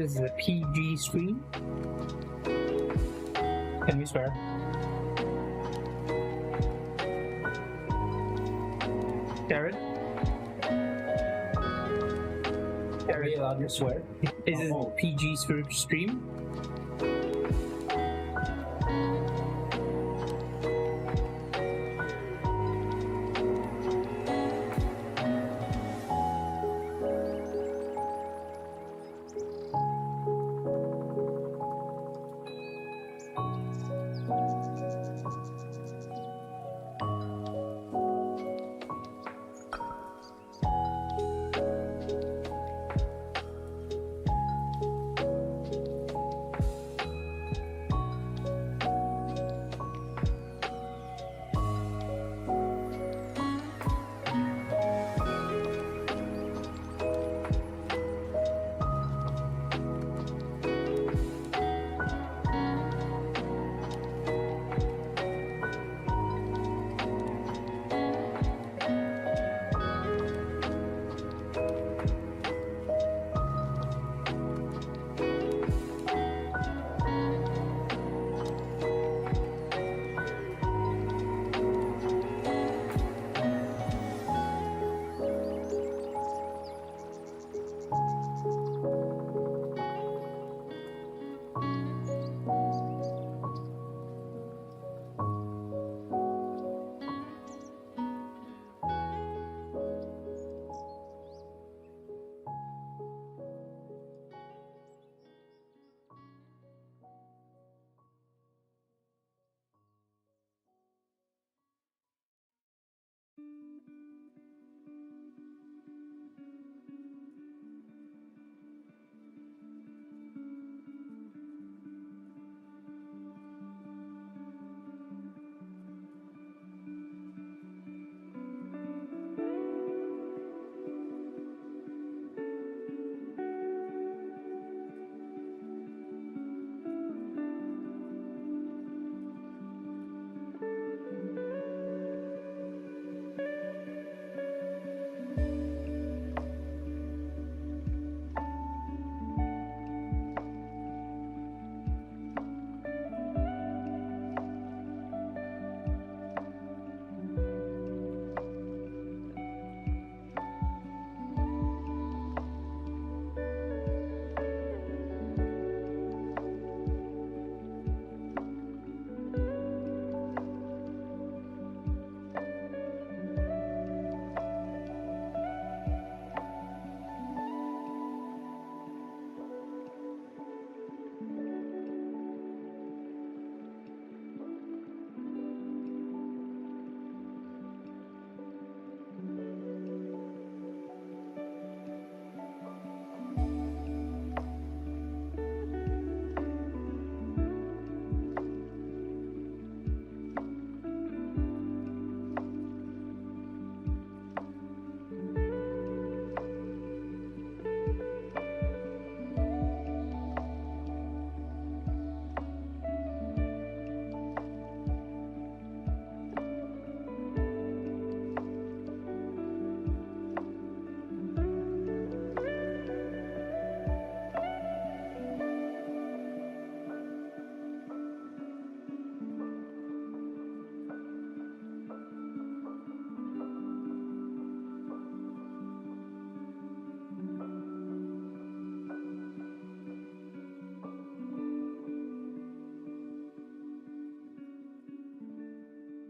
this is a PG stream. Can we swear? Jared? Are we allowed to swear? Is this a PG stream?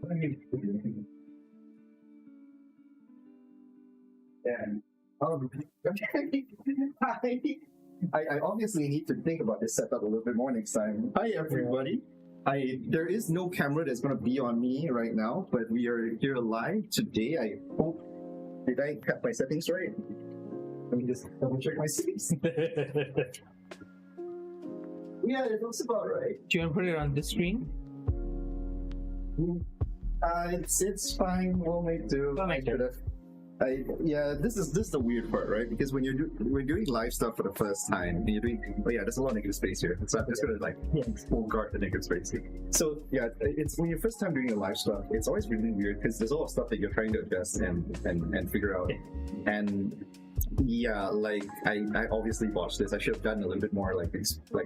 Okay. I obviously need to think about this setup a little bit more next time. Hi everybody. There is no camera that's going to be on me right now, but we are here live today. I hope. Did I cut my settings right? Let me just double check my settings. Yeah, it looks about right. Do you want to put it on this screen? It's fine. We'll make do. We'll make do. This is the weird part, right? Because when we're doing live stuff for the first time, and you're doing, there's a lot of negative space here. So I'm just gonna guard the negative space here. So yeah, it's when you're first time doing a live stuff, it's always really weird because there's a lot of stuff that you're trying to adjust and figure out. And Yeah, like I obviously watched this. I should have done a little bit more like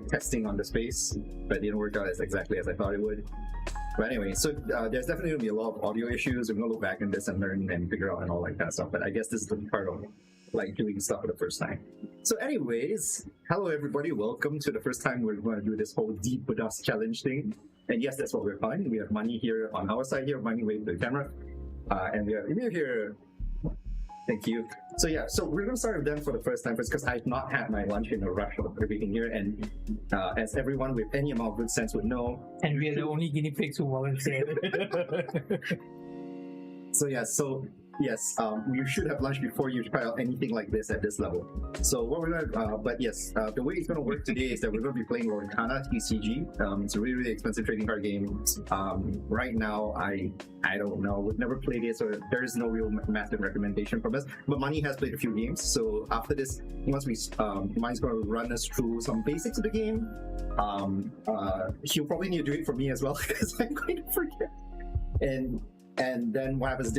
testing on the space, but it didn't work out as exactly as I thought it would. But anyway, so there's definitely gonna be a lot of audio issues. We're gonna look back in this and learn and figure out and all that kind of stuff. But I guess this is the part of like doing stuff for the first time. So anyways, hello everybody, welcome to the first time we're going to do this whole D'PedaS challenge thing. And yes, that's what we're calling. We have Money here on our side here, Money wave to the camera, and we have Emir here. Thank you. So yeah, so we're gonna start with them for the first time first because I've not had my lunch in a rush of everything here, and as everyone with any amount of good sense would know, And we are the only guinea pigs who volunteered. so yeah, so yes, you should have lunch before you try out anything like this at this level. So what we're gonna, but yes, the way it's gonna work today is that we're gonna be playing Lorcana TCG. It's a really expensive trading card game. Right now, I don't know. We've never played it, so there is no real massive recommendation from us. But Money has played a few games, so after this, once we, Money's gonna run us through some basics of the game. He'll probably need to do it for me as well because I'm going to forget. And then what happens,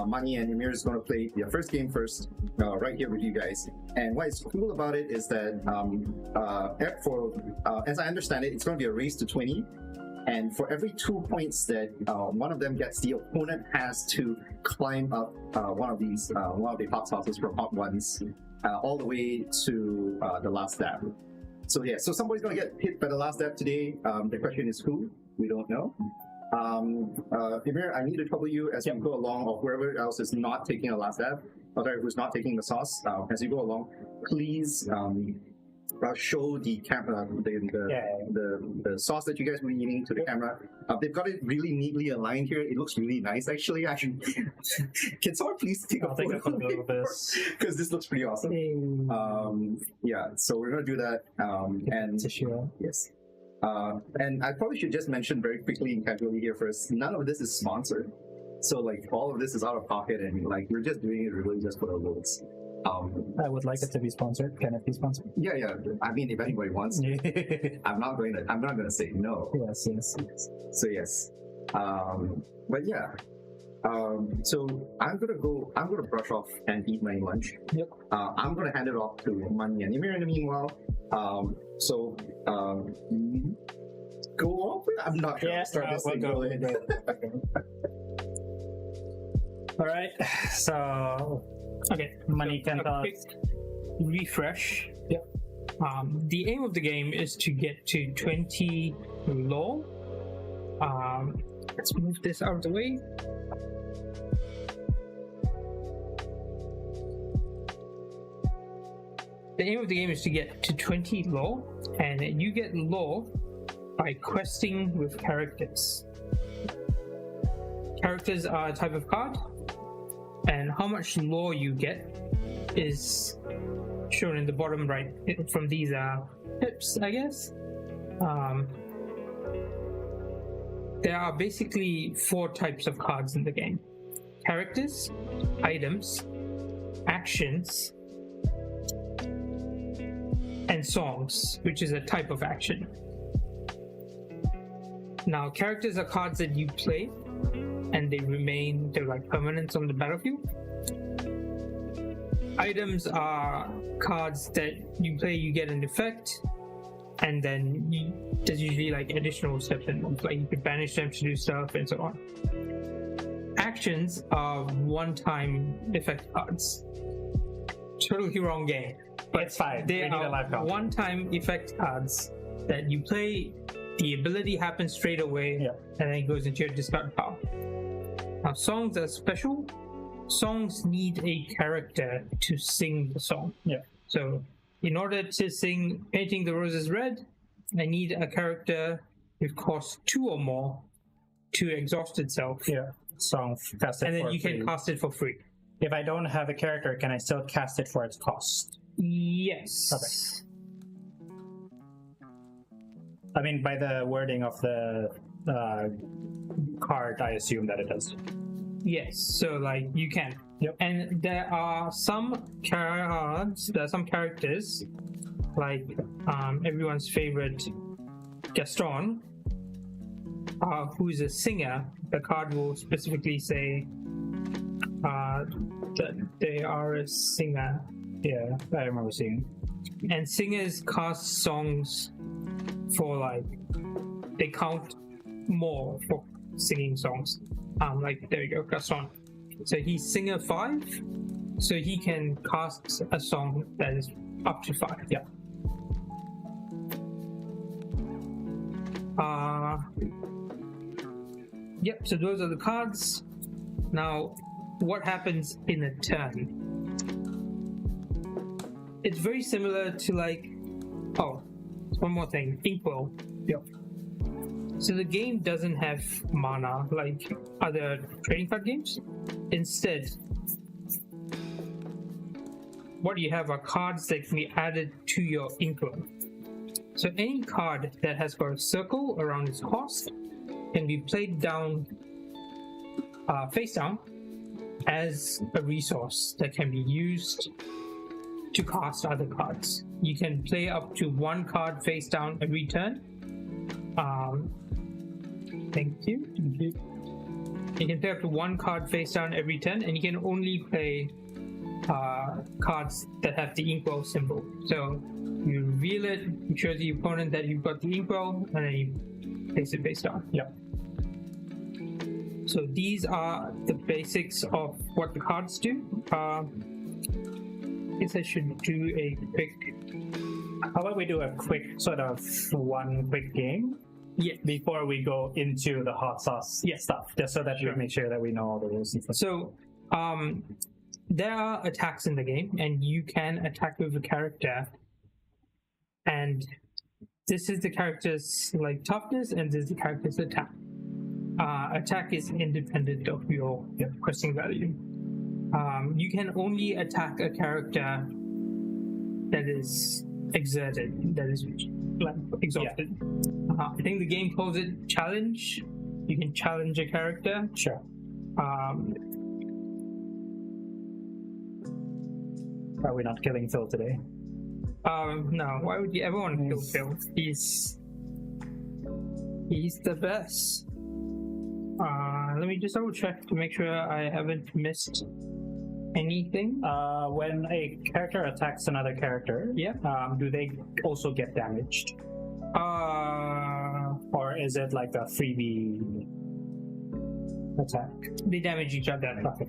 Money and Emir is going to play their first game first, right here with you guys. And what is cool about it is that, as I understand it, it's going to be a race to 20. And for every 2 points that one of them gets, the opponent has to climb up one of the hot sauces from hot ones, all the way to the last dab. So yeah, so somebody's going to get hit by the last dab today. The question is who? We don't know. Emir, I need to trouble you as you go along, or whoever else is not taking a last dab, or sorry, who's not taking the sauce, as you go along, please show the camera the sauce that you guys will be eating to the camera. They've got it really neatly aligned here. It looks really nice, actually. Can someone please take a photo of this? Because this looks pretty awesome. Yeah, so we're gonna do that. And yes. And I probably should just mention very quickly and casually here first, none of this is sponsored. So like all of this is out of pocket and like we're just doing it really just for the looks. I would like it to be sponsored. Can it be sponsored? Yeah. I mean, if anybody wants to, I'm not gonna say no. Yes. So yes. But yeah. So I'm gonna brush off and eat my lunch. Yep. I'm gonna hand it off to Money and Emir in the meanwhile. Go off. I'm not gonna start this thing. Go. All right. So, Okay, Money can tell quick us. refresh. Yep. The aim of the game is to get to 20 low. Let's move this out of the way. The aim of the game is to get to 20 law, and you get law by questing with characters. Characters are a type of card, and how much law you get is shown in the bottom right from these pips, I guess. There are basically 4 types of cards in the game: characters, items, actions, and songs, which is a type of action. Now, characters are cards that you play and they're like permanents on the battlefield. Items are cards that you play, you get an effect, and then there's usually like additional steps in them, like you could banish them to do stuff and so on. Actions are one-time effect cards. Totally wrong game. But It's fine. they We need a live are count. one-time effect cards that you play, the ability happens straight away, Yeah. and then it goes into your discard pile. Now, songs are special. Songs need a character to sing the song. Yeah. So, in order to sing Painting the Roses Red, I need a character with cost 2 or more to exhaust itself, Yeah. Song cast it and then for you free. can cast it for free. If I don't have a character, can I still cast it for its cost? Yes. Okay. I mean, by the wording of the card, I assume that it does. Yes, so like you can. Yep. And there are some cards, there are some characters, like everyone's favorite Gaston, who's a singer. The card will specifically say, that they are a singer, Yeah, I remember seeing. and singers cast songs for like they count more for singing songs. Like there you go, Gaston. So he's singer 5, so he can cast a song that is up to 5. Yeah. Yep, so those are the cards. Now, what happens in a turn? It's very similar to like, oh, one more thing, Inkwell. Yep. So the game doesn't have mana like other trading card games. Instead, what you have are cards that can be added to your Inkwell. So any card that has got a circle around its cost can be played down, face down, as a resource that can be used to cast other cards. You can play up to 1 card face down every turn. Thank you. You can play up to 1 card face down every turn, and you can only play cards that have the Inkwell symbol. So you reveal it, you show the opponent that you've got the Inkwell, and then you place it face down. Yep. So these are the basics of what the cards do. I guess I should do a quick. How about we do a quick sort of one quick game? Yeah. Before we go into the hot sauce stuff, just so that we make sure that we know all the rules and stuff. So, there are attacks in the game, and you can attack with a character. And this is the character's like toughness, and this is the character's attack. Attack is independent of your questing value. You can only attack a character that is exerted, that is like exhausted. I think the game calls it challenge. You can challenge a character. Sure. Are we not killing Phil today? No. Why would you ever want to kill Phil? He's the best. Let me just double check to make sure I haven't missed anything. When a character attacks another character, do they also get damaged? Or is it like a freebie attack? They damage each other. Okay.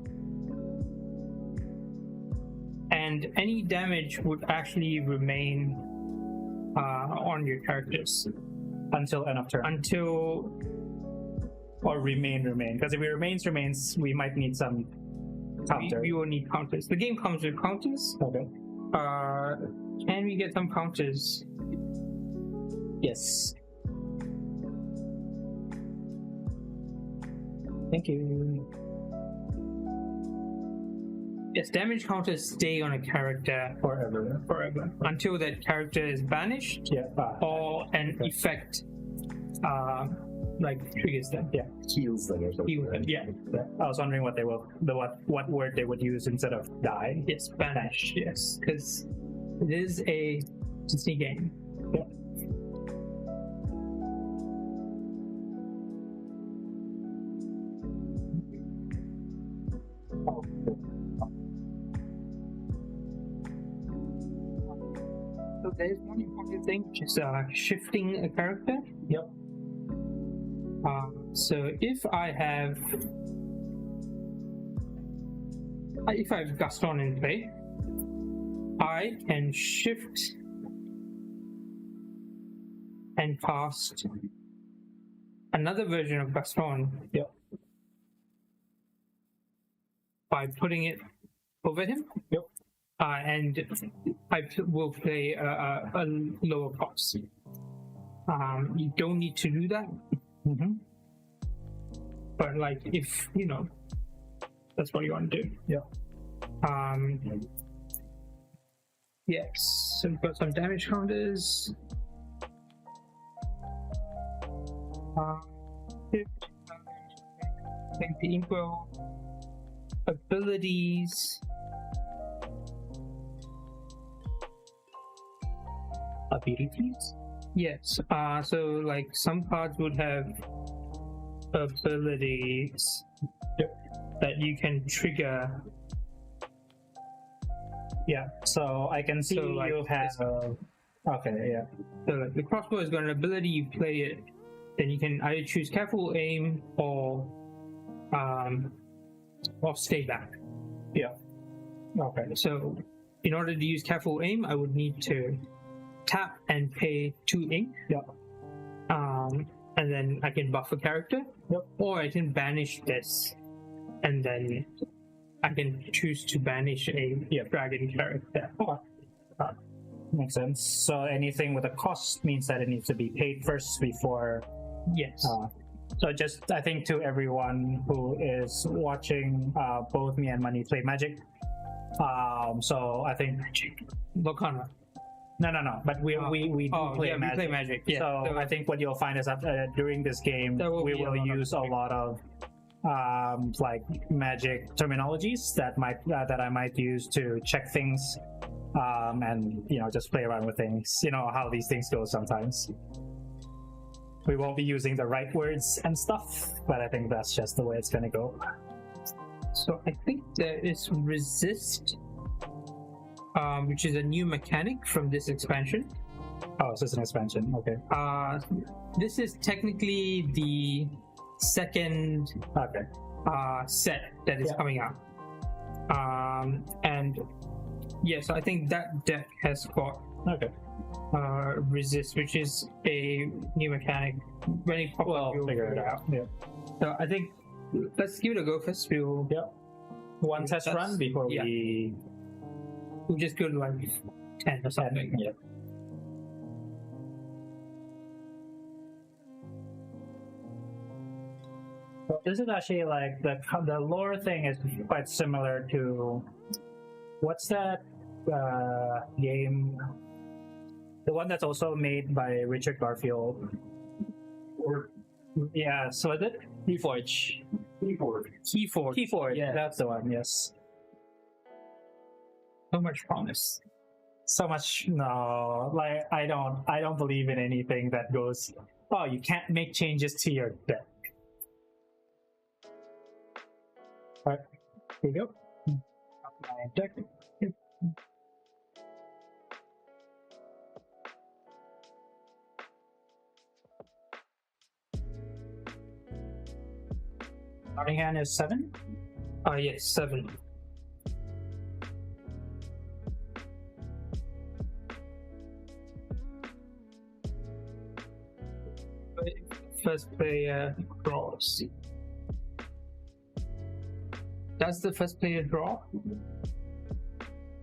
And any damage would actually remain on your characters Until end of turn. Or remain. Because if it remains, we might need some counter. We will need counters. The game comes with counters. Okay. Can we get some counters? Yes. Thank you. Yes, damage counters stay on a character Forever. until that character is banished or an effect like triggers them. Yeah. Heals them or something. Heal them, yeah. I was wondering what what word they would use instead of die. Yes, banish. Yes, because it is a Disney game. Yeah. So there's one important thing, which is shifting a character. Yep. So if I have Gaston in play, I can shift and cast another version of Gaston. Yep. By putting it over him. Yep. And I will play a lower cost. You don't need to do that. Mm-hmm. But like, if you know, that's what you want to do. Yeah. Yes. So we've got some damage counters. Take the Inkwell abilities. Abilities? Yes. So like some cards would have abilities that you can trigger. Yeah, so I can see So, like, you have. Okay, yeah. So like, the crossbow has got an ability. You play it, then you can either choose careful aim or stay back. Yeah. Okay. So in order to use careful aim, I would need to tap and pay 2 ink. Yeah. And then I can buff a character. Yep. Or I can banish this, and then I can choose to banish a dragon character. Okay. Makes sense. So anything with a cost means that it needs to be paid first before. Yes. So just, I think, to everyone who is watching both me and Money play Magic. So I think Lorcana. no. But we do play yeah, Magic. we play Magic. Yeah. So I think what you'll find is that during this game we will use a lot of like Magic terminologies that I might use to check things, and just play around with things. You know how these things go sometimes. We won't be using the right words and stuff, but I think that's just the way it's gonna go. So I think there is resist, which is a new mechanic from this expansion. Oh, it's just an expansion. Okay. This is technically the second set that is coming out. And so I think that deck has got resist, which is a new mechanic. When it pops up, you'll figure it out. Yeah. So I think let's give it a go first. We'll one test run before we'll just go to like 10 or something. Yeah. So this is actually like the lore thing is quite similar to what's that game? The one that's also made by Richard Garfield. So is it Keyforge? Keyforge. Yeah. That's the one. Yes. So much promise. So much. No, like I don't believe in anything that goes. Oh, you can't make changes to your deck. All right, here we go. My deck. Starting hand is 7. Yes, 7. First player draws. Does the first player draw?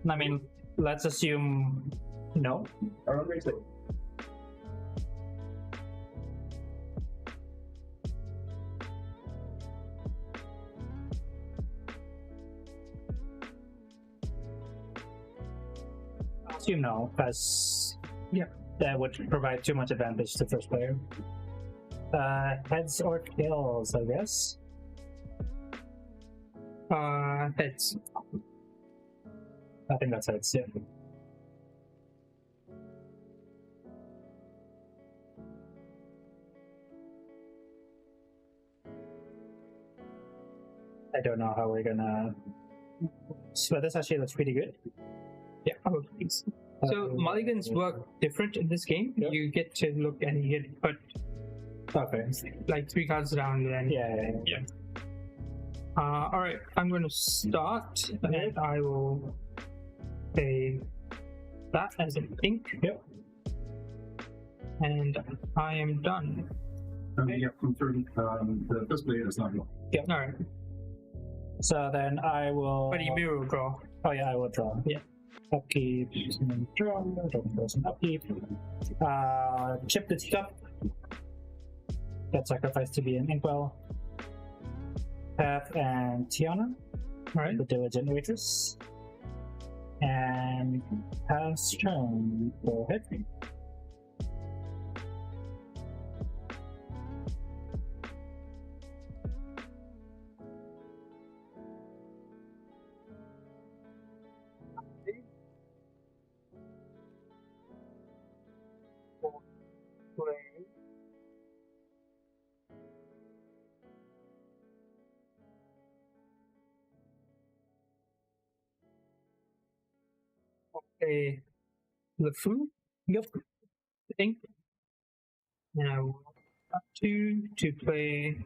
I mean, let's assume no. I don't think so. Assume no, because that would provide too much advantage to first player. Heads or tails, I guess. Heads. I think that's heads. Yeah. I don't know how we're gonna. So this actually looks pretty good. Yeah, I would think so. So mulligans work different in this game. Yep. You get to look and you get put like 3 cards down, and then Yeah. all right, I'm going to start, and I will say that as an ink. Yep. And I am done. Confirmed. The first player is not. All right, So then I will. but Emir will draw. Oh yeah, I will draw. Yeah. Upkeep, draw, upkeep. Chip the teacup. Get sacrificed to be an inkwell. Path and Tiana. All right. The diligent waitress. And pass turn. Go ahead. play Lofi Girl, I think. And I will up to play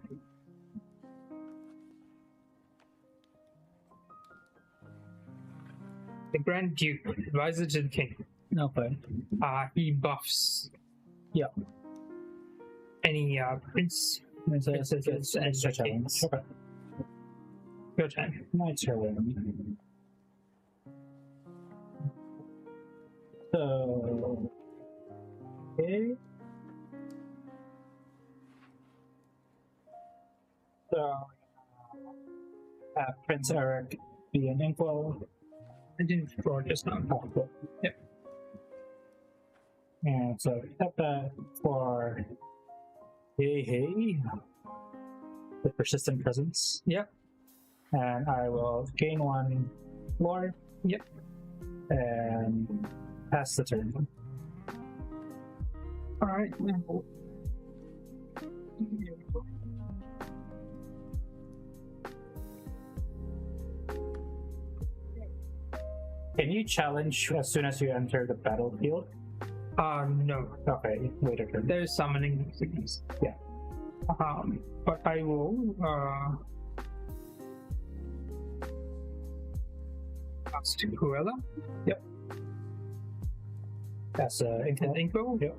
the Grand Duke, Advisor to the King. Okay. He buffs Yeah. any princesses and It's a the kings. challenge. Okay. Your turn. My turn. So. Okay. So. Prince Eric be an inkwell. I didn't draw just now. Oh, cool. Yep. And so tap that for hey, the persistent presence. Yep. And I will gain 1 floor. Yep. And pass the turn. Alright. Can you challenge as soon as you enter the battlefield? No. Okay, wait a turn. There's summoning sickness. Yeah. But I will cast Cruella. Yep. That's Inko. Yep.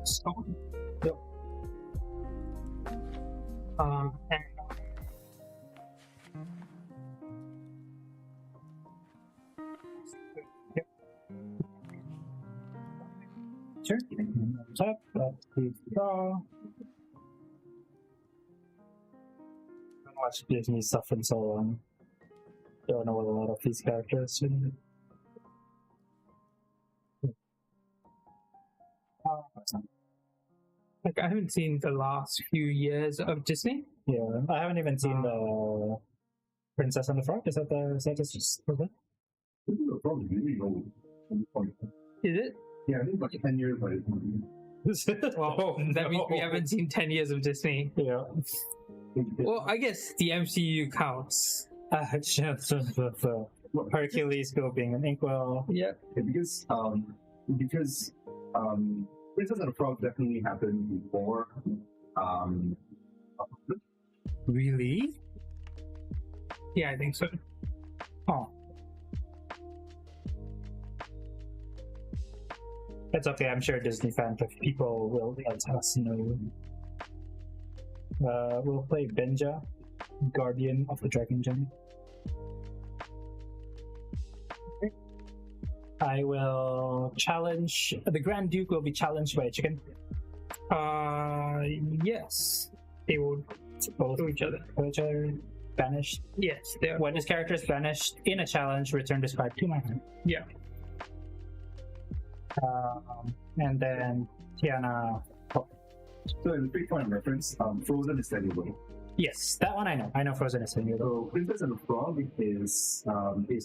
Stone. Yep. And Yep. Sure. Tap. Let's draw. I haven't watched Disney stuff in so long. Don't know what a lot of these characters. like I haven't seen the last few years of Disney. Yeah, I haven't even seen the Princess and the Frog. Is that just okay? This is a problem. Really old. Is it? Yeah, I think like 10 years, but it's Well, that means we haven't seen 10 years of Disney. Yeah. Well, I guess the MCU counts. Hercules Go being an inkwell. Yep. because Princess and the Frog definitely happened before. Really? Yeah, I think so. Oh. It's okay, I'm sure Disney fan people will let us know. We'll play Benja, Guardian of the Dragon Gem. I will challenge. The Grand Duke will be challenged by a chicken. Yes. They will Both to each other. Each other banished. Yes, they are. When this character is banished in a challenge, return this card to my hand. Yeah. And then Tiana. So, as a quick point of reference, Frozen is valuable. Yes, that one I know. I know Frozen is valuable. So, Princess and the Frog is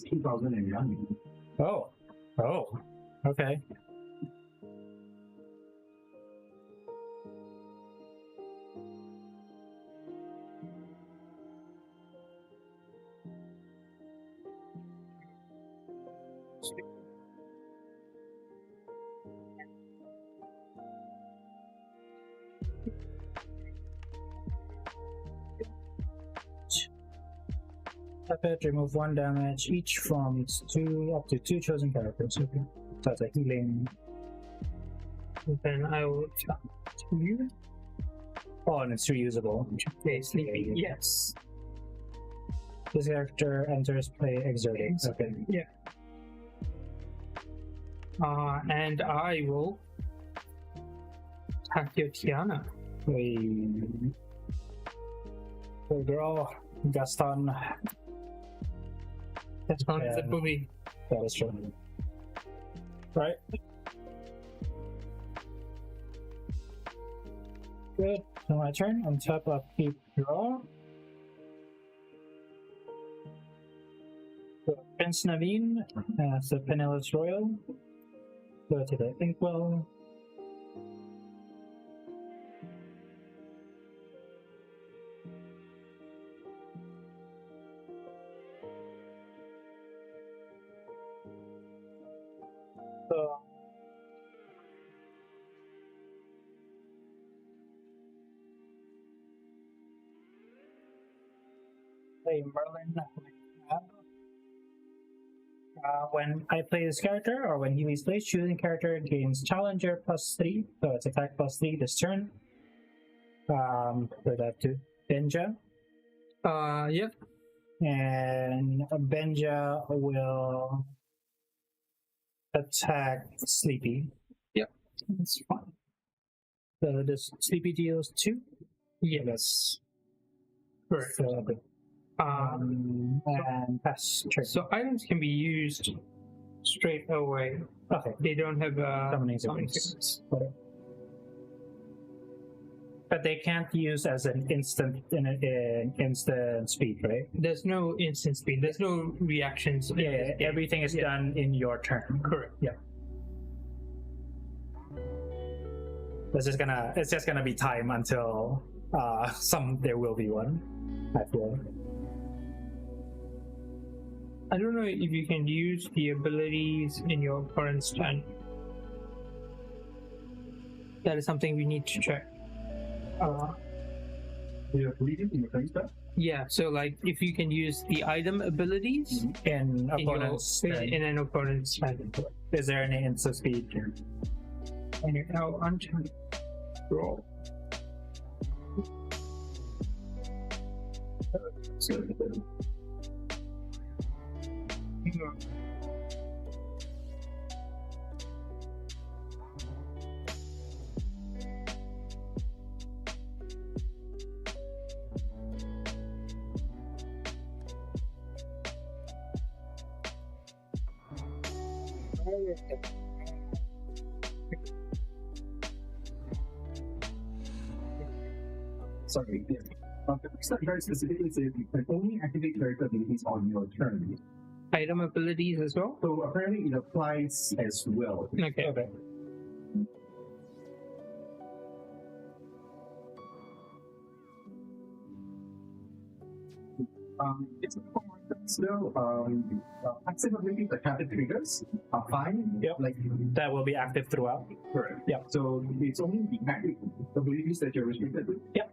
2009. Oh. Okay. Tap it, remove 1 damage each from 2 up to 2 chosen characters. Okay. So that's a healing. Then I will tap to you. Oh, and it's reusable. Okay, sleepy. Yes. This character enters play exerting. Okay. Yeah. And I will attack your Tiana. Hey. Good girl, Gaston. That's not the Yeah. bully. That is true. Right. Good. So my turn. On top of keep draw. Prince Naveen as the Penniless Royal. Go to the Inkwell. So, play Merlin. When I play this character, or when he leaves plays, choosing character gains Challenger +3, so it's attack +3 this turn. For that to Benja. Yep. And Benja will attack Sleepy. Yep. That's fine. So this Sleepy deals 2? Yes. Correct. So, and pass turn. So items can be used straight away. Okay. They don't have Summoning summoning sequence. sequence. But they can't use as an instant instant speed, right? There's no instant speed. There's no reactions. Yeah, everything is done in your turn. Correct. Yeah. It's just gonna be time until there will be one. I feel. I don't know if you can use the abilities in your opponent's turn. That is something we need to check. The abilities in your turn step? Yeah, so like if you can use the item abilities In opponent's turn. in an opponent's turn. Is there any instant speed? And you're now unturned. Roll. Sorry. The step very specifically says you can only activate character abilities on your turn. Item abilities as well? So apparently it applies as well. Okay. It's a form of still active abilities that have the triggers are fine. Yep. Like That will be active throughout. correct. Yep. So it's only the active abilities that you're restricted to. Yep.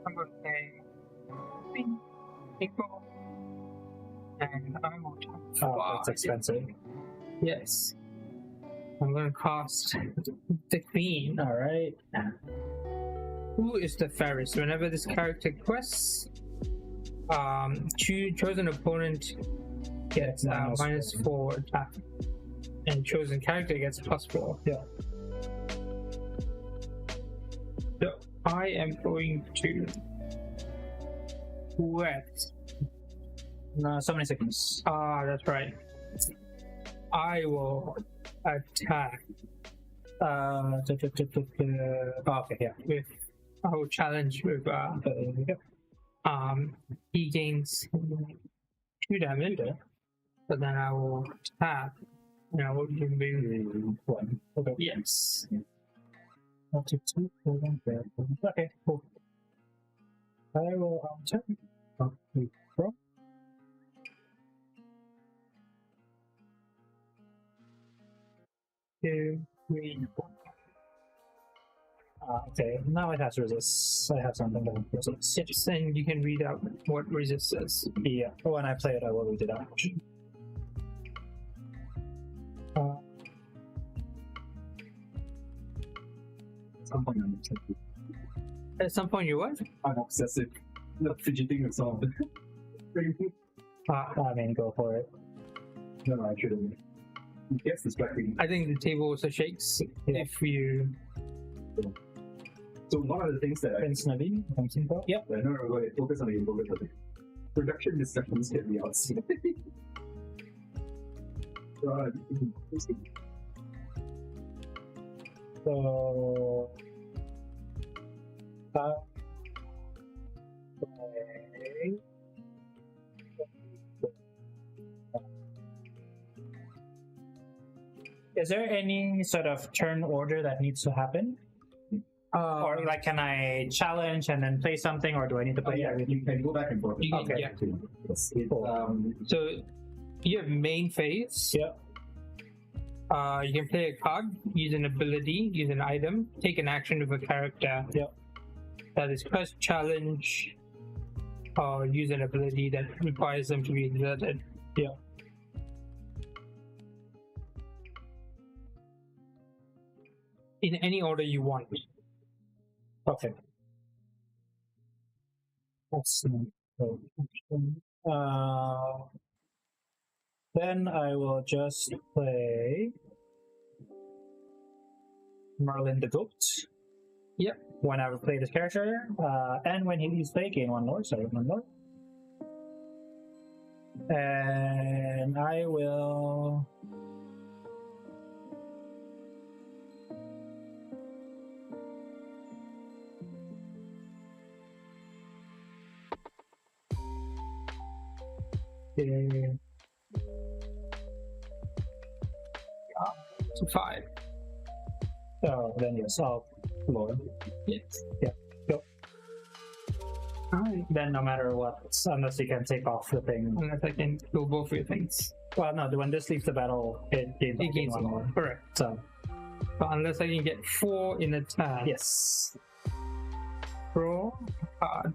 I'm going to say equal, and I'm on top. That's expensive. Yes. I'm going to cost the queen. All right. Who is the farthest? Whenever this character quests, chosen opponent gets -4 attack, and chosen character gets +4. Yeah. So I am going to quest. No, so many seconds. That's right. I will attack. Okay, yeah. With I will challenge with he gains 2 damage, but then I will attack and I will remove 1. Okay. yes. I'll take 2. Okay, cool. I will attack. Okay, bro. Two, three, 4. Okay, now it has resist. I have something that resists. Yes, and you can read out what resist says. Yeah, when I play it, I will read it out. At some point I'm obsessive. At some point, you what? I'm obsessive. Not fidgeting with some of the I mean, go for it. No, I shouldn't. Yes, distracting. I think the table also shakes if you. So one of the things that I Prince Naveen comes in. Yep. no, go ahead. Focus on it. Focus on it. Production discussions get me out. So, Is there any sort of turn order that needs to happen? Or like, can I challenge and then play something, or do I need to play everything? You can go back and forth. You can- Okay. yeah. Yes. So you have main phase. Yeah. You can play a card, use an ability, use an item, take an action with a character. Yep. That is quest, challenge, or use an ability that requires them to be exerted. Yeah. In any order you want. Okay. Let's see. Then I will just play Merlin the Goat. Yep. When I play this character, and when he's played, gain 1 lord, sorry, 1 lord. And I will. So 5. Oh, then yes, I'll lord. Yes. Yeah. Go. Alright. Then no matter what, unless you can take off the thing. Unless I can go both your things. Well, no, when this leaves the battle, it gains 1 more. Correct. So, But unless I can get 4 in a turn. yes. Draw a card.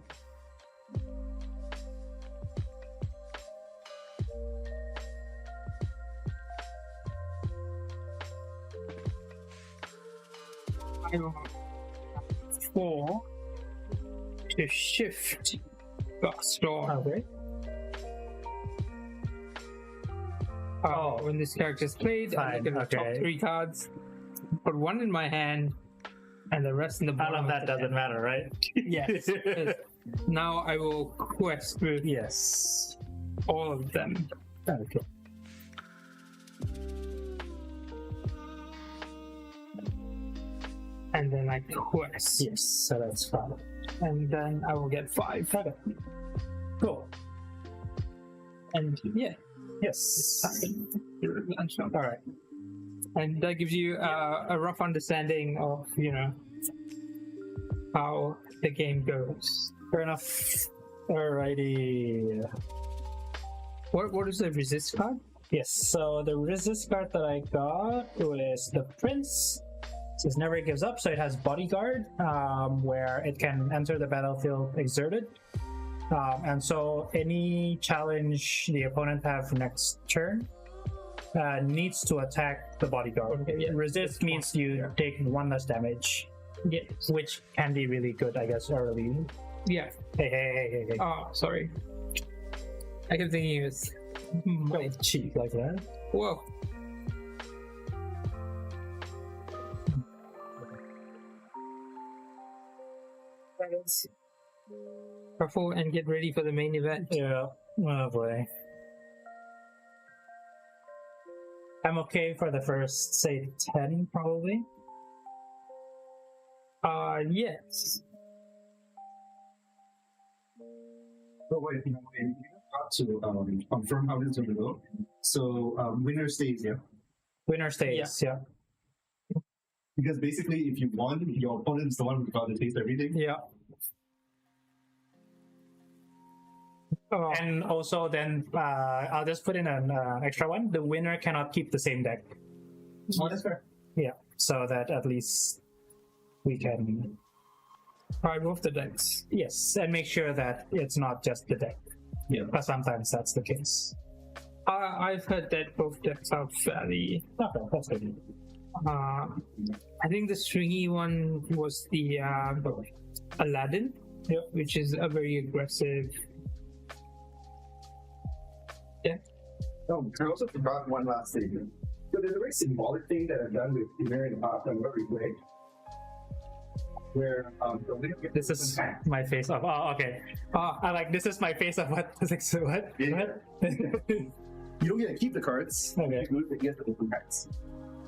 I will have 4 to shift Storm. Okay. When this character is played, I Fine, look at the top okay. 3 cards, put 1 in my hand, and the rest in the bottom. All of that the doesn't deck. matter, right? Yes. Yes. Now I will quest with Yes. all of them. Okay. And then I quest. Yes, so that's fine. And then I will get 5. Okay. Cool. And yeah. Yes. All Alright. And that gives you a rough understanding of, how the game goes. Fair enough. Alrighty. What is the resist card? Yes, so the resist card that I got was the Prince. It says never gives up, so it has Bodyguard, where it can enter the battlefield exerted. And so any challenge the opponent have next turn needs to attack the Bodyguard. Okay, yeah. Resist means you take 1 less damage, Yes. which can be really good, I guess, early. Yeah. Hey. Oh, sorry. I kept thinking it was. Don't cheat like that. Whoa. Careful and get ready for the main event. Yeah. Oh boy. I'm okay for the first, say, 10, probably. Yes. So wait, in regard to confirm how this is going to go. So winner stays, yeah. Winner stays, yeah. Because basically, if you won, your opponent is the one who got to taste everything. Yeah. And also then, I'll just put in an extra one. The winner cannot keep the same deck. Oh, that's fair. Yeah. So that at least we can... Try both the decks. Yes, and make sure that it's not just the deck. Yeah. But sometimes that's the case. I've heard that both decks are fairly. Okay, that's good. I think the stringy one was the Aladdin, Yep. which is a very aggressive. Yeah. Oh, I also forgot one last thing. So there's a very symbolic thing that I've done with Emir in the past and where we play. Where the winner gets This is my face of... Oh, okay. I like, this is my face of what? What? Yeah. What? you don't get to keep the cards. Okay. You get the open cards.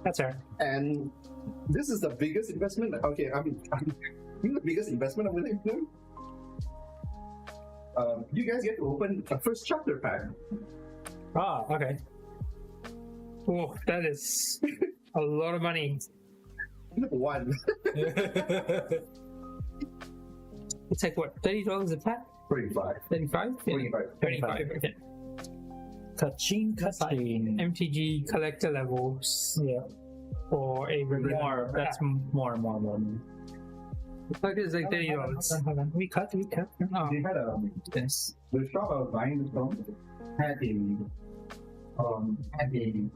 That's fair. And this is the biggest investment. Okay, the biggest investment I'm willing to do. You guys get to open a first chapter pack. Okay. Oh, that is A lot of money. One. It's like what, $30 a pack? 35. 35? Yeah. 25. 35. Okay. Kaching. MTG collector levels. Yeah. For a More. That's more. Like it's like $30. We cut. Oh. They had Yes. the shop I was buying from had a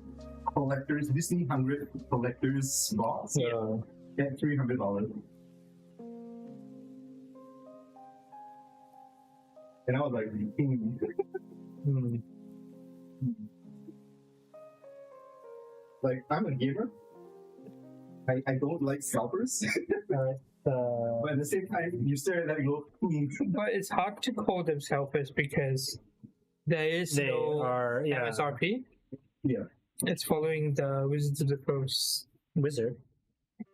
collector's Disney 100 collector's box. So At $300. And I was like, like, I'm a gamer. I don't like scalpers. But at the same time, you stare at that and go, But it's hard to call them scalpers because there is they no are MSRP. Yeah. It's following the Wizards of the Coast. wizard.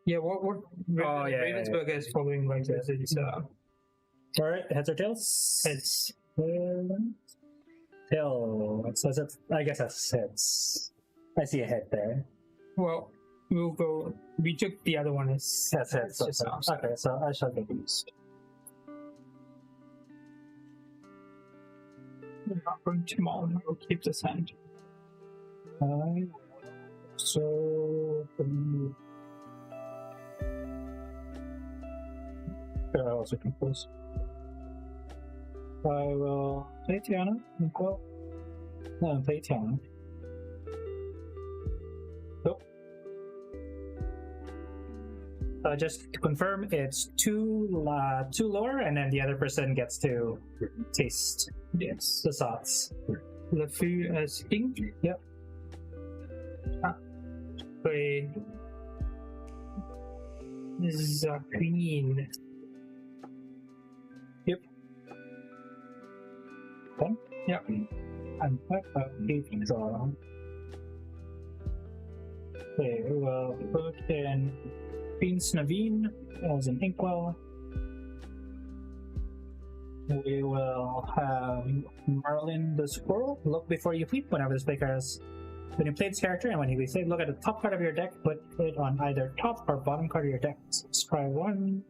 Yeah, what Ravensburger is following like this. It's All right, heads or tails? it's Tails. So that's, I guess that's heads. I see a head there. well, we'll go. We took the other one as That's heads. just Okay. ours. Okay, so I shall get used. We're not going to maul. We'll keep this hand. So I also compose. I will play Tiana. Well, no, play Tiana. Nope. Just to confirm, it's two lower, and then the other person gets to taste the sauce. Lofi as ink. Yep. Play. This is a queen. Yep. Done? Yep. And so okay, we'll put in Queen's Naveen as an inkwell. We will have Merlin the Squirrel. Look before you leap whenever this player has. When you play this character and when you save, look at the top card of your deck, put it on either top or bottom card of your deck. Let's try one.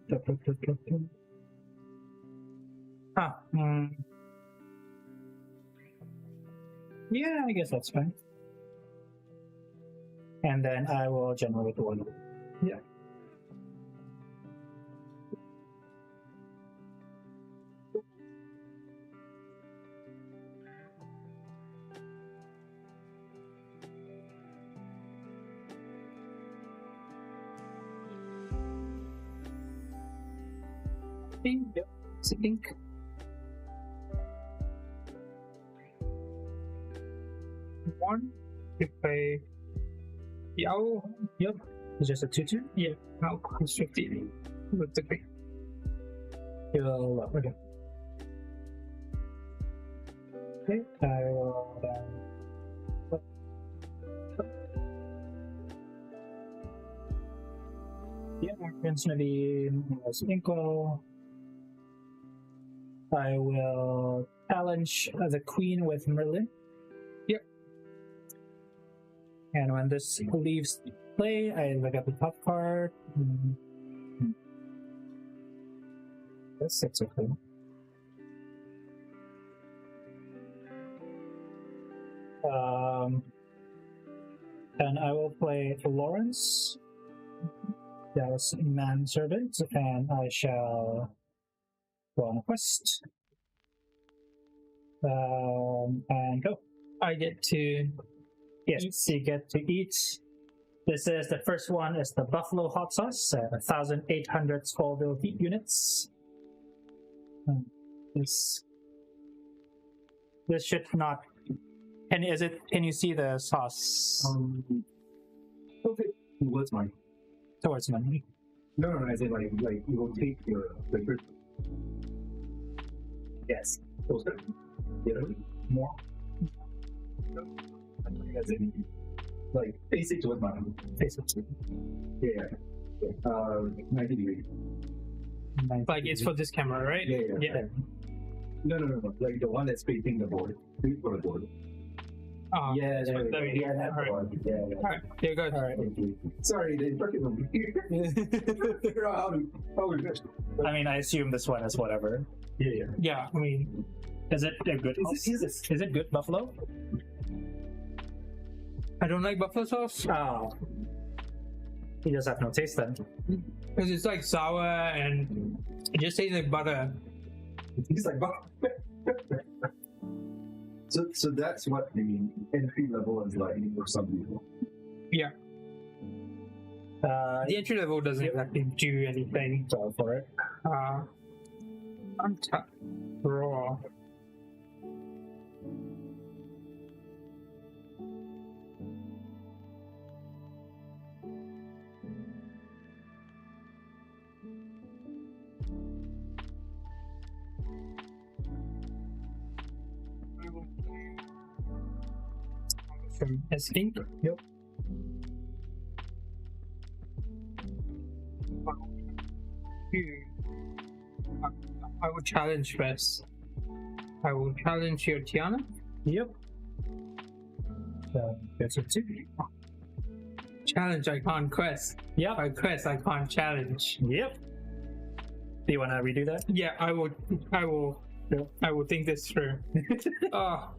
Yeah, I guess that's fine. And then I will generate one. Yeah. Yep. It's ink. One. You play the owl. Yep. It's just a 2/2. Yeah. Owl costs 50 with the green. Okay. Okay. I will Queen's Naveen as Inko. I will challenge the Queen with Merlin. Yep. And when this leaves play, I look at the top card. That's okay. And I will play Lawrence. That's Manservant, and I shall go on a quest. And go. I get to. Yes, you get to eat. This is the first one is the Buffalo Hot Sauce, 1,800 Scoville heat units. This should not. Can you see the sauce? Okay. What's mine? Towards money. No, I said like you will take your liquor. Yes. Closer. Yeah. More. That's it. Like face it towards mine. Face it. Yeah. 90 degrees. Like it's for this camera, right? Yeah. No. Like the one that's facing the board. For the board. Oh, Yeah, there we go. there we go. Yeah, that's All right. the one. Yeah, yeah. All right, there you go. All right. Sorry, they fucking figure out how we fish. I mean, I assume this one is whatever. Yeah. Yeah, I mean, Is it a good? Is it good buffalo? I don't like buffalo sauce Oh, he does have no taste then. because it's like sour and it just tastes like butter. He's like, so that's what the entry level is like for some people. Yeah, the entry level doesn't exactly do anything. Go for it. Untap raw. From S-Ink. Yep. I will challenge first. I will challenge your Tiana. Yep. That's it too. Challenge, I can't quest. Yep. I quest, I can't challenge. Yep. Do you want to redo that? Yeah, I will think this through. Oh.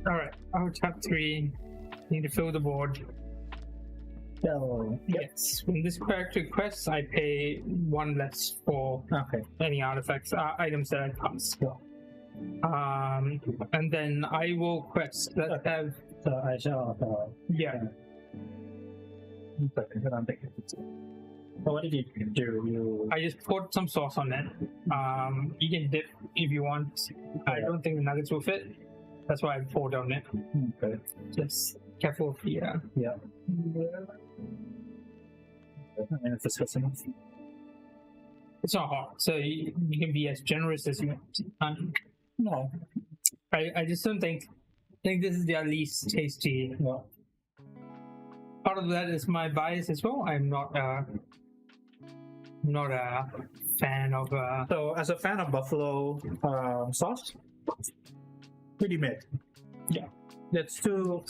Alright, I'll tap 3. Need to fill the board. So, Yes. When this character quests, I pay 1 less for okay. any artifacts, items that I pass. And then I will quest. Let's have. So I shall. Yeah. So what did you do? You I just poured some sauce on it. You can dip if you want. I don't think the nuggets will fit. That's why I poured on it. okay? Just careful of the. Yeah. I mean, if this fits enough. It's not hot, so you can be as generous as you want. No. I just don't think this is their least tasty. No. Part of that is my bias as well. I'm not a fan of. So, as a fan of buffalo sauce, pretty mid. Yeah. It's too.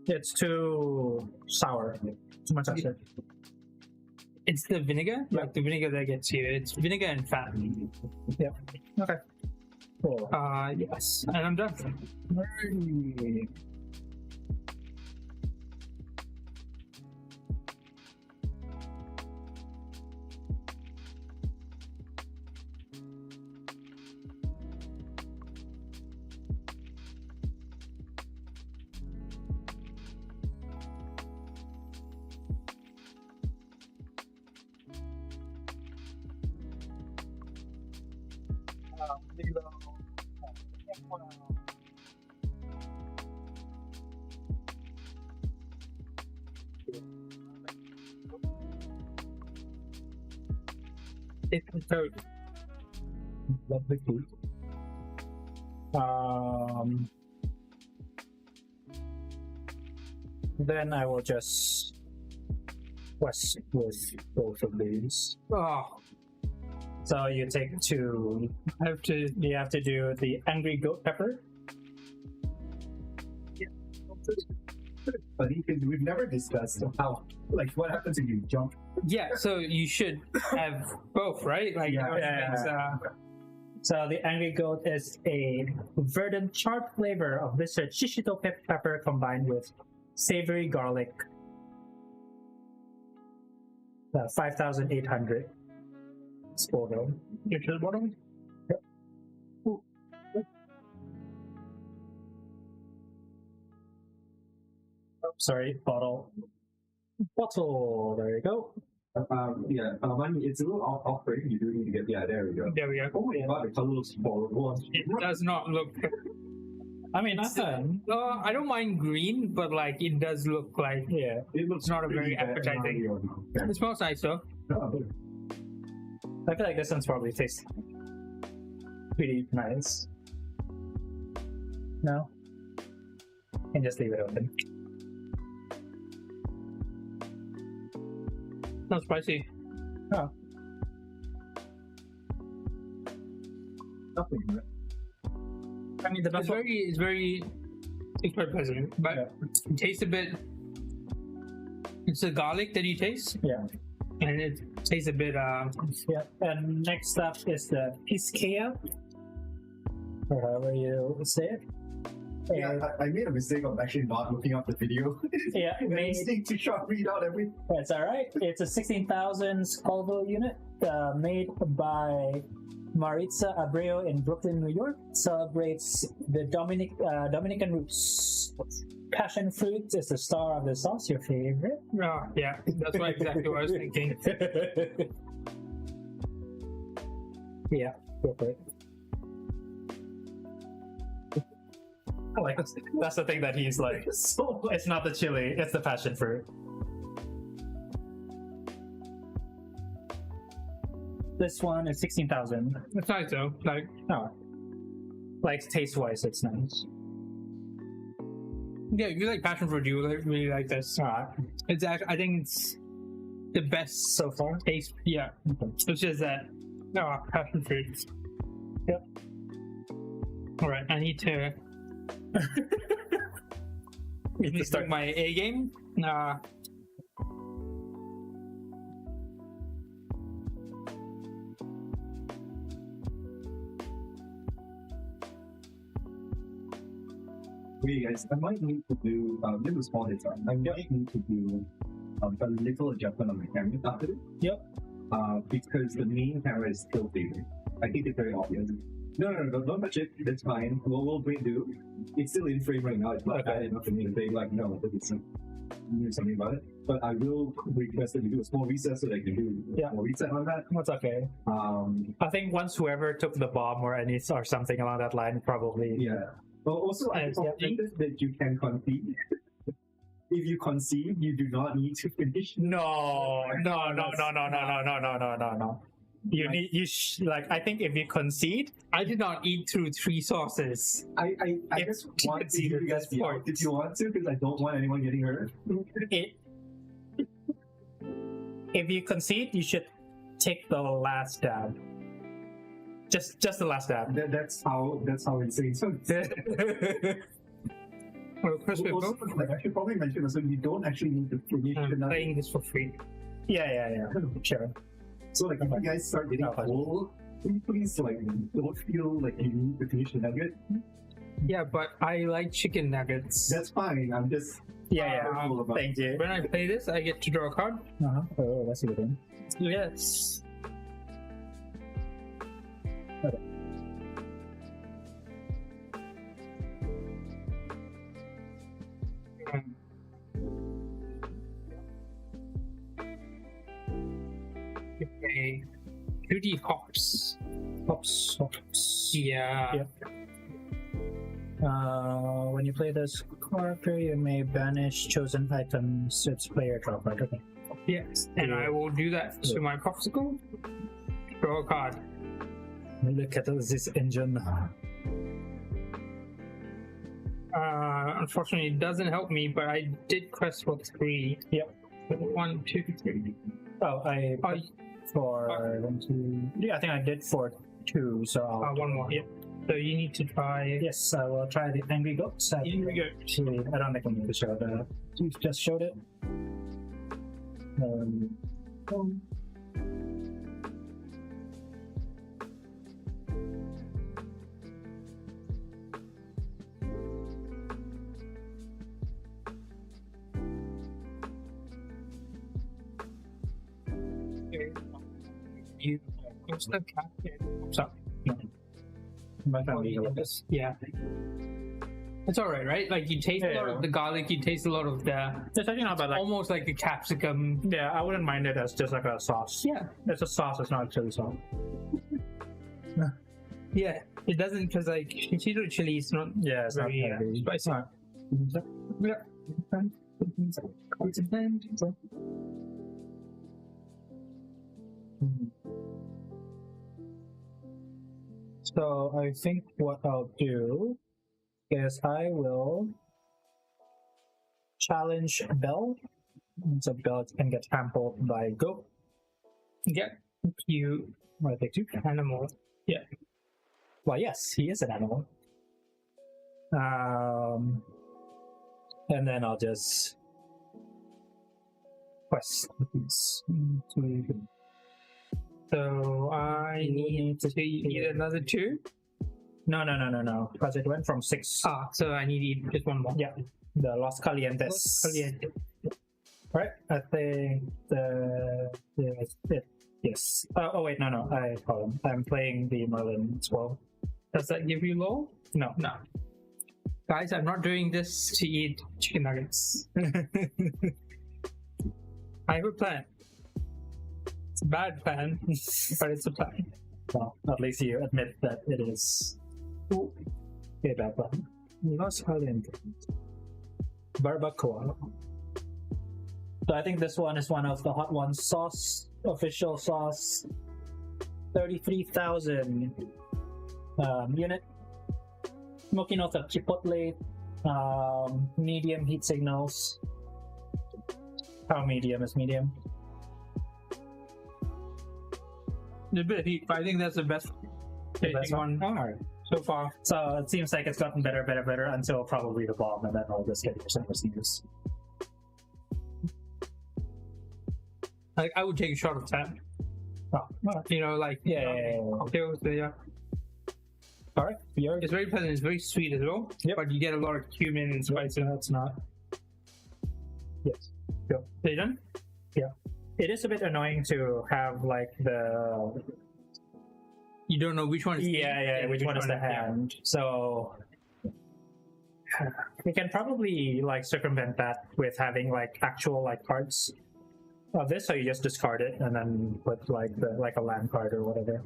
It's too sour. Too much acid. It's the vinegar, like the vinegar that gets you. It's vinegar and fat. Yep. Okay. Cool. Yes, and I'm done. It's so Lovely food. Then I will just quest with both of these. oh, So you take 2. I have to. You have to do the angry goat pepper. But we've never discussed how, like, what happens if you jump. Yeah, so you should have both, right? Like, Yeah. So the angry goat is a verdant charred flavor of blistered shishito pepper combined with savory garlic. 5,800 Scoville. Get to the bottom. Yep. Ooh. Oh, sorry, bottle. There you go. It's a little off-putting. You do need to get, there we go. There we go. Oh my god, the colors horrible. It does not look. I mean, I don't mind green, but like it does look like yeah. It looks not a very pretty bad. appetizing. It smells nice though. I feel like this one's probably tastes pretty nice. No? And just leave it open. Not spicy. Oh. nothing. Right? I mean, it's quite pleasant, but it tastes a bit. It's the garlic that you taste. Yeah. And it tastes a bit. Yeah. And next up is the Piscaya, or however you say it. Yeah, I made a mistake of actually not looking up the video. Yeah, mistake to short read out everything. That's all right. It's a 16,000 Scoville unit made by Maritza Abreu in Brooklyn, New York. Celebrates the Dominican roots. Passion fruit is the star of the sauce. Your favorite? Oh, yeah, that's exactly what I was thinking. Yeah, go for it. Like that's the thing that he's like. So it's not the chili; it's the passion fruit. This one is 16,000. It's nice though. Like taste-wise, it's nice. Yeah, if you like passion fruit, you will really like this. It's actually, I think it's the best So far? taste. Yeah, it's just that. No, passion fruit. Yep. All right, I need to. Need to start my A game. Wait, guys, I might need to do. This is small data. I might need to do a little adjustment on my camera after this. Yep. Because the main camera is still fading. I think it's very obvious. No, don't touch it. That's fine. We'll do. It's still in frame right now. It's not bad enough for me to say like no, it's do something about it. But I will request that you do a small reset so that I can do a small reset on that. That's okay. I think once whoever took the bomb or something along that line probably. Yeah. Well, also I think that you can concede. If you concede, you do not need to finish. No. You need I think if you concede, I did not eat through 3 sauces. I just want to you guys be out if you want to, because I don't want anyone getting hurt. If you concede, you should take the last dab. Just the last dab. That's how insane. So Well, Chris, also, I should probably mention also, you don't actually need to finish another. Playing this for free. Yeah. Sure. So if you guys start getting full, please don't feel like you need to finish the nugget. Yeah, but I like chicken nuggets. That's fine. I'm just Yeah. Thank you. When I play this, I get to draw a card. Oh, that's a good thing. Yes. Okay. Okay. 2D hops. Hops. Yeah. Yep. When you play this character, you may banish chosen items to its player draw card. Okay. Yes. And I will do that to my popsicle. Draw a card. Look at this engine. Unfortunately, it doesn't help me, but I did quest for 3. Yep. 1, 2, 3. Oh, for 1, 2. Yeah, I think I did for 2. So I'll. 1 more. Yep. So you need to try. Yes, I will try the Angry Goats. Angry Goat. I don't think I need to show that. You just showed it. You post the cat. Stop. Yeah. It's alright, right? Like you taste a lot of the garlic, you taste a lot of the. It's actually not bad. Like, almost like a capsicum. Yeah, I wouldn't mind it as just like a sauce. Yeah. It's a sauce, it's not a chili sauce. Yeah, it doesn't because like Cheeto chili is not. Yeah, it's not very spicy. Yeah. So I think what I'll do is I will challenge Bell. So Bell can get trampled by Goat. Yeah. You I take 2. animal. Yeah. Well, yes, he is an animal. And then I'll just quest these. So I need to eat another 2. No. Because it went from 6. So I need to eat just one more. Yeah, the Los Calientes. Los Calientes. Right, I think yes. Oh wait, no. I'm playing the Merlin as well. Does that give you low? No. Guys, I'm not doing this to eat chicken nuggets. I have a plan. It's a bad plan, but it's a plan. Well, at least you admit that it is a bad plan. Los Calientes. Barbacoa. So I think this one is one of the hot ones. Sauce, official sauce, 33,000 unit. Smoky notes of chipotle, medium heat signals. How medium is medium? A bit of heat, but I think that's the best one Alright. so far. So it seems like it's gotten better until probably the bomb, and then I'll just get % receivers. Like, I would take a shot of that. Oh, You know, like yeah. cocktails. Yeah. Alright, you're It's very pleasant. It's very sweet as well. Yep. But you get a lot of cumin and spice. That's not. Yes. Are you done? It is a bit annoying to have like the You don't know which one is which one is the hand. So we can probably like circumvent that with having like actual like cards of this, so you just discard it and then put like a land card or whatever.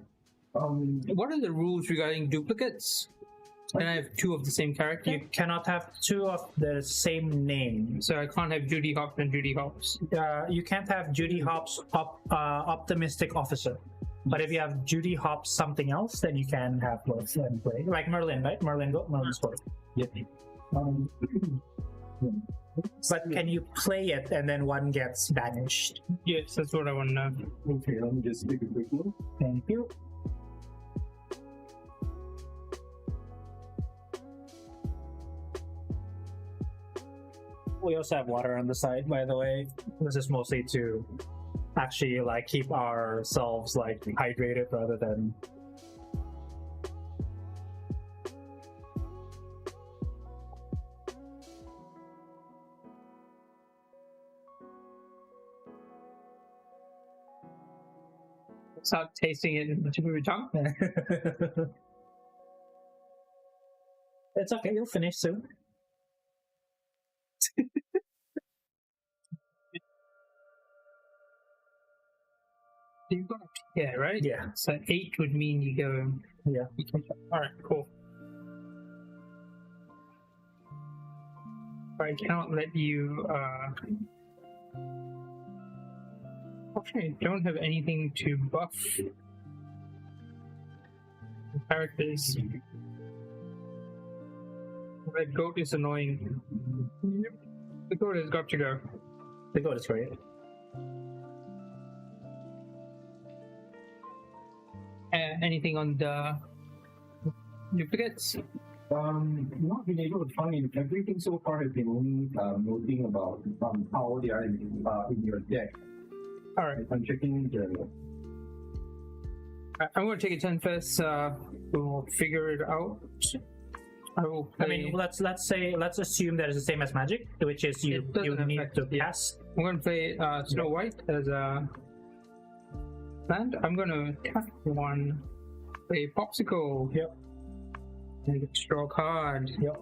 What are the rules regarding duplicates? Can I have 2 of the same character? You cannot have 2 of the same name. So I can't have Judy Hopps and Judy Hopps. You can't have Judy Hopps optimistic officer. But if you have Judy Hopps something else, then you can have both and play. Like Merlin, right? Merlin score. Yep. But can you play it and then one gets banished? Yes, that's what I want to know. Okay, let me just take a quick look. Thank you. We also have water on the side, by the way. This is mostly to actually like keep ourselves like hydrated rather than Start tasting it in the tip of your tongue. It's okay, you'll finish soon. You got yeah, right? Yeah. So 8 would mean you go. Yeah. Alright, cool. I cannot let you. Actually, I don't have anything to buff the characters. Red goat is annoying. The goat has got to go. The goat is great. Anything on the duplicates? Not been able to find everything so far. Has been only noting about how they are in your deck. All right, I'm checking the. I'm going to take a 10 first. We'll figure it out. I will. Play... I mean, let's assume that it's the same as Magic, which is you need to pass. I'm going to play Snow White as a land. I'm going to tap 1. Play Popsicle. Yep. And draw a card. Yep.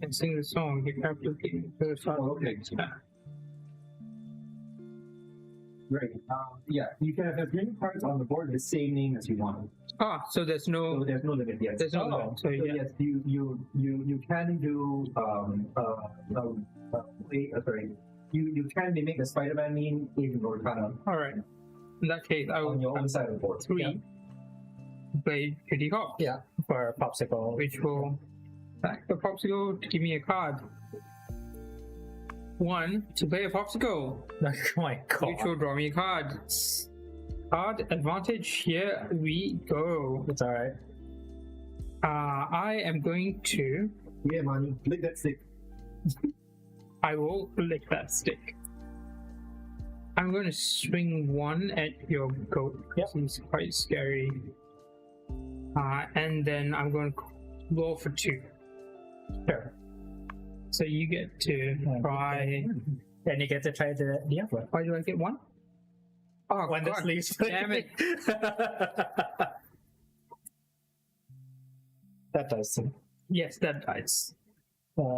And sing the song. The character okay. Great. Yeah, you can have as many cards on the board the same name as you want. So there's no. So there's no limit yet. There's no limit. So yeah. Yes, you can do you can make a Spider-Man meme in Lorcana. All right. In that case, I will on your own side of the board. 3. Play Judy Hopps. Yeah. For Popsicle. Which will sack the Popsicle to give me a card. 1 to play a popsicle. Oh my god. Neutral, draw me a card. Card advantage. Here we go. It's alright. I am going to. Yeah, man, lick that stick. I will lick that stick. I'm going to swing 1 at your goat. Yep. Seems quite scary. And then I'm going to roll for 2. Sure. So you get to try. And you get to try the Diablo. Why do I get 1? Oh, When God. this leaves. Damn it. That does. Yes, that dies.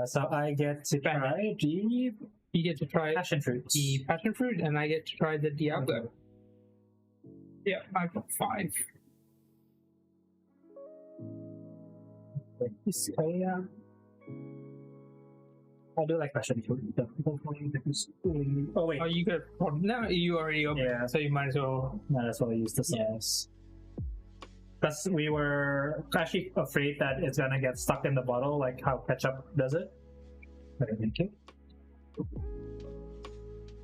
So I get to try the You get to try passion fruit. the passion fruit, and I get to try the Diablo. Okay. Yeah, I've got 5. I do like passion fruit. Oh wait, Oh, you got. No, you already opened Yeah. it, so you might as well. might as well use the sauce. Because we were actually afraid that it's gonna get stuck in the bottle, like how ketchup does it. But I think it.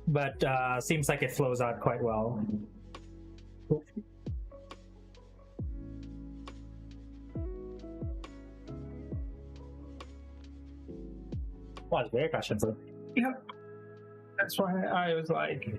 But seems like it flows out quite well. Wow, it's very passion fruit. Yep. That's why I was like,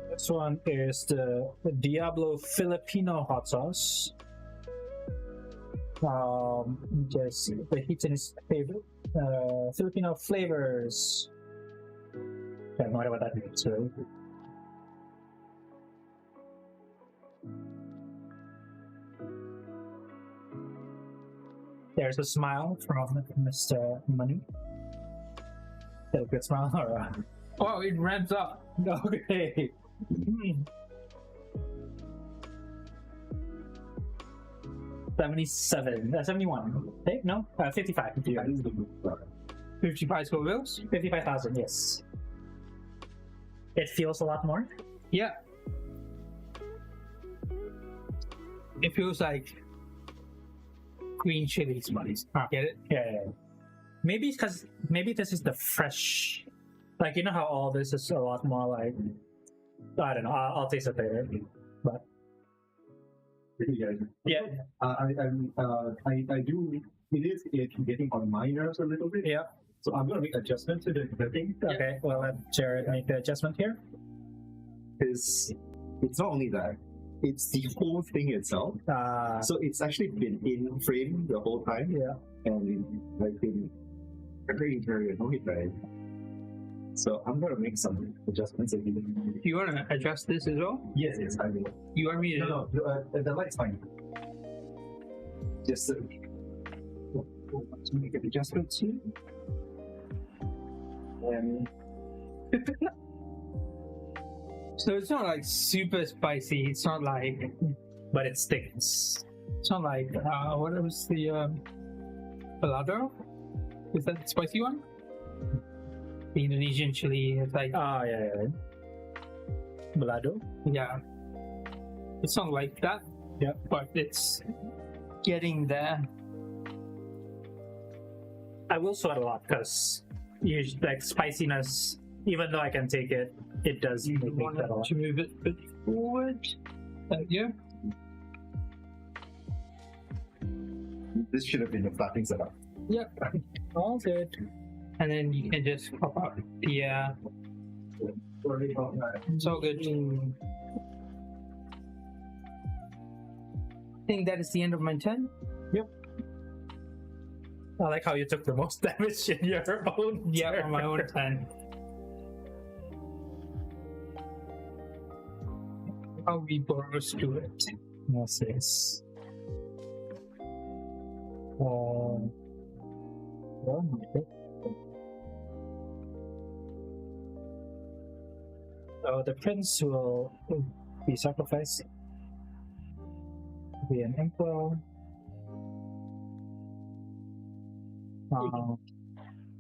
This one is the Diablo Filipino hot sauce. Just the heat in his favorite Filipino flavors. I have no idea what that means. So. There's a smile from Mr. Money. Is that a good smile? Or, oh, it ramps up. okay. 71. Hey, no, 55. 55 Scovilles? 55,000, yes. It feels a lot more. Yeah. It feels like green chili spice. Get it? Yeah. Maybe because this is the fresh. Like, you know how all this is a lot more like. I don't know. I'll taste it later. But yeah, I do. It is getting on my nerves a little bit. yeah. So I'm gonna make adjustment to the thing. Okay. Well, let Jared make the adjustment here. Because it's not only that, it's the whole thing itself. So it's actually been in frame the whole time. Yeah. And I've been very annoyed by it. So I'm gonna make some adjustments. Do you want to adjust this as well? Yes, I will. You want me to? No, the light's fine. Just to make an adjustment here. And So it's not like super spicy. It's not like. But it stinks. It's not like. What was the balado? Is that the spicy one? The Indonesian chili. It's like. Yeah. Balado. Yeah. It's not like that. Yeah. But it's getting there. I will sweat a lot because like spiciness. Even though I can take it, it does You make me want sweat a lot. to move it a bit forward. Yeah. this should have been a flapping setup. Yep. All good. And then you can just pop out the. It's all good. I think that is the end of my turn. I like how you took the most damage in your own. Yeah, turn. on my own turn. How we burst to it. Yes. Okay. So the prince will be sacrificed. Be an inkwell.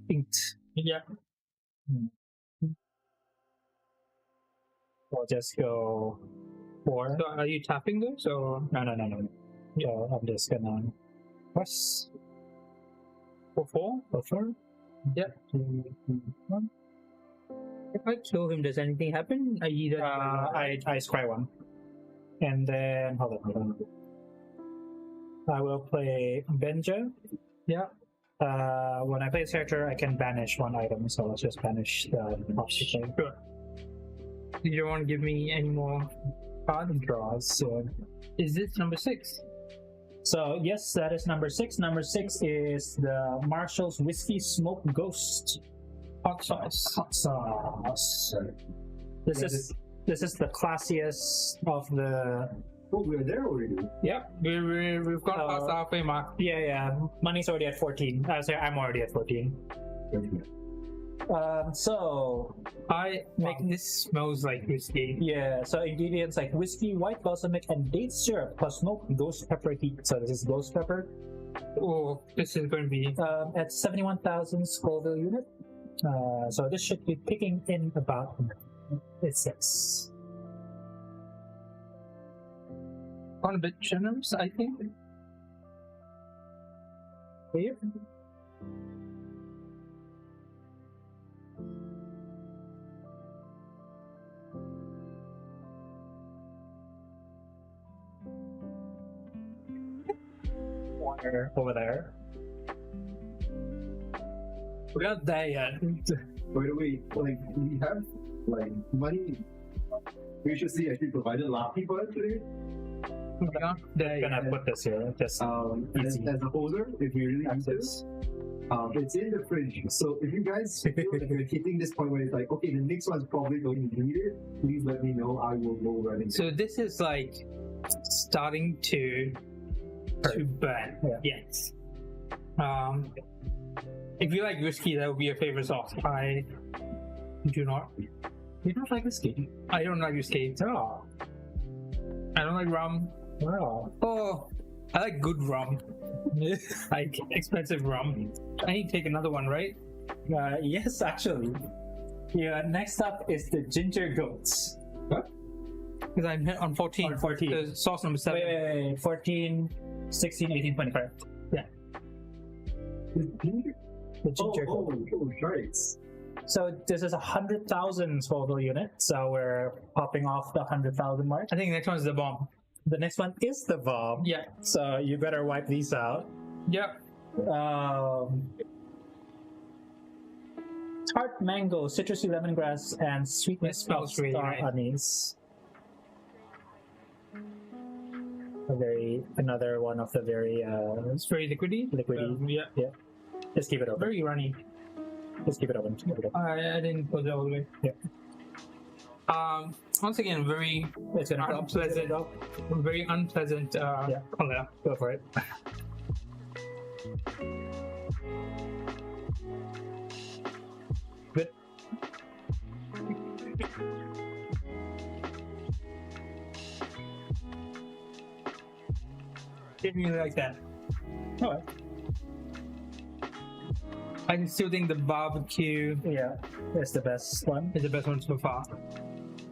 Inked. Yeah. I'll just go 4. So are you tapping those or No. So I'm just gonna press for 4? for 4. Yep. If I kill him, does anything happen? I scry 1. And then hold on. I will play Benja. Yeah. When I play this character, I can banish 1 item, so let's just banish the obstacle. Sure. You don't want to give me any more cards? Draws. So. Is this number 6? So yes, that is number 6. Number 6 is the Marshall's Whiskey Smoke Ghost. Hot sauce. Hot sauce. This is the classiest of the. Oh, we're there already. Yep, we've got past the halfway mark. Yeah. Money's already at 14. I'm already at 14. So I make this smells like whiskey. Yeah, so ingredients like whiskey, white balsamic, and date syrup plus smoke, ghost pepper heat. So this is ghost pepper. Oh, this is going to be at 71,000 Scoville unit. So this should be picking in about it says. On a bit generous, I think. Here. Over there. We're not there yet. By the way, like we have like money graciously actually provided Lofi for us today. We're not there I'm gonna yet. put this here. Just As a poser, if we really need this, it's in the fridge. So if you guys feel like you're hitting this point where it's like, okay, the next one's probably going to need it, please let me know. I will go running. So this is like starting to burn. Yeah. Yes. If you like whiskey, that would be your favorite sauce. I do not. you don't like whiskey. I don't like whiskey. Oh. I don't like rum. Wow. Oh, I like good rum. Like expensive rum. I need to take another one, right? Yes, actually. Yeah. Next up is the ginger goats. Because I'm hit on 14. On 14. The sauce number 7. Wait. 14, 16, 18, 25. Yeah. The ginger goat. Right. So this is 100,000 Scoville unit. So we're popping off the 100,000 mark. I think the next one is the bomb. The next one is the bomb. Yeah. So you better wipe these out. Yep. Tart mango, citrusy lemongrass, and sweetness It smells really star nice. anise. Another one of the very It's very liquidy. liquidy. Yeah. Just keep it open. Very runny. Just keep it open. Keep it open. I didn't put it all the way. Yeah. Once again, very It's gonna drop. unpleasant. Very unpleasant color. Go for it. Good. Didn't really like that. Alright. I still think the barbecue Yeah, that's the best one. is the best one so far.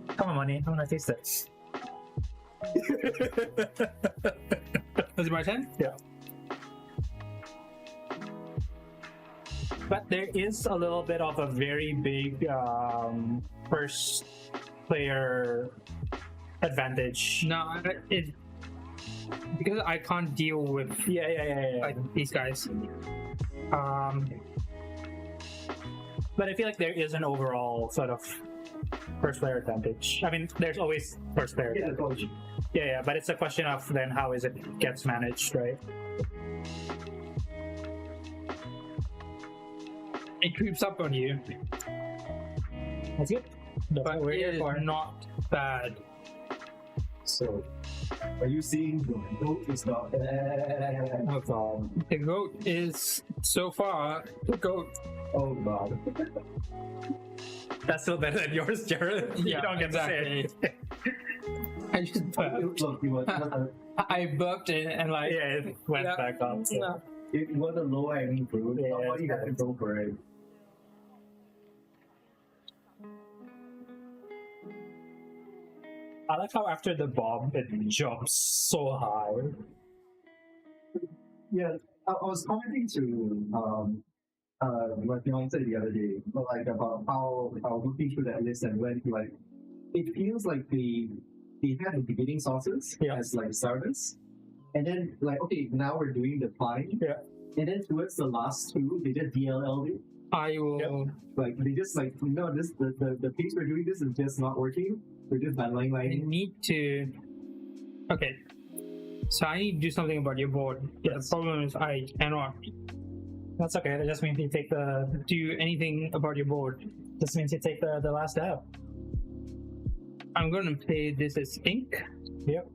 Come on, money. I wanna taste it. Was it my turn? Yeah. But there is a little bit of a very big first player advantage. No, it because I can't deal with Yeah. like these guys. But I feel like there is an overall sort of first player advantage. I mean, there's always first player advantage. Yeah, but it's a question of then how is it gets managed, right? It creeps up on you, That's it. That's but what we're it here is for. not bad. So, are you seeing the goat is not bad? The goat is so far the goat. Oh god. That's still better than yours, Jared. You Yeah, don't get exactly. to say it. I just burped. Look, I burped it and like Yeah, it went Yeah. back up. So. yeah. it was a low hanging fruit. Yeah, Why you have to go for it? I like how after the bomb, it jumps so high. Yeah, I was commenting to my fiance the other day, like about how looking through that list and when like it feels like they had the beginning sources Yeah. as like starters, and then like okay now we're doing the fine, Yeah. and then towards the last two they just DLL'd it. I will. Like they just like this the pace we're doing this is just not working. We're just battling I like need to. Okay. So I need to do something about your board. Yeah, the problem is I cannot That's okay. That just means you take the. do anything about your board. Just means you take the last dab. I'm going to play this as ink. Yep.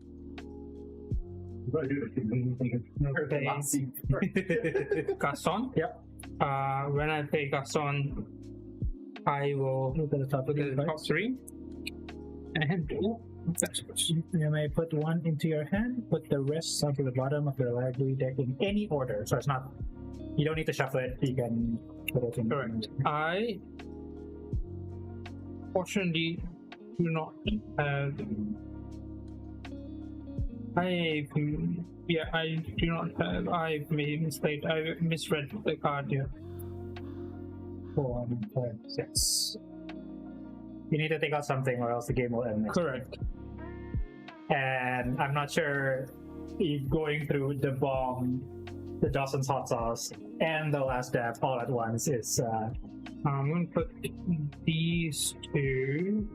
you gotta do the Okay. last scene. Gaston. Yep. When I play Gaston, I will Look at the top look at the top three. And You may put one into your hand, put the rest onto the bottom of your library deck in any order. So it's not. You don't need to shuffle it. You can put it in. correct. I fortunately do not have. I do not have. I've made a mistake. I misread the card here. 4, 5, 6. You need to take out something, or else the game will end. Correct. And I'm not sure if going through the bomb, the Dawson's hot sauce, and the last dab all at once is. I'm going to put these two.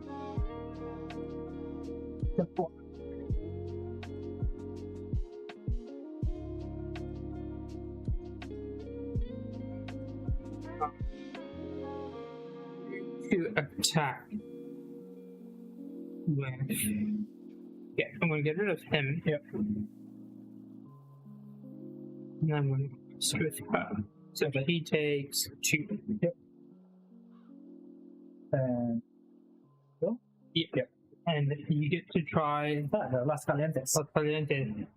To attack with. Yeah, I'm going to get rid of him. Yep. And I'm going to switch her. So he takes 2. Yep. And. Yep. And you get to try The Las Calientes. Los Calientes.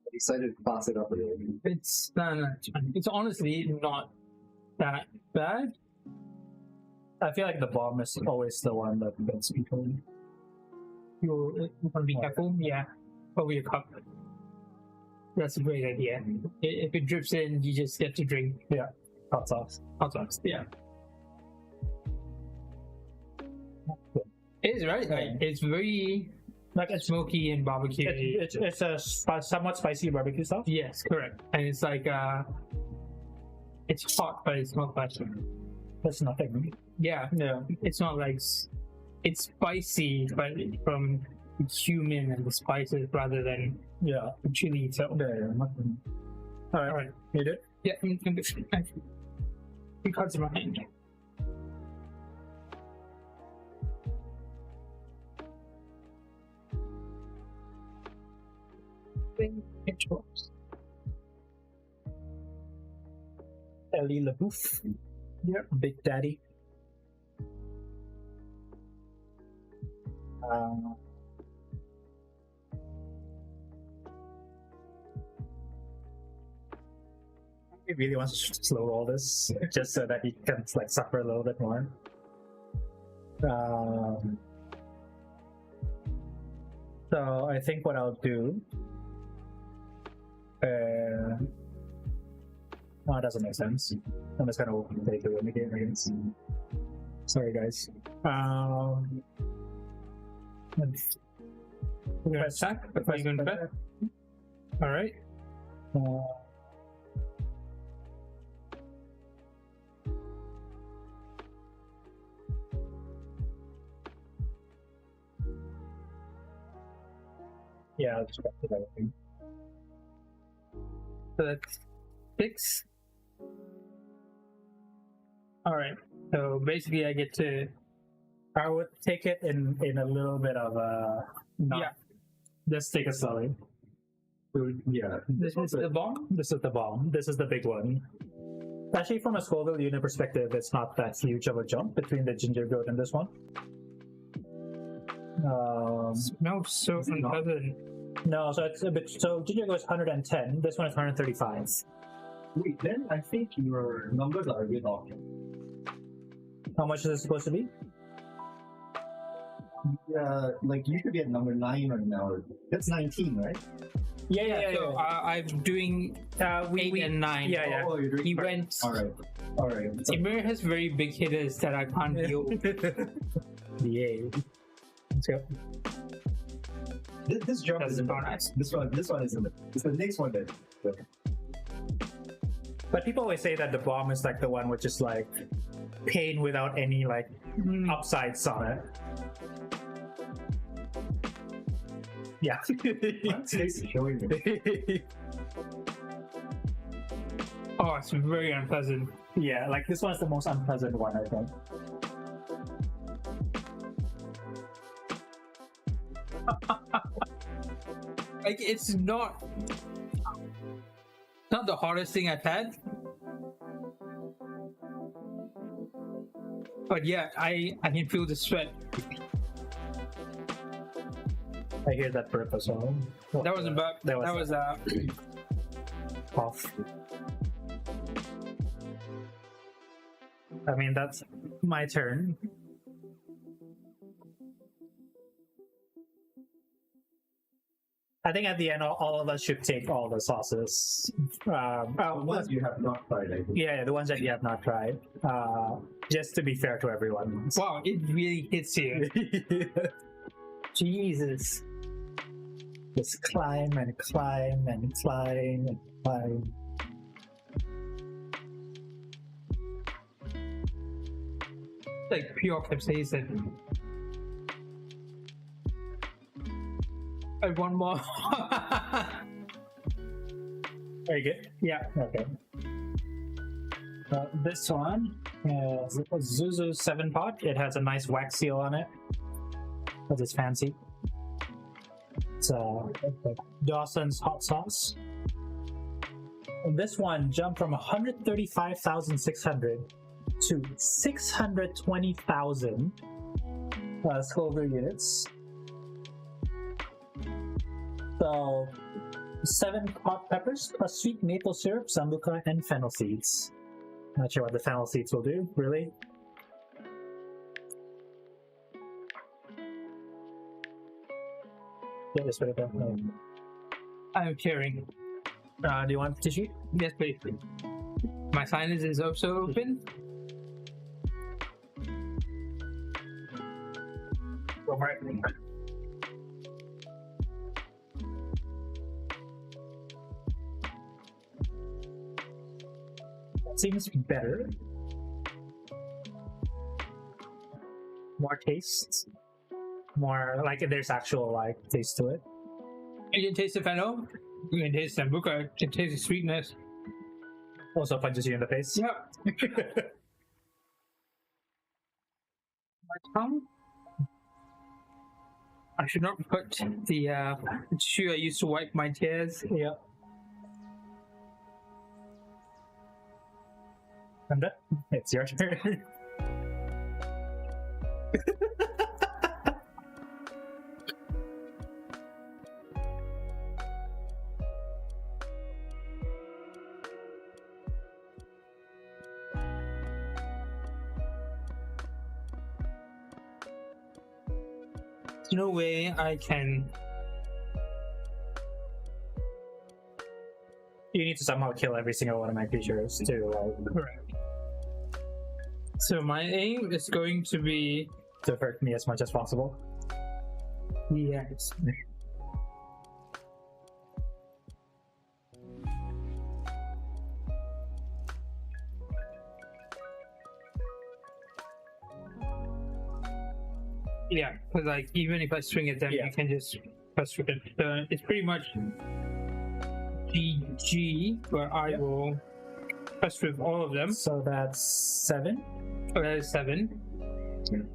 I decided to pass it up a little. It's it's honestly not that bad. I feel like the bomb is always the one that gets people. You want to be careful, yeah. Over your cup. That's a great idea. If it drips in, you just get to drink Hot sauce. hot sauce. Yeah. It is right. Like, it's very Like it's smoky and barbecue. it's a somewhat spicy barbecue sauce. Yes, correct. And it's like it's hot, but it's not spicy. That's nothing. Yeah, Yeah. it's not like it's spicy, but from the cumin and the spices rather than Yeah. the chili itself. Yeah. Nothing. All right. All right. You did. Yeah, I'm good. Three cards in my hand. It works. Ellie LaBouffe. Yep. Big Daddy. He really wants to slow all this just so that he can like suffer a little bit more. So I think what I'll do. No, it doesn't make sense. I'm just gonna take the win again, I guess. Sorry, guys. We're gonna attack. Are you going to bet? All right. Yeah, I'll just back to that thing. So that's 6. All right. So basically, I get to. I would take it in a little bit of a. Yeah. Just take it slowly. Yeah. This is the bomb. This is the bomb. This is the big one. Actually, from a Scoville unit perspective, it's not that huge of a jump between the ginger goat and this one. Smells so unpleasant. No, so it's a bit. So ginger goat is 110. This one is 135. Wait, then I think your numbers are a bit off. How much is it supposed to be? Yeah, like you could be at number 9 right now. That's 19, right? Yeah. So I'm doing 8 and 9. Yeah. Oh, you're doing He went. All right. Emir has very big hitters that I can't deal with. Yay. Let's go. This jump That's is in the bonus. This one is in the. It's the next one that. But people always say that the bomb is like the one which is like pain without any like upsides on it. Yeah. Stacy showing me. Oh, it's very unpleasant. Yeah, like this one's the most unpleasant one, I think. Like it's not the hardest thing I've had. But yeah, I can feel the sweat. I hear that burp as well. That wasn't bad. That was off. I mean, that's my turn. I think at the end, all of us should take all the sauces. The ones you have not tried, I think. Yeah, the ones that you have not tried. Just to be fair to everyone. wow, it really hits you. Jesus. Just climb and climb and climb and climb. Like pure capsaicin. I want more. Very good. Yeah. Okay. This one is a Zuzu 7-pot. It has a nice wax seal on it. Because it's fancy. It's Dawson's hot sauce. And this one jumped from 135,600 to 620,000 Scoville units. So 7 hot peppers plus sweet maple syrup, sambuca, and fennel seeds. Not sure what the fennel seeds will do, really. Yeah, this way. I'm tearing. Do you want tissue? Yes, please. My sinus is also open. Go for it. That seems better. More taste. More like there's actual like taste to it. You can taste the fennel. You can taste sambuca. You can taste the sweetness. Also punches you in the face. Yeah. My tongue. I should not put the tissue I used to wipe my tears. Yeah. I'm done. It's your turn. There's no way I can. You need to somehow kill every single one of my creatures to Correct. So my aim is going to be hurt me as much as possible. yes. Yeah, because like even if I swing at them, Yeah. you can just press with it. It's pretty much GG, where I will press with all of them. So that's 7. Oh, that is 7.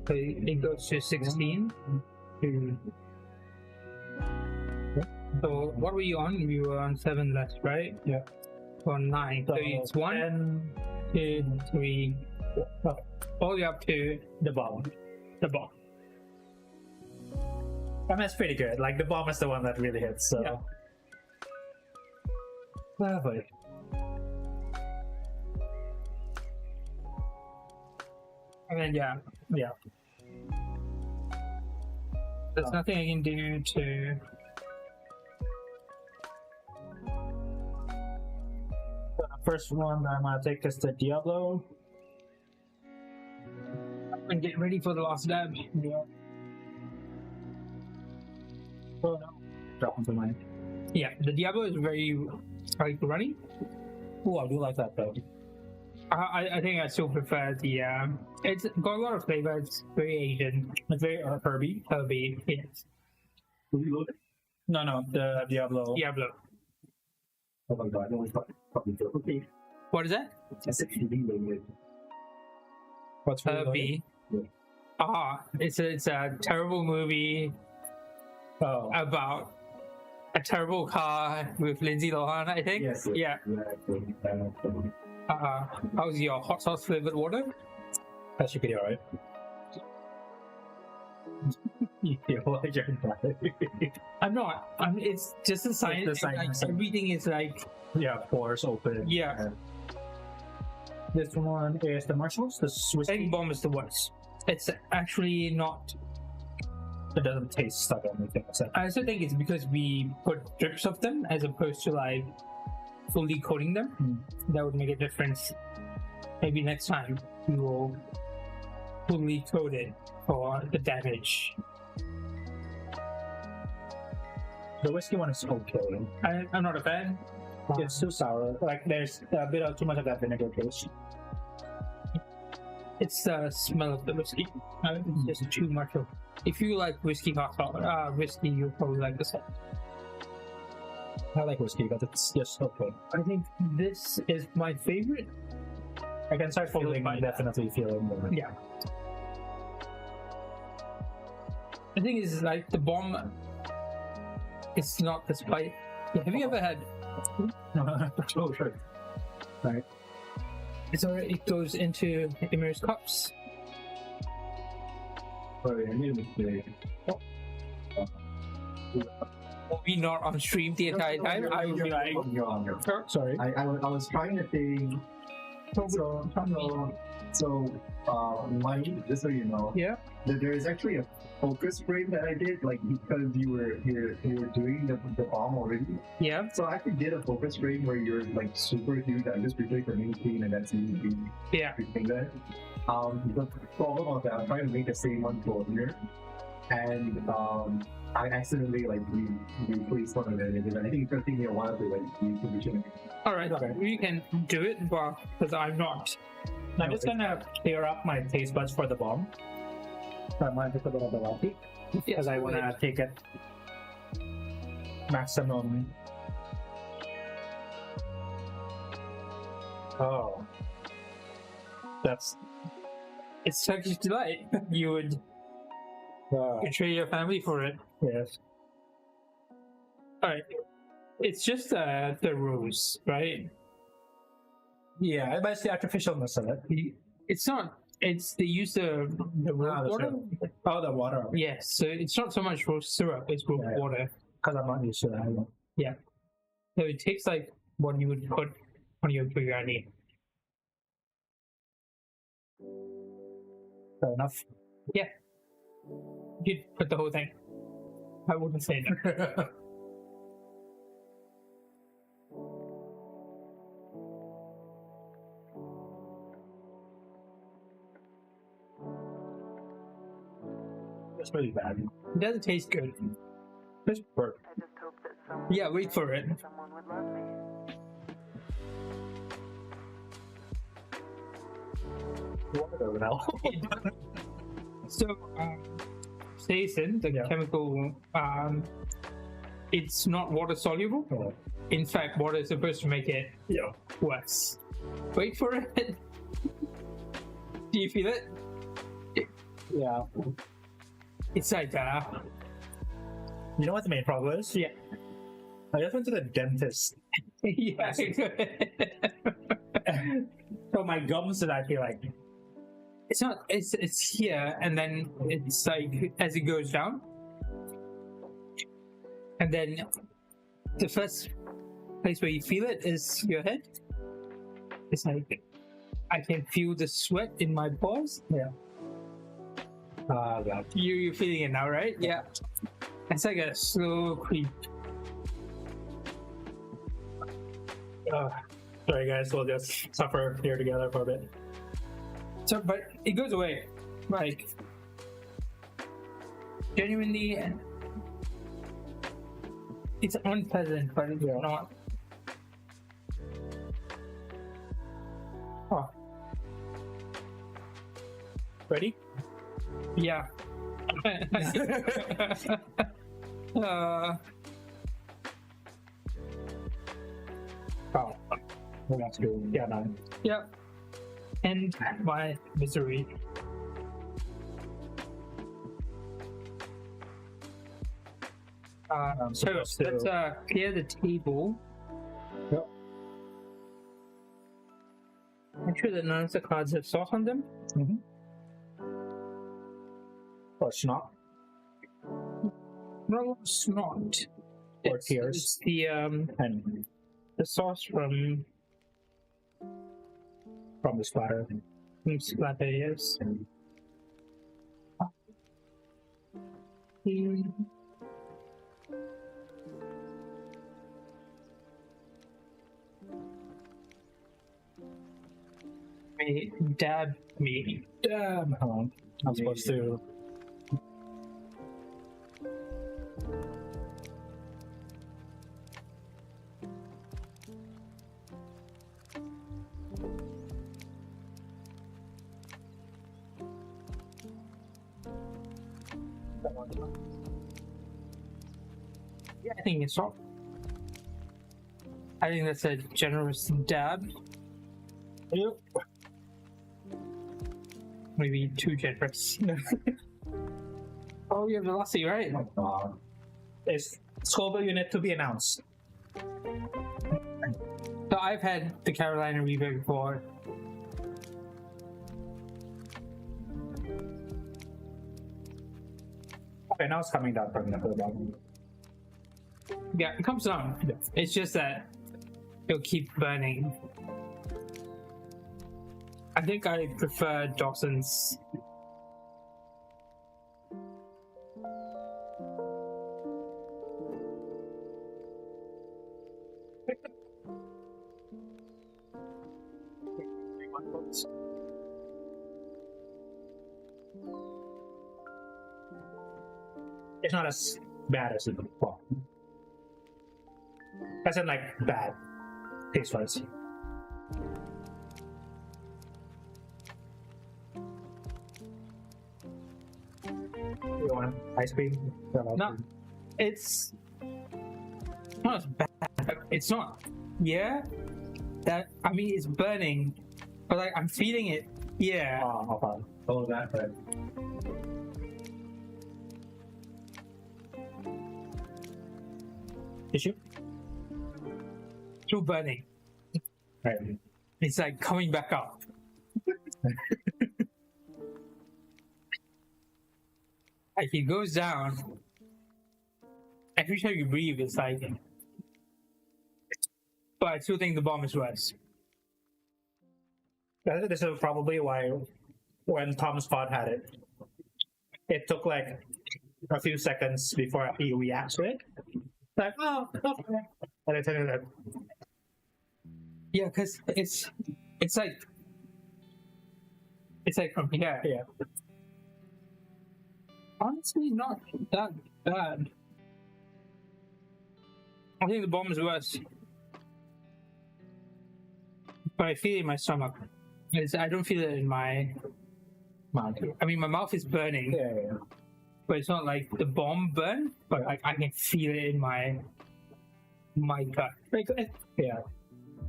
So it goes to 16. To So what were you on? We were on 7 less, right? Yeah. On 9. So it's 1, 2, 3, 4. All the way up to the bomb. the bomb. I mean, that's pretty good. Like the bomb is the one that really hits. So. Yeah. Lovely. And then Yeah. there's nothing I can do to. The first one that I'm gonna take is the Diablo. And get ready for the last dab. Yeah. Oh no. Drop into mine. Yeah, the Diablo is very like runny. Oh, I do like that though. I think I still prefer the. It's got a lot of flavor. It's very Asian. It's very herby. Herby, yes. No, the Diablo. Diablo. Oh my god, no, okay. What is that? That's actually really What's really Herby. Yeah. It's a terrible movie Oh. about a terrible car with Lindsay Lohan, I think. Yes. Yeah. How's your hot sauce flavored water? That should be alright. You feel like you're dying. I'm not. It's just a sign. It's the sign. Like, everything is like. Yeah, pores open. Yeah. This one is the Marshalls, the Swiss. Egg bomb is the worst. It's actually not. It doesn't taste like anything. I also think it's because we put drips of them as opposed to like fully coating them. That would make a difference. Maybe next time we will fully coat it for the damage. The whiskey one is okay. I'm not a fan. It's too sour. Like there's a bit of too much of that vinegar taste. It's the smell of the whiskey. It's just too much of. If you like whiskey hot sauce, whiskey, you'll probably like this one. I like whiskey, but it's just okay. I think this is my favorite. I can start feeling, definitely feeling more. Yeah. The thing is, like, the bomb, it's not the spice. Have you ever had? Oh, sure. Right. It's already, it goes into Emir's cups. Sorry, I made a mistake. Will be not on stream the entire time. I will be like, Sorry. I was trying to think. So, mine, just so you know, yeah. there is actually a focus frame that I did, like because you were doing the bomb already. Yeah. So I actually did a focus frame where you're like super huge. I'm just replacing the main screen and that's easy. Yeah. That. The problem was that I'm trying to make the same one for here, and I accidentally like replaced one of the images. I think first thing I wanted to like reposition. All right. Okay. You can do it, but because I'm not. I'm just gonna clear up my taste buds for the bomb. So I'm gonna take a bit of the Lofi because I wanna take it maximum. Oh, It's Turkish delight. You would betray your family for it. Yes. All right. It's just the rose, right? Yeah, but it's the artificialness of it. It's not. It's they use the rose water. Oh, the water. Yes. So it's not so much rose syrup. It's rose water. Because I'm not used to that. Yeah. So it tastes like what you would put on your biryani. Fair enough. Yeah. You'd put the whole thing. I wouldn't say no. It's really bad. It doesn't taste good. It's burnt. Yeah, wait for it. Water now. So, SEAsian, the chemical, it's not water soluble. Oh. In fact, water is supposed to make it worse. Wait for it. Do you feel it? Yeah. It's like You know what the main problem is? yeah. I just went to the dentist. Yeah. So my gums are actually like. It's not. It's here, and then it's like as it goes down, and then the first place where you feel it is your head. It's like I can feel the sweat in my paws. Yeah. God. You're feeling it now, right? Yeah. It's like a slow creep. Sorry guys, we'll just suffer here together for a bit. So, but it goes away. Like, genuinely, it's unpleasant, but it's not. Oh. Ready? Yeah. Oh. That's good. Yeah, no. Yep. End my misery. So let's clear the table. Yep. Make sure that none of the cards have sauce on them. Mm-hmm. Or snot. No, it's not. Or tears. It's the And sauce from the splatter. splatter, yes. Dab me. Damn. I'm supposed to. Yeah, I think it's all. I think that's a generous dab. Yep. Maybe too generous. Oh, you have Velocity, right? Is Scoville unit to be announced? So I've had the Carolina Reaper before. Okay, now it's coming down from the bottom. Yeah, it comes down. Yeah. It's just that it'll keep burning. I think I prefer Dawson's. It's not as bad as the well. As in like bad taste wise. You want ice cream? No, it's not as bad. It's not. Yeah, that I mean it's burning, but like I'm feeling it. Yeah. Oh, okay. Oh, that right. Tissue? Still burning. Right. It's like coming back up. Like it goes down. Every time you breathe, it's like. But I still think the bomb is worse. This is probably why when Tom Scott had it, it took like a few seconds before he reacts to it. Like, oh, okay. And I tell you that. Yeah, because it's like from here. Yeah. Honestly, not that bad. I think the bomb is worse. But I feel it in my stomach. I don't feel it in my mouth. I mean, my mouth is burning. Yeah. But it's not like the bomb burn, but like I can feel it in my gut. Like, yeah.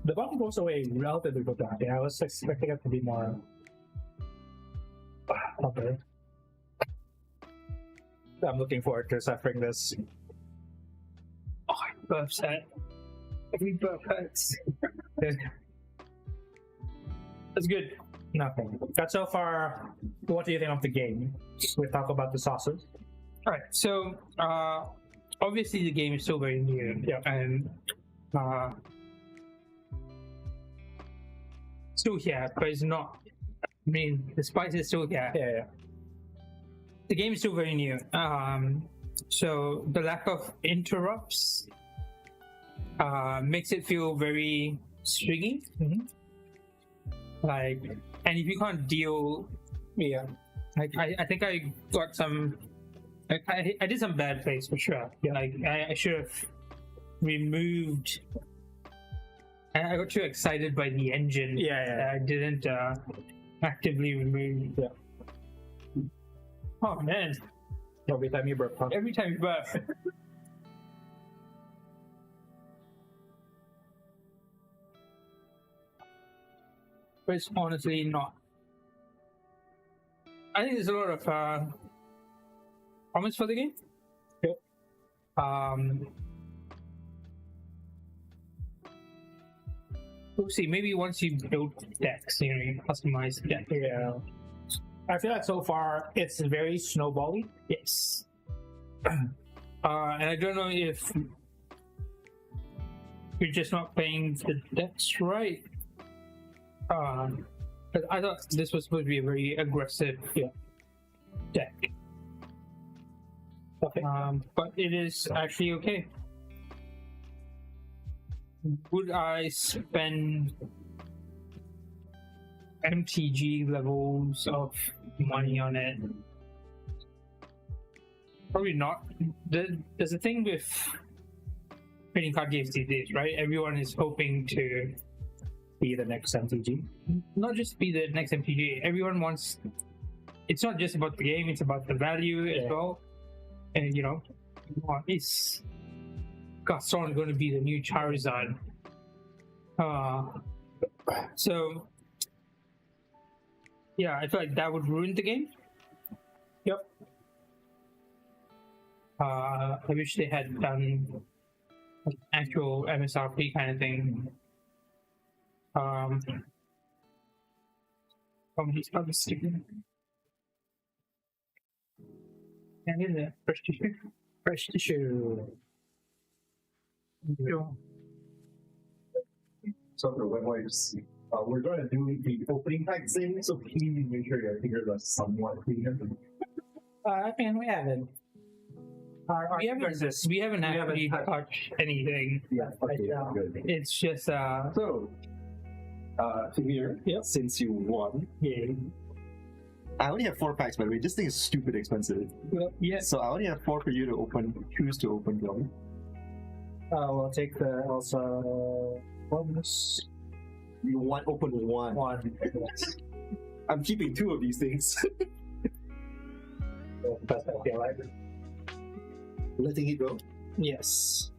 The bomb goes away relatively quickly. Yeah, I was expecting it to be more. Okay. I'm looking forward to suffering this. Oh, birth set. Every birth hurts. That's good. Nothing. But so far, what do you think of the game? We talk about the sauces. All right. So obviously the game is still very new. Yeah. And still here, but it's not. I mean, the spice is still here. Yeah. The game is still very new. So the lack of interrupts makes it feel very stringy. Mhm. Like, and if you can't deal, Yeah. like I think I got some. I did some bad plays for sure. Yeah. Like I should have removed. I got too excited by the engine. Yeah. I didn't actively remove. Yeah. Oh man! Every time you burp, huh? Every time you burp. But it's honestly not. I think there's a lot of promise for the game. Yep. We'll see. Maybe once you build decks, you customize decks. Yeah. I feel like so far it's very snowbally. Yes. And I don't know if you're just not playing the decks right. But I thought this was supposed to be a very aggressive deck. Okay. But it is actually okay. Would I spend MTG levels of money on it? Probably not. There's a thing with trading card games these days, right? Everyone is hoping to Be the next MTG. not just be the next MTG. Everyone wants. It's not just about the game; it's about the value as well. And is Gaston going to be the new Charizard? So yeah, I feel like that would ruin the game. Yep. I wish they had done an actual MSRP kind of thing. He's probably stupid. Yeah, here's a fresh tissue. Fresh tissue. So for web wipes, we're going to do the opening pack thing, so please make sure your fingers are somewhat clean. I mean, we haven't. We haven't actually touched anything. Yeah, okay, good. It's just So, Emir, since you won, I only have 4 packs, by the way. This thing is stupid expensive. yeah. So I only have 4 for you to open. Choose to open them. We'll take the also bonus. You want open 1. One. I'm keeping 2 of these things. Best I feel like. Letting it go. Yes.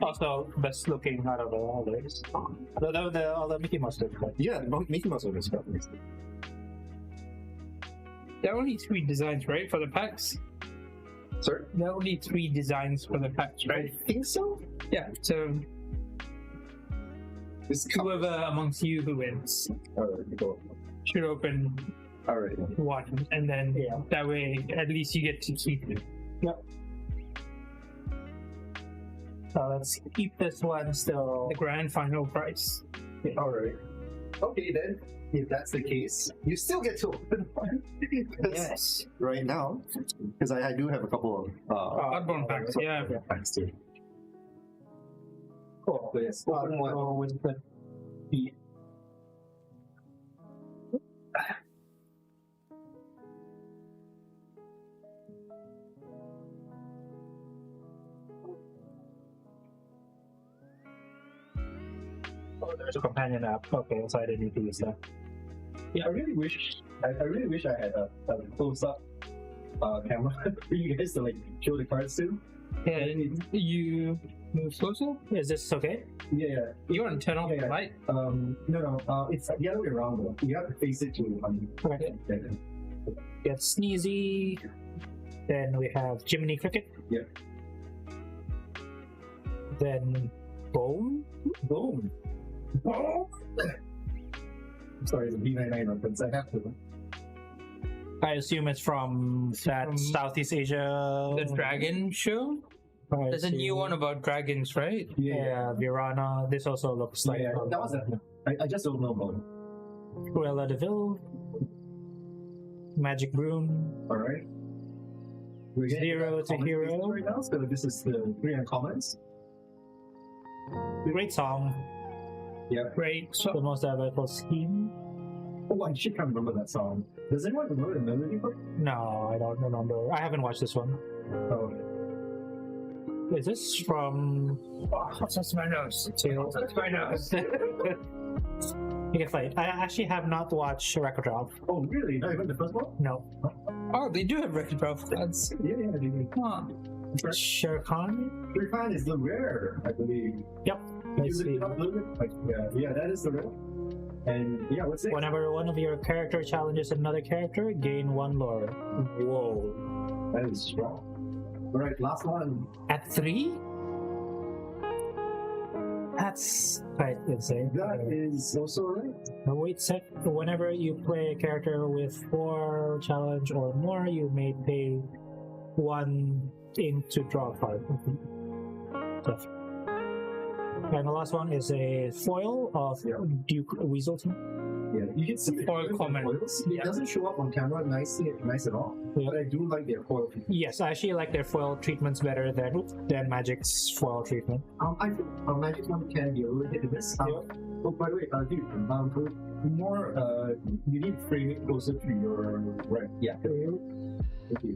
Also, best looking out of all those. All the Mickey Mouse did. Yeah, Mickey Mouse always got this. There are only 3 designs, right, for the packs? Sorry? There are only 3 designs for the packs, I right? think so. Yeah, so This whoever amongst you who wins Alright, go. should open Alright. 1, and then that way at least you get to keep it. Yep. So let's keep this one still. The grand final price. Alright. Okay then, if that's the case, you still get to open 1. Yes. Right now, because I do have a couple of Oddbone packs, yeah. packs too. Cool. So yes, open 1. Go with the B. Oh, there's a companion app. Okay, so I didn't need to use that. Yeah, I really wish I had a close-up camera for you guys to show the cards to. Yeah, you move closer? Is this okay? Yeah. You want to turn off the light? No, it's the other way around though. You have to face it to Okay. We have Sneezy. Then we have Jiminy Cricket. Yeah. Then Boom. Boom. Boom. I'm sorry, the B99 reference. I have to. I assume it's from that From Southeast Asia. The Dragon show? I There's a new assume. one about dragons, right? Yeah, Virana. This also looks like Yeah, that was it. I just don't know about it. Cruella de Vil, Magic Broom, Alright. Zero to Hero. Right now, so this is the 3 uncommons. Great song. Yeah. Great. The So, most diabolical scheme. Oh, I should can't remember that song. Does anyone remember the melody for it? No, I don't remember. I haven't watched this one. Oh, Is this from? oh, that's my nose. That's my nose. Okay, fine. I actually have not watched Record Drop. oh, really? Not even the first one? No. Oh, they do have record drop cards. Yeah, they do. Huh. Shere Khan? Free Fan is the rare, I believe. Yep. Did I you look see. it up a little bit? Like, yeah, that is the rare. And yeah, what's it? Whenever one of your character challenges another character, gain 1 lore. Whoa. That is strong. Alright, last one. At 3? That's quite insane. That is also right. Wait sec. Whenever you play a character with 4 challenge or more, you may pay 1 ink to draw a card. Tough. And the last one is a foil of Yeah. Duke Weaselton. Yeah, you can see Foil the common. foils. It Yeah. doesn't show up on camera nice at all. Yeah. But I do like their foil. Yes, I actually like their foil treatments better than Magic's foil treatment. I think Magic one can be a little hit and miss. Yeah. Oh, by the way, dude, for more, you need to frame it closer to your right. Yeah. Okay.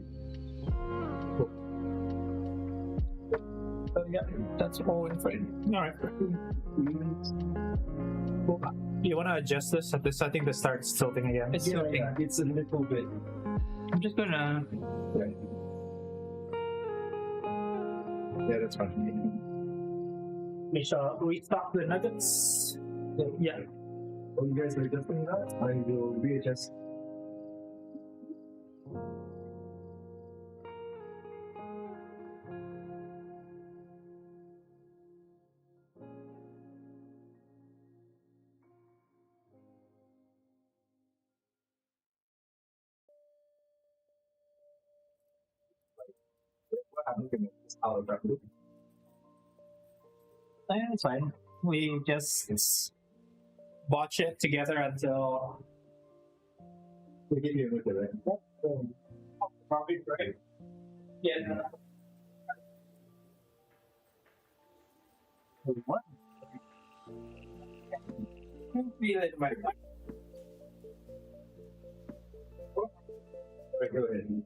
So, yeah, that's all in frame. All right. You want to adjust this? I think this starts tilting again. It's Yeah, tilting. yeah, it's a little bit. I'm just gonna. Yeah, that's fine. We shall restock the nuggets. Yeah. Oh, you guys are adjusting that? I will readjust. What happened to this hologram? It's fine. We just botch it together until We get you with it, right? probably right. Yeah. What? Feel it, my Right, go ahead.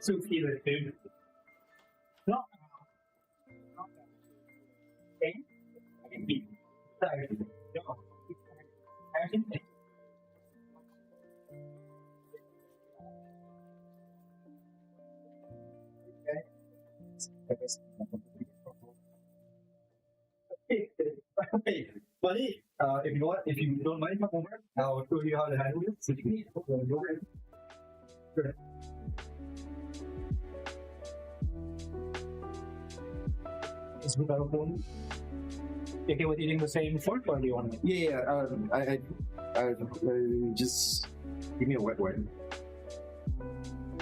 So feel it, dude. No. Hey, buddy, if you don't mind, come over. I'll show you how to handle this. Is without phone. You okay with eating the same fork, or do you want to? Yeah, I just give me a wet one.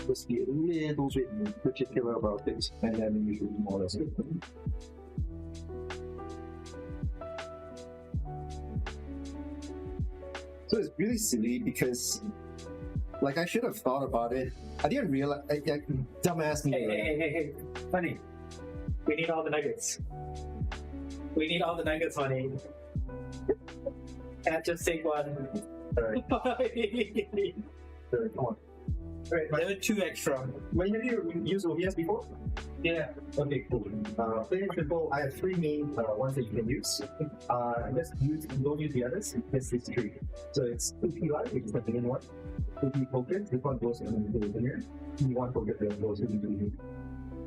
Just be a little bit particular about things, and then usually more or less good. So it's really silly because, like, I should have thought about it. I didn't realize. Dumbass me. Hey, funny. We need all the nuggets. We need all the nuggets, honey. Can't just take one. Alright. Come on. Alright, There are 2 extra. when have you used OBS before? Yeah. Okay, cool. Plain and simple, I have 3 main ones that you can use. Don't use the others. This is 3. So it's 2P Live, which is the main one. 2P Focus, this one goes into the Emir. P1 Focus, that goes into the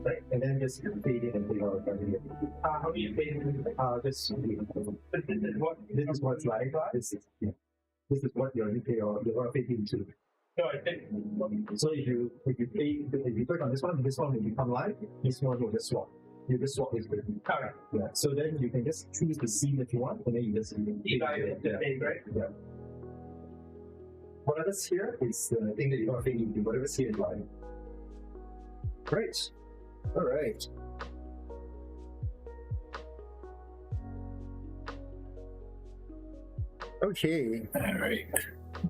right? And then just fade in and fade out. How do you pay? This is what's live. This is what you're fade into. No, I think. So if you click on this one will become live. This one will just swap. You just swap this with. Alright. Yeah. So then you can just choose the scene that you want, and then you just Right? Yeah. Whatever's here is the thing that you're not fading into. Whatever's here is live. Great. All right. Okay. All right.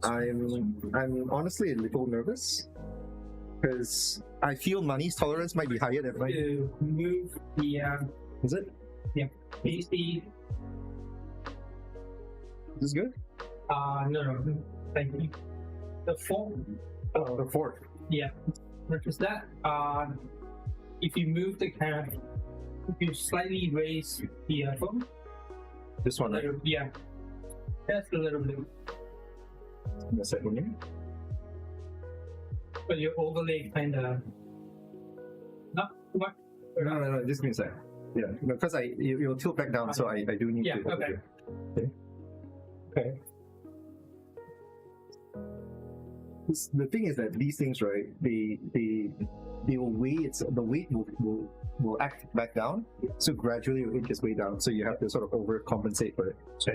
I'm honestly a little nervous because I feel money's tolerance might be higher than mine. To move the Is it? PC. Is this good? No. Thank you. The fork. The fork. Yeah. Notice that. If you move the camera, if you slightly raise the phone, This one, right? yeah, that's a little bit. The second one. But your overlay kind of not too much. No. Just give me a sec. Yeah, because you'll tilt back down, so I do need Yeah, to. okay. Okay. The thing is that these things, right? The weight will act back down, so gradually it will inch its way down. So you have to sort of overcompensate for it. So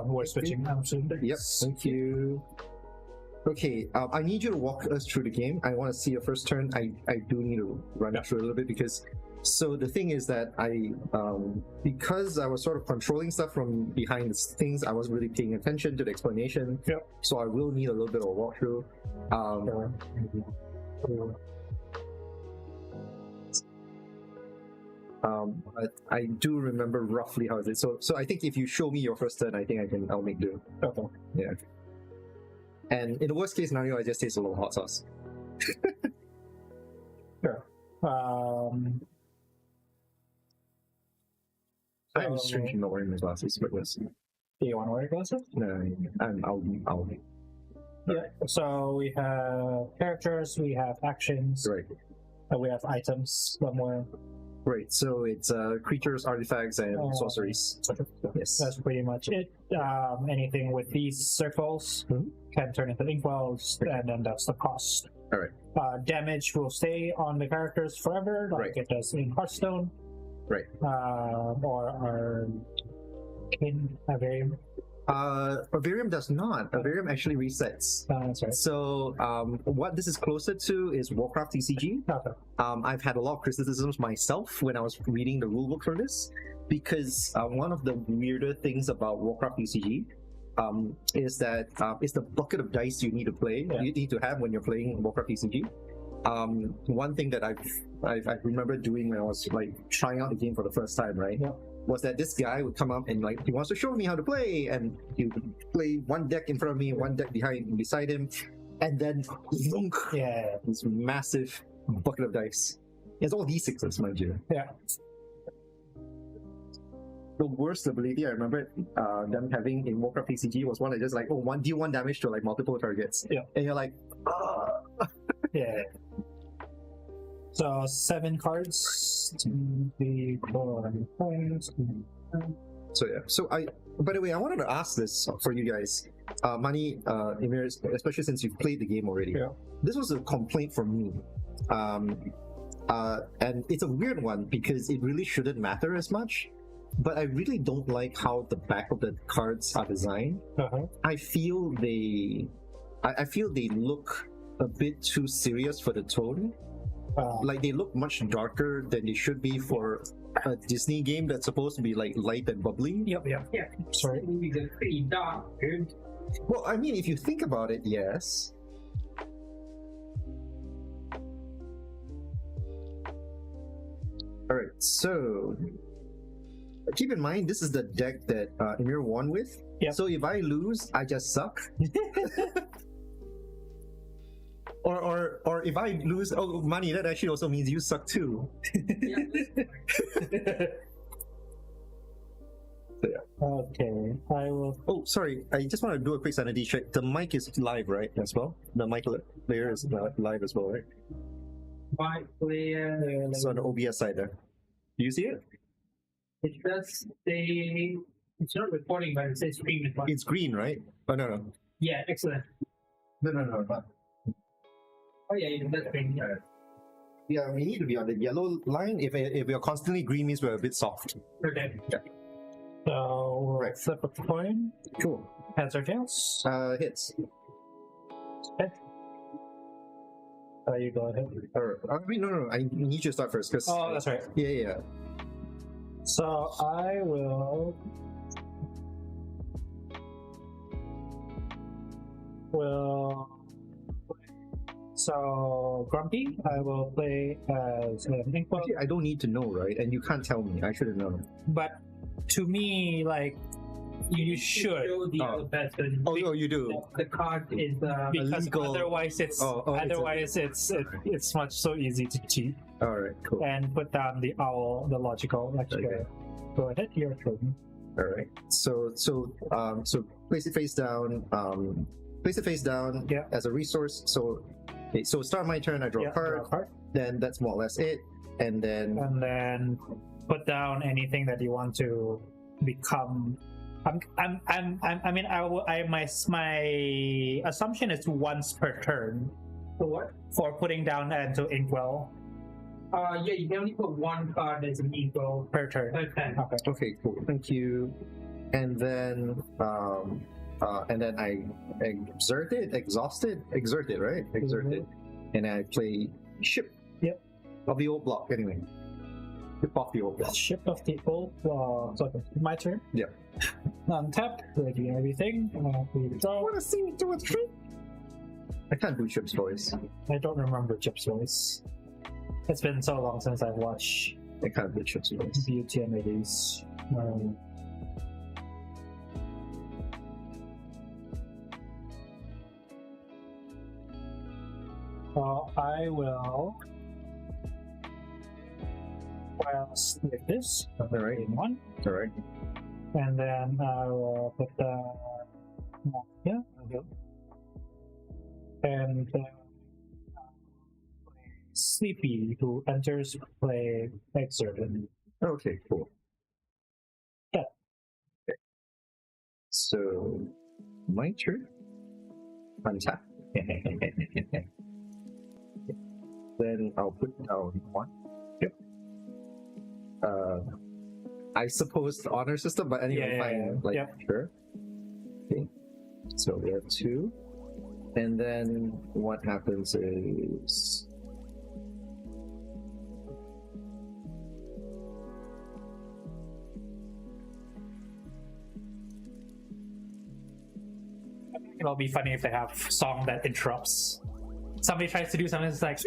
we're switching now soon. Yep. Thank you. Okay, I need you to walk us through the game. I want to see your first turn. I do need to run it through a little bit because. So the thing is that because I was sort of controlling stuff from behind the things, I wasn't really paying attention to the explanation. Yep. So I will need a little bit of a walkthrough. I do remember roughly how it is. So I think if you show me your first turn, I think I'll make do. Okay. Yeah. And in the worst case scenario, I just taste a little hot sauce. Sure. I'm strangely not wearing my glasses, but yes. Do you want to wear glasses? No, I'll. Yeah. So we have characters, we have actions, Right. we have items somewhere. Right. So it's creatures, artifacts, and sorceries. Yes. That's pretty much it. Anything with these circles can turn into inkwells, and then that's the cost. All right. Damage will stay on the characters forever, like it does in Hearthstone. Right. Or our kin Avarium. Avarium does not. Avarium actually resets. That's right. So what this is closer to is Warcraft TCG. Okay. I've had a lot of criticisms myself when I was reading the rulebook for this, because one of the weirder things about Warcraft TCG is that it's the bucket of dice you need to play. Yeah. You need to have when you're playing Warcraft TCG. One thing that I remember doing when I was like trying out the game for the first time, right? Yeah. Was that this guy would come up and like he wants to show me how to play, and he would play one deck in front of me, one deck beside him, and then this massive bucket of dice. It's all D6s, mind you. Yeah. the worst ability I remember them having in Warcraft TCG was one that just like, oh, deal 1 damage to like multiple targets. Yeah. And you're like, Yeah. So 7 cards. 2, 3, 4, 5, 6, 7. So yeah. So by the way, I wanted to ask this for you guys. Mani, Emir, especially since you've played the game already. Yeah. This was a complaint from me. And it's a weird one because it really shouldn't matter as much. But I really don't like how the back of the cards are designed. Uh-huh. I feel they look a bit too serious for the tone. Like they look much darker than they should be for a Disney game that's supposed to be like light and bubbly. Yep. Yeah, Sorry. movies are pretty dark, dude. Well, I mean, if you think about it, yes. Alright, so keep in mind this is the deck that Emir won with. Yep. So if I lose, I just suck. or if I lose, oh, Mani, that actually also means you suck too. Okay, I will. Oh, sorry. I just want to do a quick sanity check. The mic is live, right? As well. The mic layer is live as well, right? White player. So on the OBS side there. Do you see it? It does say it's not recording, but it says stream is on. It's green, right? Oh no. Yeah, excellent. No. Not. Oh yeah, that's green. Yeah. Yeah, we need to be on the yellow line. If we are constantly green, means we're a bit soft. Okay. Yeah. So we'll Right. flip a coin. Cool. Heads or tails? Hits. Okay. You go ahead. I mean, no. I need you to start first, because. Oh, that's right. Yeah. So I will. So Grumpy, I will play as an Inkwell. Actually, I don't need to know, right? And you can't tell me. I should have known. But to me, like, you should. Show the Oh. other person. Oh, you do. The card is Because illegal. otherwise it's it's much so easy to cheat All right. Cool. and put down the owl, the logical. Okay. Go ahead, your turn. All right. So place it face down. Place it face down. Yeah. As a resource. So start my turn. I draw a card. Draw a card. Then that's more or less it. And then Put down anything that you want to become. My assumption is once per turn For what? for putting down into Inkwell Yeah, you can only put one card as an equal per turn. per turn. Okay. okay, cool. Thank you. And then I exert it, right? Exert it. And I play ship. Yep. Of the old block, anyway. Ship off the old block. Ship of the old. So my turn. Yeah. Untap, ready everything. I want to see me do a trick. I can't do Chip's voice. I don't remember Chip's voice. It's been so long since I've watched I can't do Chip's voice. Beauty and the Beast. I will. I'll split this. All right. In one. All right. And then I will put the. Yeah. Okay. And Sleepy, who enters play exerted. Okay, cool. Yeah. Okay. So, my turn. Untap. Then I'll put down one. Yep. I suppose the honor system, but anyway, Yeah, fine. Like, yep. sure. Okay. So we have two. And then what happens is. It'll be funny if they have song that interrupts. Somebody tries to do something, it's like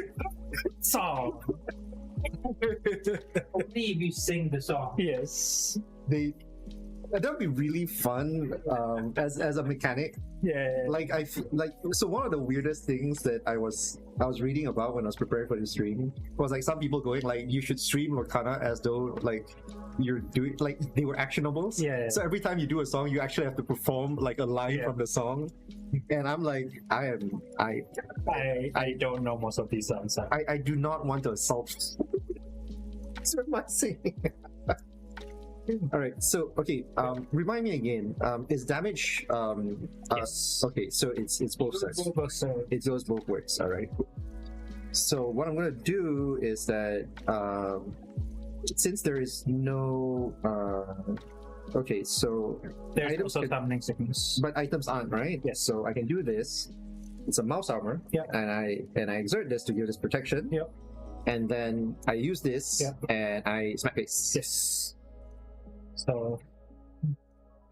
song. Only if you sing the song. Yes. They That'd be really fun as a mechanic. Yeah. Like so one of the weirdest things that I was reading about when I was preparing for the stream was like some people going like you should stream Lorcana as though like you're doing like they were actionables. Yeah. So every time you do a song, you actually have to perform like a line from the song. And I'm like, I don't know most of these songs. I do not want to assault. That's what I'm saying. All right, so okay, remind me again. Is damage? Yes. Okay, so it's both sides. It goes both ways. All right. So what I'm gonna do is that since there is no okay, so there's also summoning sickness, but items aren't, right? Yes. So I can do this. It's a mouse armor. Yeah. And I exert this to give this protection. Yep. And then I use this and I smack face. Yes. So.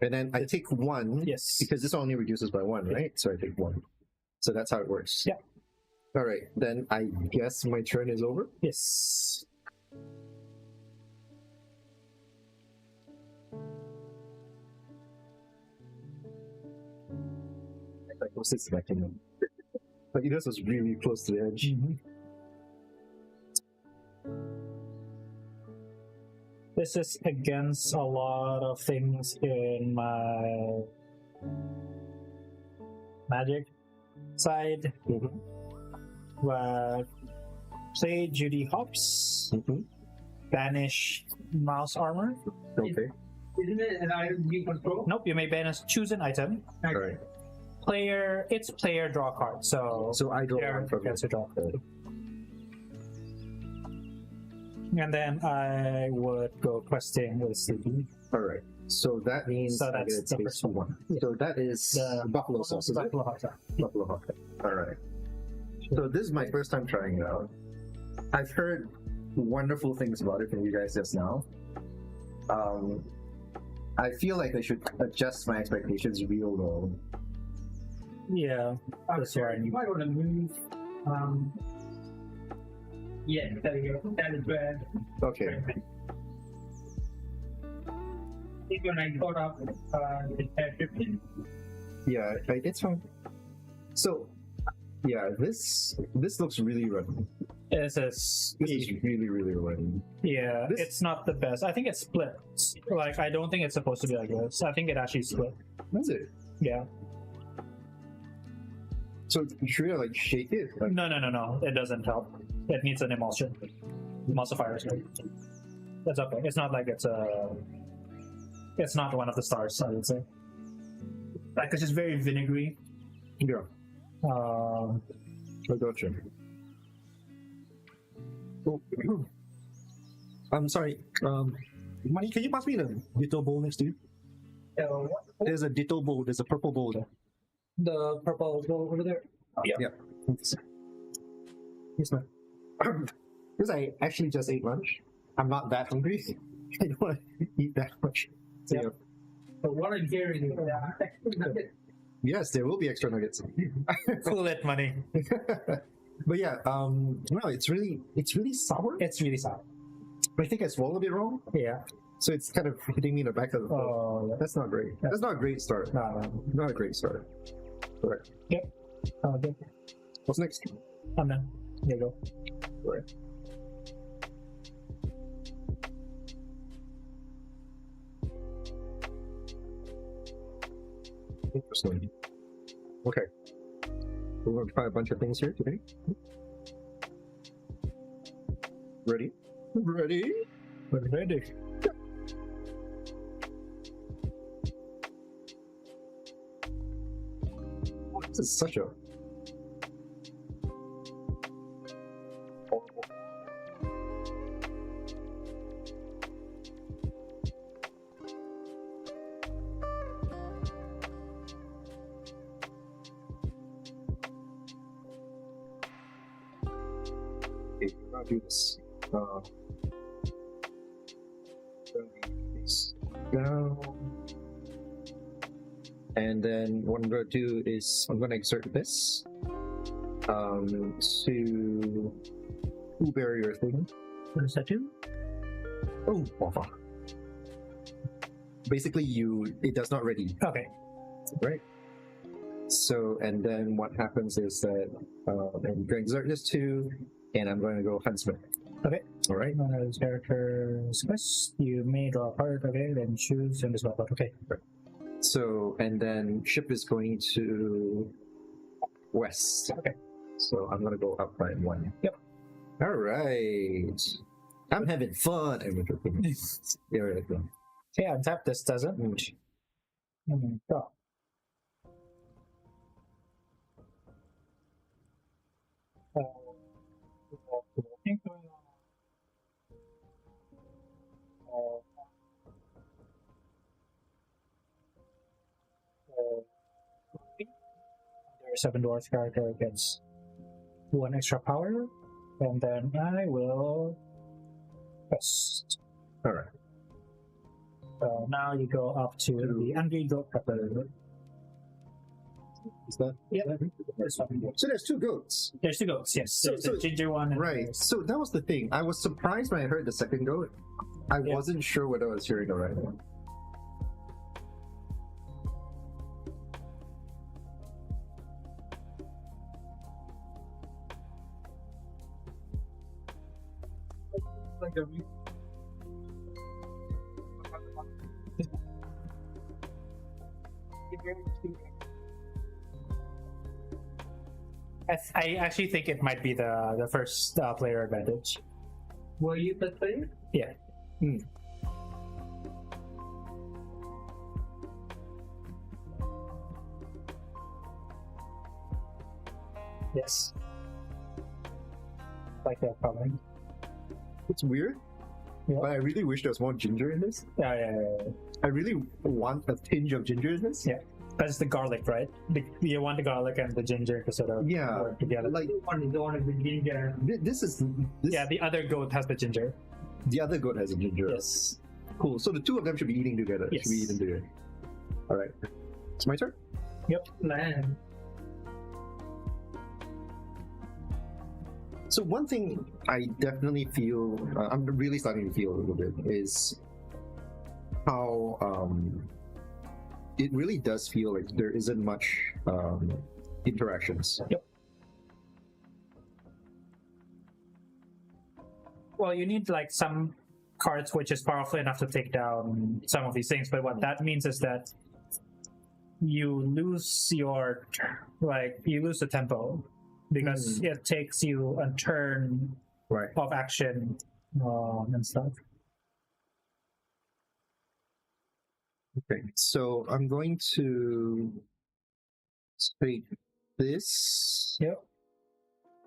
And then I take one. Yes. Because this only reduces by one, right? So I take one. So that's how it works. Yeah. All right. Then I guess my turn is over. Yes. Like, what's this back in? But this was really close to the edge. This is against a lot of things in my magic side. But play Judy Hops, banish mouse armor. Okay. Isn't it an item you control? Nope, you may banish, choose an item. All right. Player draw a card. So I draw one from gets to draw. And then I would go questing with Sleepy. All right. So that means So that's I get the a first taste one. So that is The buffalo sauce. Is it? Buffalo Hot. Buffalo hot. All right. So this is my first time trying it out. I've heard wonderful things about it from you guys just now. I feel like I should adjust my expectations real low. Yeah, that's right. You might want to move. Yeah, there you go. That is where. Okay. I think when I got up, the description. Yeah, it's fine. So, yeah, this looks really running. This is really running. yeah. It's not the best. I think it's split. Like I don't think it's supposed to be like this. I think it actually split. Is it? Yeah. So should I like shake it? Like, No. It doesn't help. It needs an emulsion. Emulsifier. Sorry. That's okay. It's not like it's It's not one of the stars. I would say. Like it's just very vinegary. yeah, I gotcha. Oh, I'm sorry. Money, can you pass me the ditto bowl next to you? There's a ditto bowl. There's a purple bowl there. The purple bowl over there. Yeah. Thanks. Yes, ma'am. Because I actually just ate lunch. I'm not that hungry. I don't want to eat that much. So, Yeah. But what I'm hearing is that yes, there will be extra nuggets. Cool it money. But yeah, no, it's really sour. It's really sour. I think I swallowed it wrong, Yeah. so it's kind of hitting me in the back of the throat. Oh, That's not great. That's not a great start. no. Not a great start. Alright. Good. What's next? I'm done. There you go. Alright. Interesting. Okay. We're going to try a bunch of things here today. Ready? Ready? Ready. This is such a okay, I'll do this. This down. And then what I'm going to do is I'm going to exert this to barrier thing. What does that do? Oh, fuck. basically it does not ready, Okay. right? So, and then what happens is that I'm going to exert this 2, and I'm going to go Huntsman. Okay. All right. As character's quest, you may draw a card. Okay, then choose and discard. Okay. So, and then ship is going to west. Okay. So I'm going to go up by 1. Yep. All right. I'm having fun. Yeah, right. Okay, untap this doesn't. Draw. Your 7 dwarf character gets 1 extra power, and then I will quest. All right. So now you go up to the unreal pepper. Is that? Yep. So there's 2 goats. There's 2 goats, yes. So- There's the ginger one. And Right. So that was the thing. I was surprised when I heard the second goat. I wasn't sure whether I was hearing the right one. I actually think it might be the first player advantage. Were you the player? Yeah. Yes. Like that comment. It's weird. Yeah. But I really wish there was more ginger in this. Yeah. I really want a tinge of ginger in this. Yeah. That's the garlic, right? You want the garlic and the ginger to sort of work together. Like One is the one with the ginger. this is Yeah, the other goat has the ginger. the other goat has a ginger. Yes. Cool. So the 2 of them should be eating together. Yes. Should be eating together. All right. It's my turn. Man. So one thing I definitely feel, I'm really starting to feel a little bit, is how it really does feel like there isn't much interactions. Yep. Well, you need like some cards which is powerful enough to take down some of these things, but what that means is that you lose the tempo because it takes you a turn Right. of action and stuff. Okay. So I'm going to take this Yep.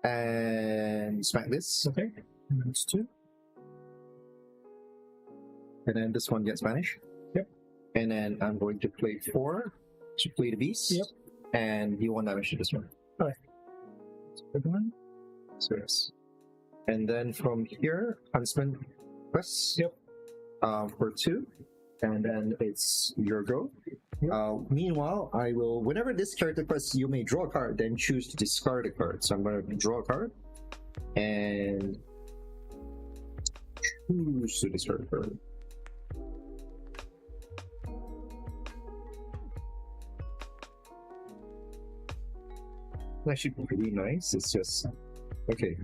and smack this, Okay. And that's 2. and then this one gets banished. Yep. And then I'm going to play 4 to play the beast. Yep. And you 1 damage to this one. Good one. So yes. And then from here, Huntsman quest. Yep. For 2. And then it's your go. Yep. Meanwhile, I will, whenever this character quests, you may draw a card, then choose to discard a card. So I'm going to draw a card and choose to discard a card. Actually, pretty nice. It's just okay.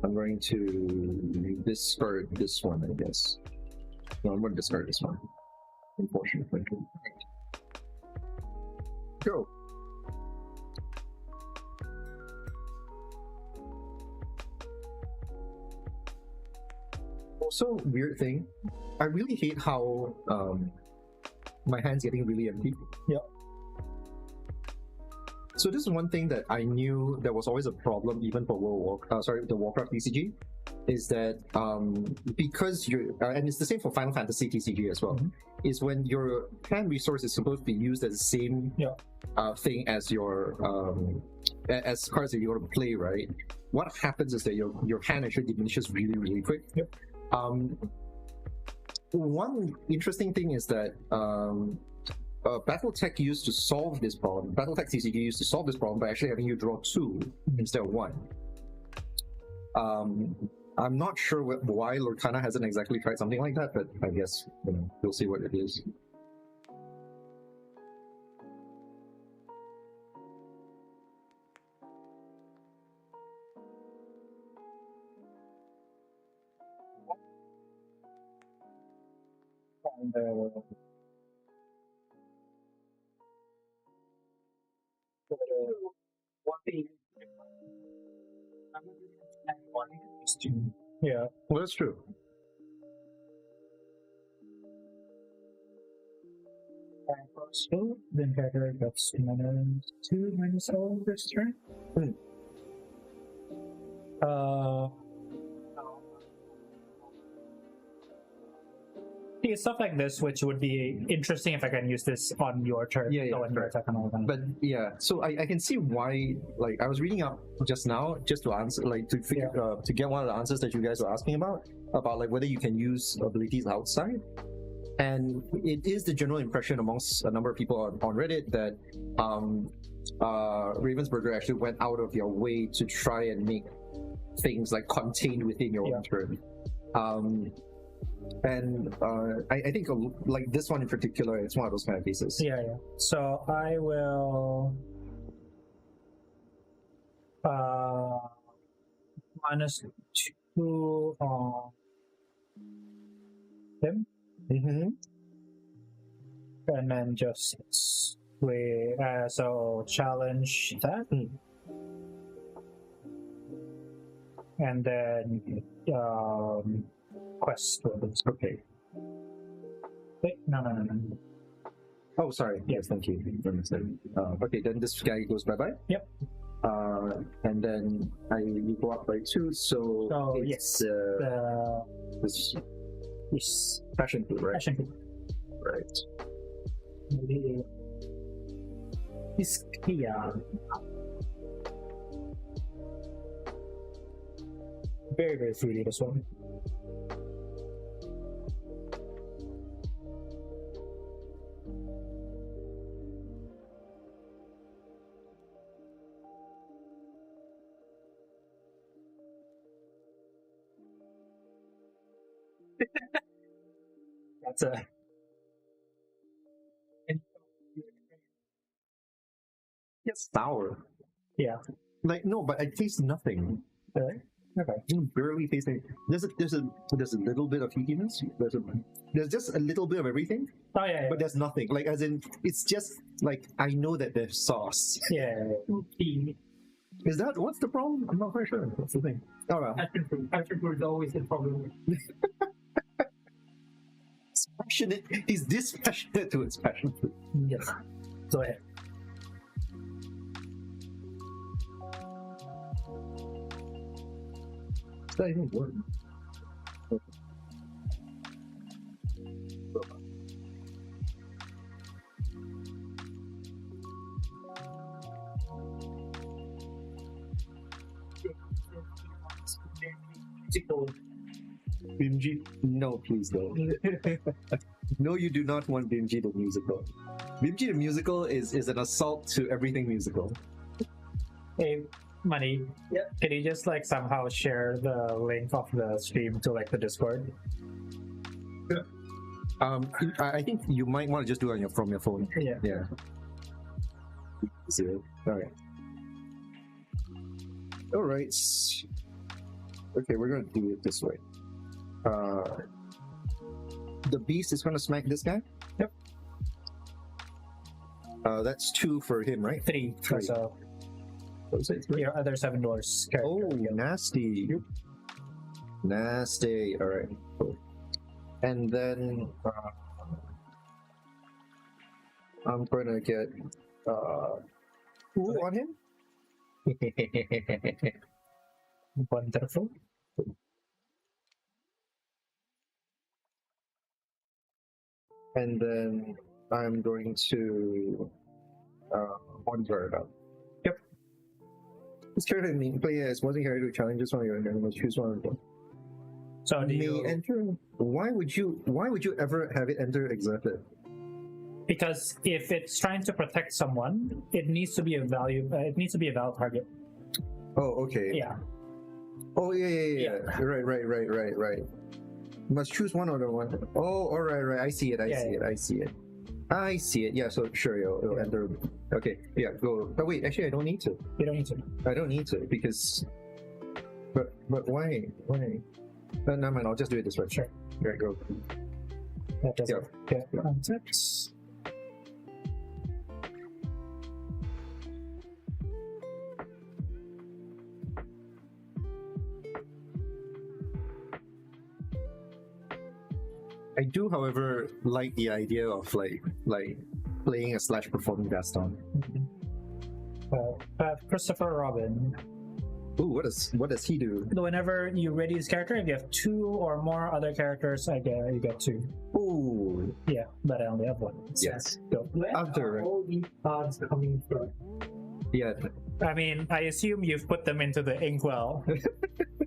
I'm going to discard this one, I guess. No, I'm going to discard this one. Unfortunately. Go. Also, weird thing. I really hate how my hand's getting really empty. Yep. So this is one thing that I knew that was always a problem even for the Warcraft TCG, is that because you're and it's the same for Final Fantasy TCG as well, is when your hand resource is supposed to be used as the same thing as your as cards that you want to play, right? What happens is that your hand actually diminishes really quick. Yep. One interesting thing is that BattleTech used to solve this problem. BattleTech TCG used to solve this problem by actually having you draw 2 instead of 1. I'm not sure why Lorcana hasn't exactly tried something like that, but I guess we'll see what it is. Yeah. Well, that's true. So then character gets -2 -0 this turn. Yeah, stuff like this, which would be interesting if I can use this on your turn. Yeah, so on your attack and all that. But yeah, so I can see why. Like I was reading up just now, just to answer, like to figure to get one of the answers that you guys were asking about like whether you can use abilities outside. And it is the general impression amongst a number of people on Reddit that Ravensburger actually went out of your way to try and make things like contained within your own turn. I think like this one in particular, it's one of those kind of cases. Yeah. So I will -2 on him. And then just so challenge that. And then quest rules. Okay. Wait, no. Oh, sorry. Yes, thank you. Okay, then this guy goes bye-bye. Yep. And then you go up by 2, so it's this passion fruit, right? Passion fruit. Right. Very, very fruity, this one. That's a It's sour. Yeah. Like no, but I taste nothing. Really? Okay. Barely taste it. There's a little bit of heatiness. There's just a little bit of everything. Oh yeah. But there's nothing. Like as in, it's just like I know that there's sauce. Yeah. Is that what's the problem? I'm not quite sure. What's the thing? Oh well. Passion fruit is always the problem. He's passionate. He's dispassionate to his passion fruit. Yes. Go ahead. Does that even work? Bimji? No, please don't. No, you do not want Bimji the musical. Bimji the musical is an assault to everything musical. Hey, Money. Yeah. Can you just like somehow share the link of the stream to like the Discord? I think you might want to just do it from your phone. Yeah. Yeah. Alright. Alright. Okay, we're gonna do it this way. The beast is gonna smack this guy? Yep. That's 2 for him, right? 3. So your other 7 doors. Oh, nasty. Yep. Nasty. Alright, cool. And then I'm gonna get on him. Wonderful. And then I'm going to one guard up. Yep. This character may play as wasn't character challenges one of your enemies. Choose one of them. So do you enter? Why would you ever have it enter exerted? Because if it's trying to protect someone, it needs to be a value. It needs to be a valid target. Oh, okay. Yeah. Oh, yeah. Right. Must choose one other one. Oh, all right. I see it. I see it. Yeah, so sure, it'll enter. Okay, yeah, go. But wait, actually, I don't need to. You don't need to. I don't need to because. But why? Why? Never mind. I'll just do it this way. Sure. There you go. That does get context. I do, however, like the idea of like playing a slash performing Gaston. Christopher Robin. Ooh, what does he do? Whenever you ready this character, if you have 2 or more other characters, you get 2. Ooh, Yeah, but I only have 1. yes. Go. Where After- are all these cards coming from? Yeah. I mean, I assume you've put them into the inkwell.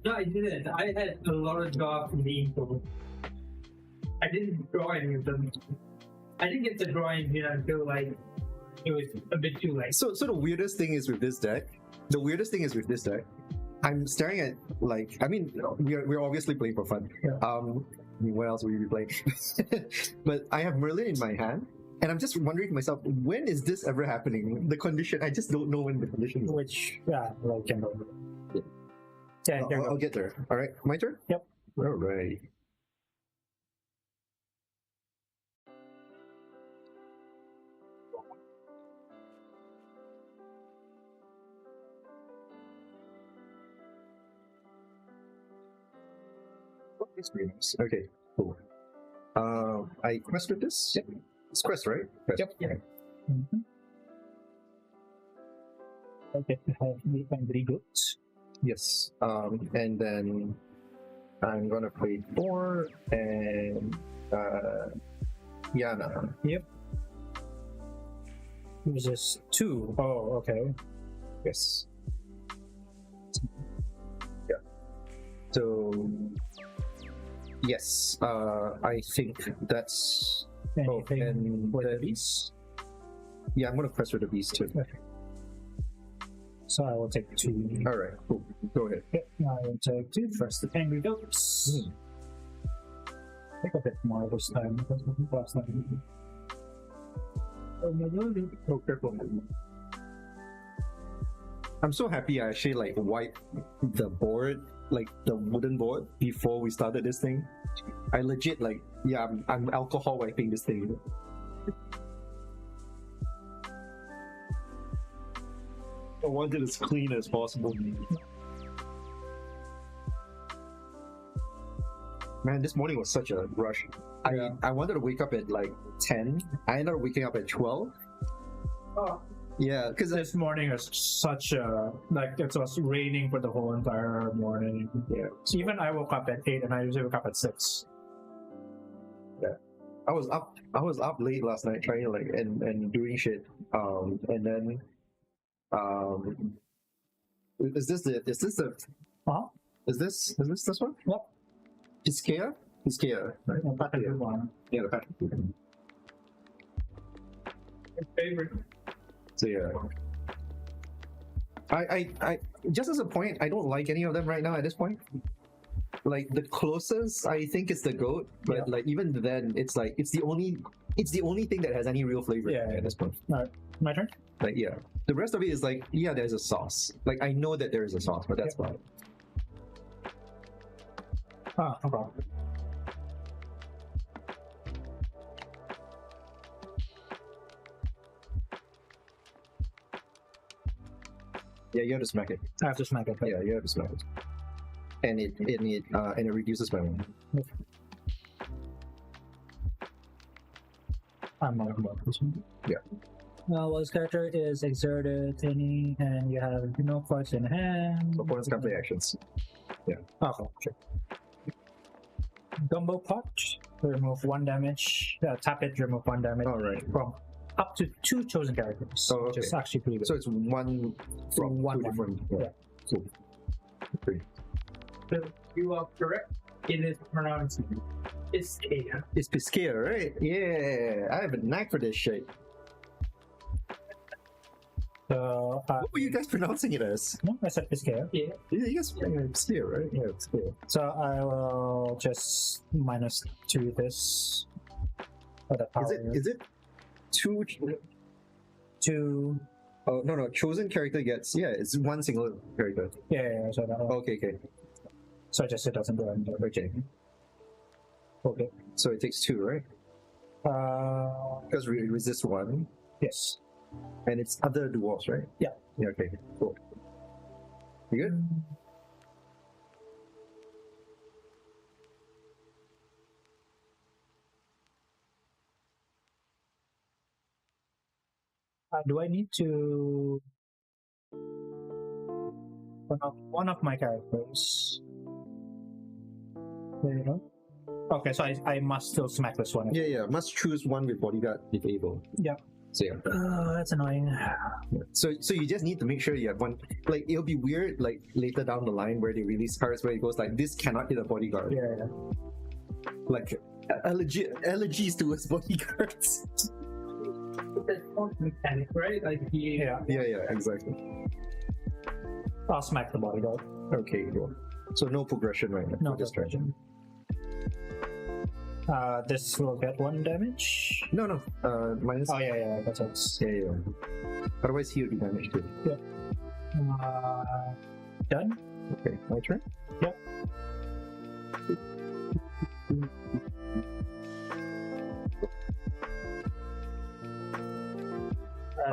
No, I didn't. I had a lot of drafts in the info. I didn't draw any of them. I didn't get to draw any here until like it was a bit too late. So the weirdest thing is with this deck. I'm staring at like, I mean, we're obviously playing for fun. Yeah. I mean, what else would we be playing? But I have Merlin in my hand, and I'm just wondering to myself, when is this ever happening? The condition, I just don't know when the condition is. Which, like, can go. Yeah. Yeah, there you I'll go. get there. All right, my turn. Yep. All right. Okay, cool. I quest with this? Yep. It's quest, right? Quest. Yep. Okay. Mm-hmm. Okay, I have the angry goats. Yes. And then I'm gonna play 4 and Yana. Yep. This is 2. Oh, okay. Yes. Yeah. So yes, I think that's Anything and with the then- beast? yeah. I'm gonna quest with the beast too. Okay. So I will take 2. All right, cool. Go ahead. Yep, I will take 2. First, the angry goats. Take a bit more this time because last time. Oh, careful. I'm so happy I actually like wiped the board, like the wooden board, before we started this thing. I legit like, yeah, I'm alcohol wiping this thing. I want it as clean as possible. Man, this morning was such a rush. Yeah. I wanted to wake up at like 10. I ended up waking up at 12. Oh, Yeah, because This morning was such a like it was raining for the whole entire morning. yeah, Even I woke up at 8 and I usually wake up at 6. I was up late last night trying to like and doing shit. And then is this the Uh-huh. is this this one? Yep. Iskea? Iskea, right? That's a good one. Yeah, the pattern. my favorite. So yeah. I just as a point, I don't like any of them right now at this point. Like the closest I think is the goat, but Yeah. like even then it's like it's the only thing that has any real flavor Yeah. at this point. Alright, my turn. Like yeah. The rest of it is like, yeah, there's a sauce. Like I know that there is a sauce, but that's fine. Ah, no problem. Yeah, you have to smack it. I have to smack it. Yeah, you have to smack it. And it reduces by 1. I'm not about this one. Yeah. Well, this character is exerted any, and you have no cards in hand. Opponents can play actions. Okay, sure. Gumbo pot. Remove 1 damage. Tap it, remove 1 damage. Alright. From up to 2 chosen characters. Oh, Which is okay. actually pretty good. So it's 1 from One, 2 different. Yeah. Cool. Great. So you are correct. It is pronounced Iskea. It's Piscea, right? Yeah, I have a knack for this shit. So, What were you guys pronouncing it as? no, I said Piscea. Yeah. Yeah, you guys Piscea, right? Yeah, Piscea. So I will just -2 this. For the power. Is it 2? 2. Oh no, chosen character gets, yeah, it's 1 single character. Yeah, so that one. Okay. So just it doesn't do anything. Okay. Okay. So it takes 2, right? Because we resist 1. Yes. And it's other dwarves, right? Yeah. Yeah, okay, cool. You good? Do I need to one of my characters? There you go. Okay, so I must still smack this one. Yeah. Must choose one with bodyguard if able. Yeah. So yeah. That's annoying. So you just need to make sure you have one. Like it'll be weird like later down the line where they release cards where it goes like this cannot hit a bodyguard. Yeah. Like allergies towards bodyguards. It's not mechanic, right? Like Yeah, exactly. I'll smack the bodyguard. Okay, cool. So no progression right now. No progression. This will get 1 damage. No. Minus. Oh yeah, that's it. Yeah. Otherwise he'll be damaged too. Done. Okay, my turn. Yep.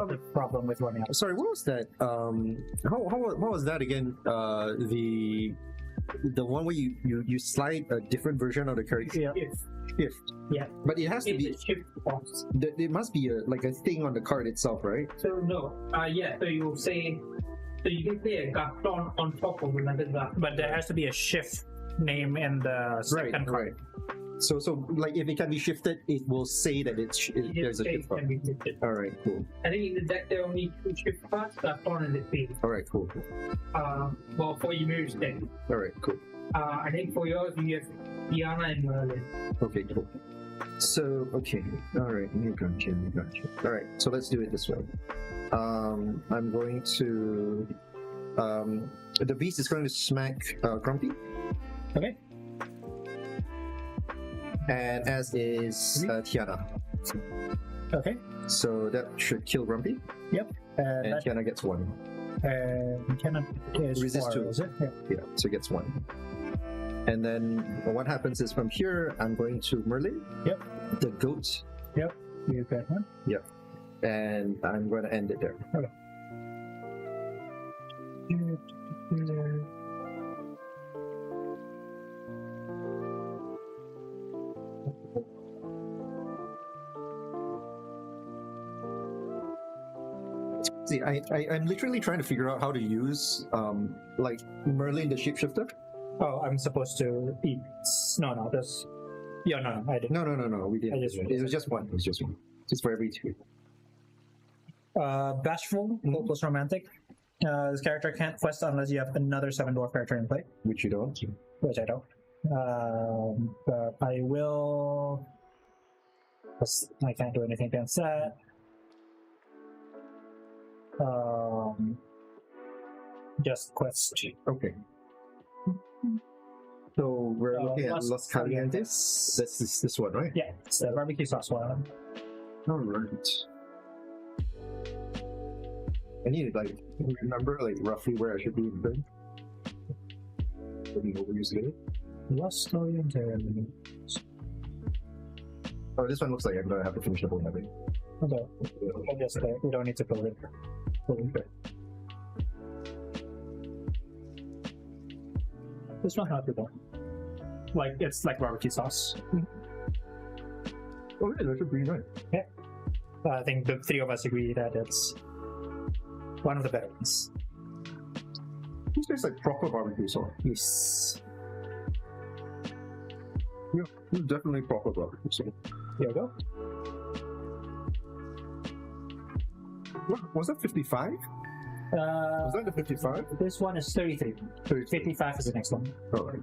The problem with running out. Sorry, what was that? What was that again? The one where you slide a different version of the character. Yeah. Shift. Yeah. But it has to It's be. a shift box. There must be a thing on the card itself, right? So no, so you say, so you can play a Gaston on top of another Gaston. But there has to be a shift name in the second card. Right. So like if it can be shifted, it will say that there's a shift card. Can be shifted. All right, cool. I think in the deck there are only 2 shift cards, Gaston and the Fiend. All right, cool. Well, for Emir's deck. All right, cool. I think for yours you have Diana and Merlin. Okay, cool. So okay, all right, you got you. All right, so let's do it this way. I'm going to the beast is going to smack Grumpy. Okay. And as is Tiana. Okay. So that should kill Grumpy. Yep. And Tiana gets 1. Cannot Resist 2. Is it? Yeah, so it gets 1. And then what happens is from here, I'm going to Merlin. Yep. The goat. Yep. You got 1. Yep. And I'm going to end it there. Okay. See, I'm literally trying to figure out how to use like Merlin the shapeshifter. Oh, I'm supposed to eat. No, that's. Yeah, no, I didn't. No, we didn't. I just- It was just one. Just for every 2. Bashful, hopeless romantic. This character can't quest unless you have another 7 dwarf character in play, Which you don't. which I don't. But I will. 'Cause I can't do anything against that. Just quest. Okay. So we're looking at Los Los Calientes. That's this one, right? Yeah, it's the barbecue sauce one. All right. I need to like remember like roughly where I should be in thing. Putting overuse it. Los Calientes. Oh, this one looks like I'm gonna have to finish the whole thing. Okay. We'll just, we don't need to build it. Okay. This one not too bad. Like it's like barbecue sauce. Oh yeah, that should be right. I think the 3 of us agree that it's one of the better ones. This tastes like proper barbecue sauce. Yes. Yeah, this is definitely proper barbecue sauce. Here we go. What was that? 55? Was that the 55? This one is 33. 55 is the next one. All right.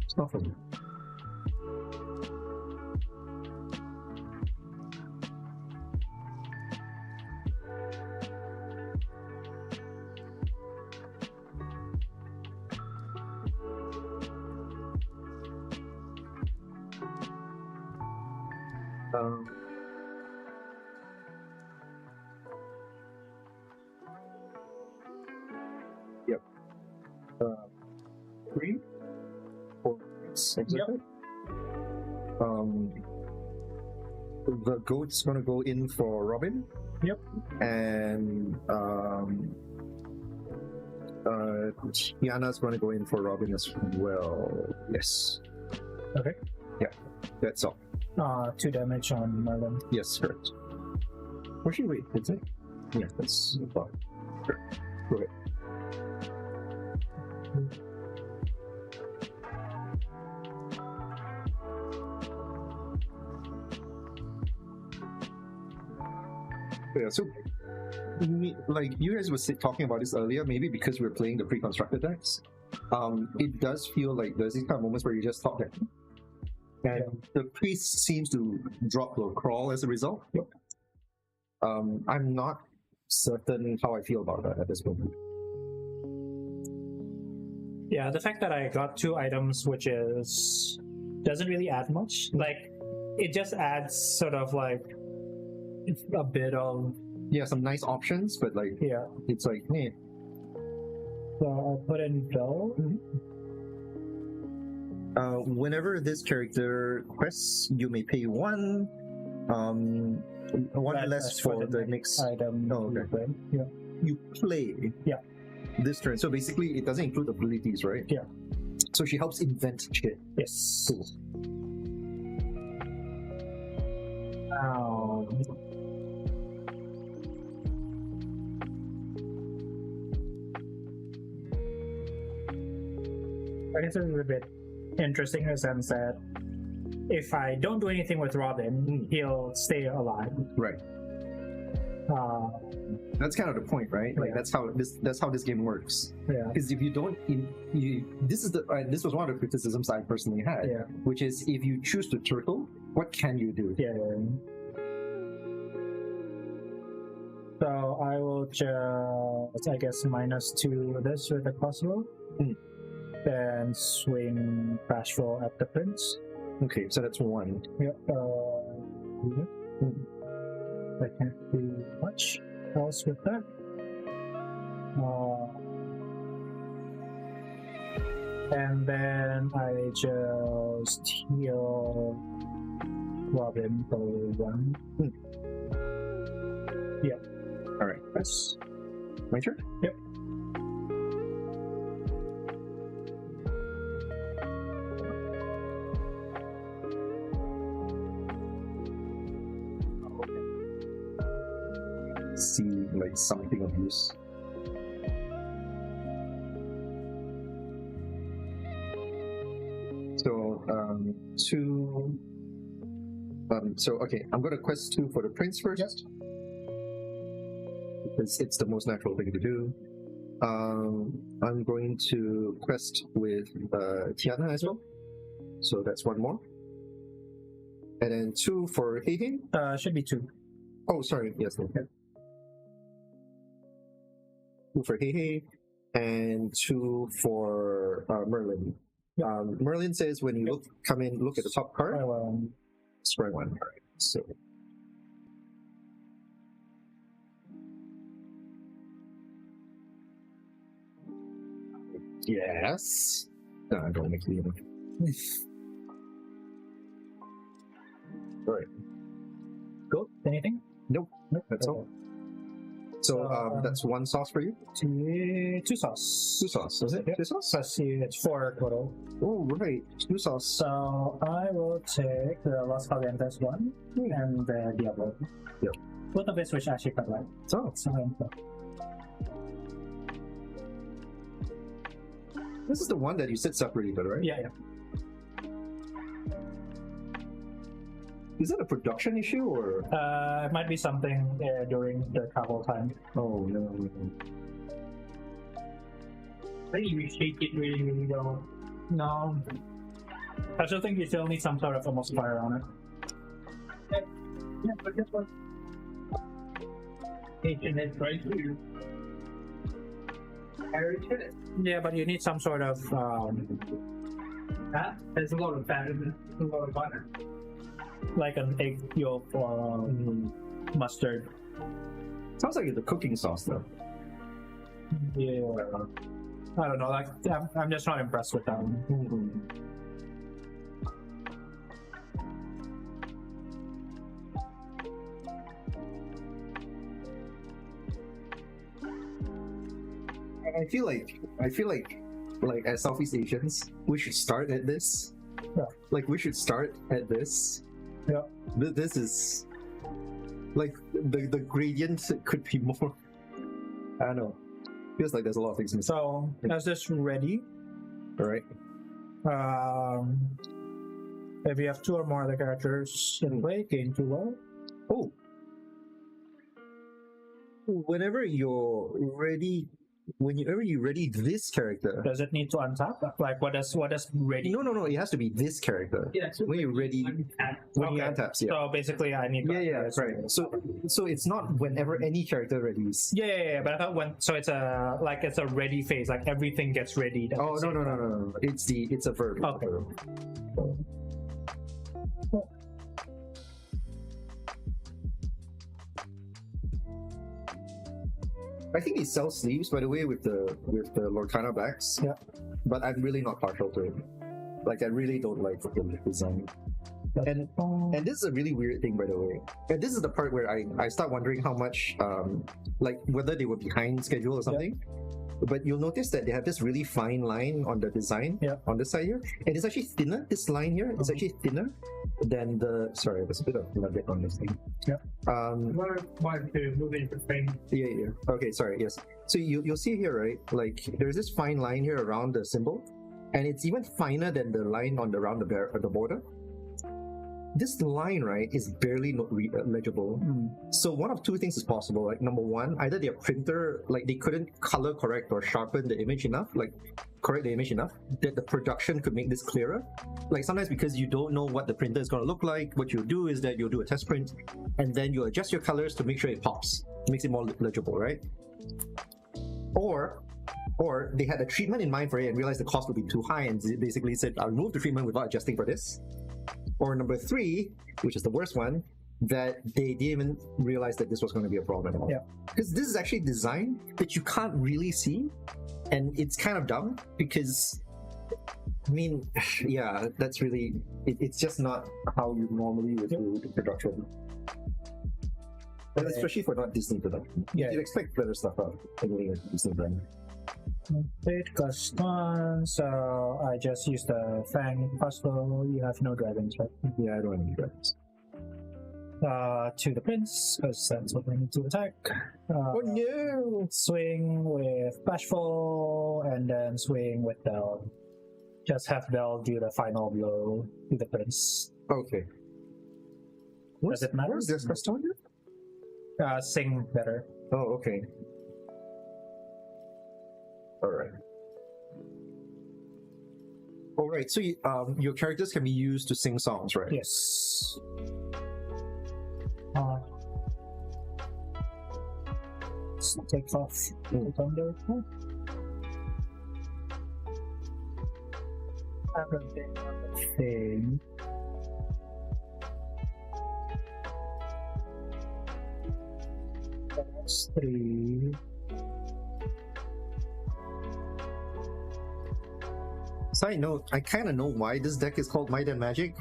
It's not for me. Yep. 3, 4, 6. Yep. The goat's gonna go in for Robin. Yep. And Tiana's gonna go in for Robin as well. Yes. Okay. Yeah. That's all. 2 damage on Merlin. Yes, correct. Actually, wait, is it? Yeah, that's fine. Sure. Go ahead. Yeah, so like you guys were talking about this earlier, maybe because we're playing the pre-constructed decks, it does feel like there's these kind of moments where you just talk that, and the priest seems to drop or crawl as a result. Yep. I'm not certain how I feel about that at this moment. Yeah, the fact that I got 2 items, which is doesn't really add much. Like, it just adds sort of like a bit of some nice options, but like it's like hey. So I'll put in Bill. Whenever this character quests, you may pay one less for the next item. Oh, okay. Yeah. You play. Yeah. This turn. So basically, it doesn't include abilities, right? Yeah. So she helps invent shit. Yes. Cool. I guess this is a bit interesting in the sense that if I don't do anything with Robin, he'll stay alive. Right. That's kind of the point, right? Like that's how this game works. Yeah. Because if you don't, this was one of the criticisms I personally had, which is if you choose to turtle, what can you do? Yeah. So I will just, I guess, -2 this with the crossbow. Then swing Bashful at the prince. Okay, so that's 1. Yep. I can't do much else with that. And then I just heal Robin for 1. Yep. Alright, that's my turn? Yep. See like something of use. So 2. So okay, I'm gonna quest 2 for the prince first. Because it's the most natural thing to do. I'm going to quest with Tiana as well. So that's 1 more. And then 2 for Heihei. Should be 2. Oh, sorry. Yes. Okay. 2 for Heihei and 2 for Merlin. Merlin says when you come in, look at the top card. Spray 1. All right. So. Yes. No, I don't make it. All right. Cool. Anything? Nope. That's all. So that's 1 sauce for you? 2 sauce. 2 sauce, is it? 2 sauce? Let's see, it's 4 total. Oh, right. 2 sauce. So I will take the Los Calientes one and the Diablo. Yep. Both of which actually quite like. So this is the one that you said separated, right? Yeah. Is that a production issue or? It might be something during the travel time. Oh no. I think you shake it really, really well. No. I still think you still need some sort of emulsifier on it. Yeah, but guess what? Taking it right here. Yeah, but you need some sort of there's a lot of fat in it. There's a lot of butter. Like an egg yolk or mustard. Sounds like it's a cooking sauce though. Yeah. I don't know. Like I'm just not impressed with that one. I feel like as Southeast Asians, we should start at this. Yeah. Like we should start at this. Yeah. This is Like the gradient could be more. I don't know. Feels like there's a lot of things missing. So is this ready? All right. If you have 2 or more other characters in play, gain 2 well. Oh. Whenever you're ready this character. Does it need to untap? Like what does ready? No, it has to be this character. Yeah, so when you're ready, when you Okay. untaps, yeah. So basically, I need. That's right. So it's not whenever any character readies. Yeah. But I thought it's a ready phase. Like everything gets ready. Oh no. It's a verb. Okay. I think they sell sleeves, by the way, with the Lorcana backs. Yeah. But I'm really not partial to it. Like I really don't like the design. And this is a really weird thing, by the way. And this is the part where I start wondering how much like whether they were behind schedule or something. But you'll notice that they have this really fine line on the design on this side here, and it's actually thinner. This line here is actually thinner than the. Sorry, there's a bit of nugget on this thing. Yeah. Want to move into frame? Yeah. Okay, sorry. Yes. So you'll see here, right? Like there's this fine line here around the symbol, and it's even finer than the line on around the border. This line, right, is barely legible. So one of 2 things is possible. Like number 1, either their printer, like they couldn't color correct or sharpen the image enough, like correct the image enough, that the production could make this clearer. Like sometimes because you don't know what the printer is going to look like, what you'll do is that you'll do a test print, and then you adjust your colors to make sure it pops, makes it more legible, right? Or they had a treatment in mind for it and realized the cost would be too high and basically said, I'll remove the treatment without adjusting for this. Or number 3, which is the worst one, that they didn't even realize that this was going to be a problem at all. Yeah. Because this is actually design that you can't really see, and it's kind of dumb because, I mean, yeah, that's really, it's just not how you normally would do the production. And especially for not Disney production. Yeah. You'd expect better stuff out anyway with Disney brand. It costs 1, so I just use the Fang Puzzle. You have no dragons, right? Yeah, I don't have any dragons. To the Prince, because that's what I need to attack. Oh no! Swing with Bashful, and then swing with Bell. Just have Bell do the final blow to the Prince. Okay. Does it matter? Where's this custodian? Sing better. Oh, okay. Alright, so your characters can be used to sing songs, right? Yes. Let's take off the thunder. Everything on the thing. That's 3. Side note, I kind of know why this deck is called Might and Magic.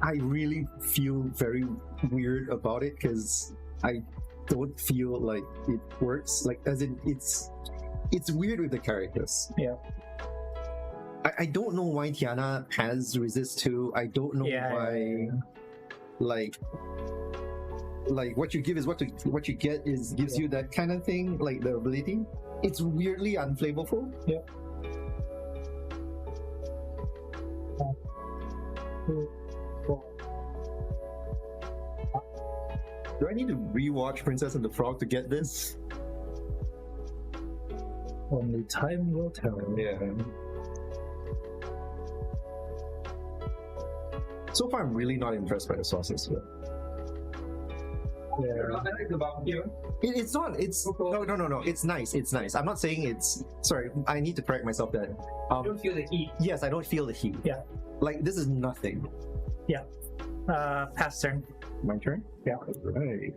I really feel very weird about it because I don't feel like it works. Like, as in, it's weird with the characters. Yeah. I don't know why Tiana has resist 2. I don't know why. Like what you give is what you get gives you that kind of thing, like the ability. It's weirdly unflavorful. Yeah. Do I need to rewatch Princess and the Frog to get this? Only time will tell. Yeah. So far, I'm really not impressed by the sauces. But... Yeah. I like the barbecue. It's not. It's no. It's nice. It's nice. I'm not saying it's. Sorry, I need to correct myself. That I don't feel the heat. Yes, I don't feel the heat. Yeah. Like this is nothing. Yeah. Pass turn. My turn. Yeah. Right.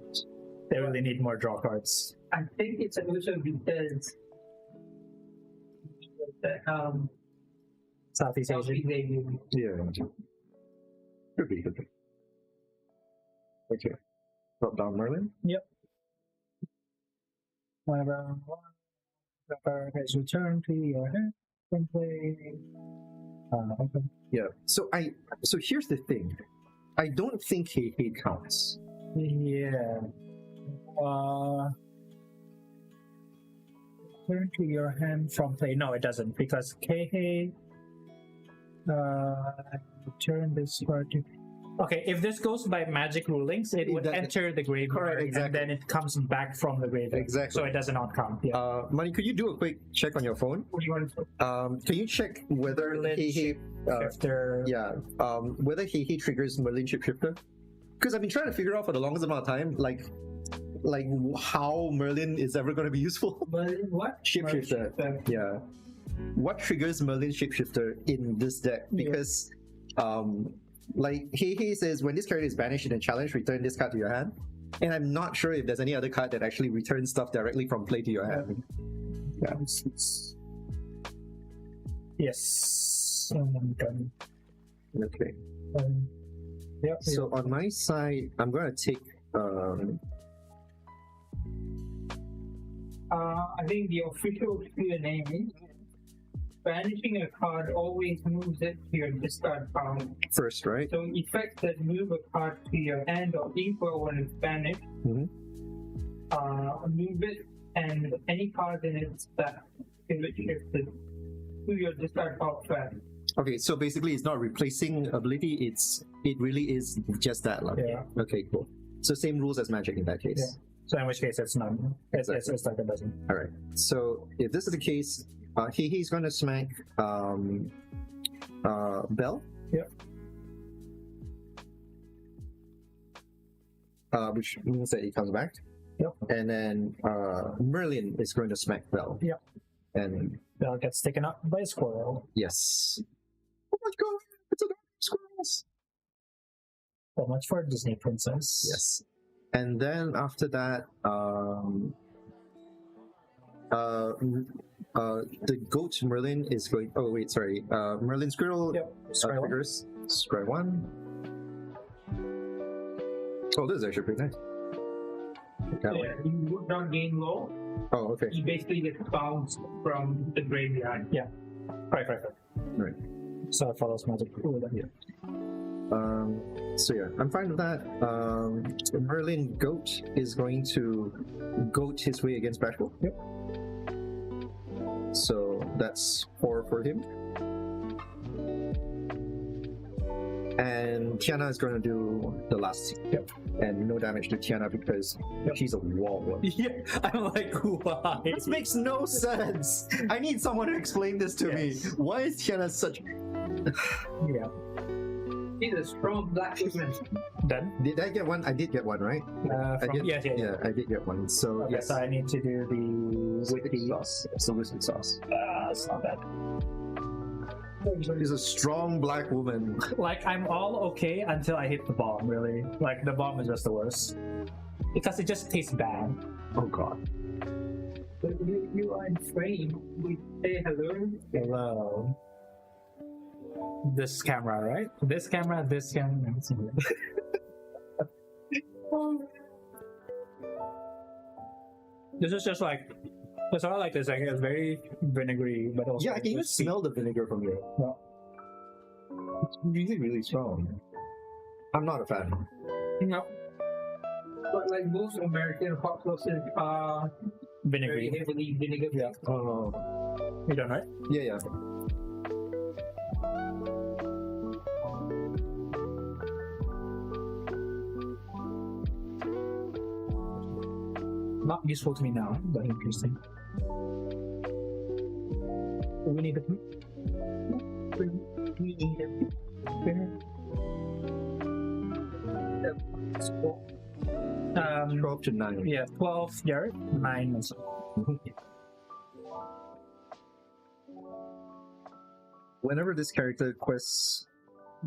They really need more draw cards. I think it's also because South East Asian. Yeah. Could be. Okay. Drop down Merlin. Yep. Whenever the card is returned to your hand, then play. Open. Yeah. So here's the thing. I don't think hate counts. Yeah. Return to your hand from play. No, it doesn't, because Keihei return this card to. Okay, if this goes by magic rulings, it would enter the graveyard, correct, exactly. and then it comes back from the graveyard. Exactly. So it does not count. Yeah. Money, could you do a quick check on your phone? What do you want to do? Can you check whether Heihei, whether Heihei triggers Merlin Shapeshifter? Because I've been trying to figure out for the longest amount of time, like how Merlin is ever going to be useful. Merlin what? Shapeshifter. Yeah. What triggers Merlin Shapeshifter in this deck? Because like Heihei says, when this character is banished in a challenge, return this card to your hand. And I'm not sure if there's any other card that actually returns stuff directly from play to your hand. Yeah. Yes. Okay. Yep. So on my side, I'm gonna take I think the official clear name is banishing a card always moves it to your discard pile. first, right? So effects that move a card to your hand or equal when it's banished, move it, and any card in its that is shifted to your discard pile first. Okay, so basically it's not replacing ability, it really is just that. Yeah. Okay, cool. So same rules as magic in that case. Yeah. So in which case it's none. It's like it doesn't. Alright. So if this is the case, he's gonna smack Bell. Yep. Which means that he comes back. Yep. And then Merlin is going to smack Bell. Yep. And Bell gets taken up by a squirrel. yes. Oh my god, it's a squirrels. So much for Disney Princess. Yes. And then after that, the goat Merlin is going. Oh wait, sorry. Merlin Squirrel. Yep. Triggers. Scry 1. Oh, this is actually pretty nice. Yeah, you would not gain low. Oh, okay. You basically get bounced from the graveyard. Yeah. Right. Right. So it follows magic rule then. Yeah. So yeah, I'm fine with that. Merlin Goat is going to goat his way against Bashful. Yep. So that's 4 for him. And Tiana is going to do the last. Yep. And no damage to Tiana because she's a wall. Yeah, I'm like, why? This makes no sense. I need someone to explain this to me. Why is Tiana such? Yeah. He's a strong black woman. Done. Did I get one? I did get one, right? Yeah, I did get one. So okay, yes. so I need to do the Whiskey sauce. It's the whiskey sauce. It's not bad. She's a strong black woman. Like, I'm all okay until I hit the bomb, really. Like, the bomb is just the worst. Because it just tastes bad. Oh god. But you are in frame. We say hello. Hello. This camera, right? This camera. This camera. This is just like, it's all like this. Like, it's very vinegary, but also. Yeah, I can even sweet. smell the vinegar from here. Yeah. It's really, really strong. I'm not a fan. No. But like most American hot sauces are very Vinegary. heavily vinegar. Yeah. Oh. You done, right? Yeah. Not useful to me now, but interesting. We need it. We need it. 12 to 9. Yeah, 12 yard, 9 and so. Whenever this character quests,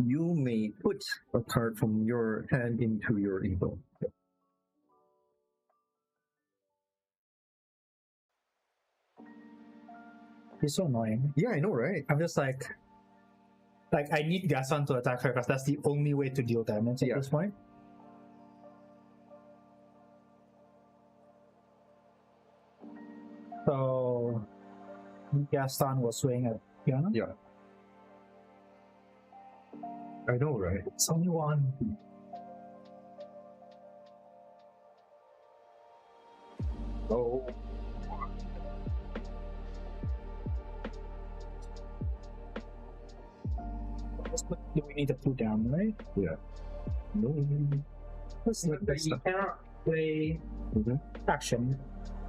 you may put a card from your hand into your evil. He's so annoying. Yeah, I know, right? I'm just like I need Gaston to attack her because that's the only way to deal damage at this point. So Gaston will swing at Tiana. Yeah. I know, right? It's only one. Oh. need to put down, right? Yeah. No. Let's But you cannot play Action.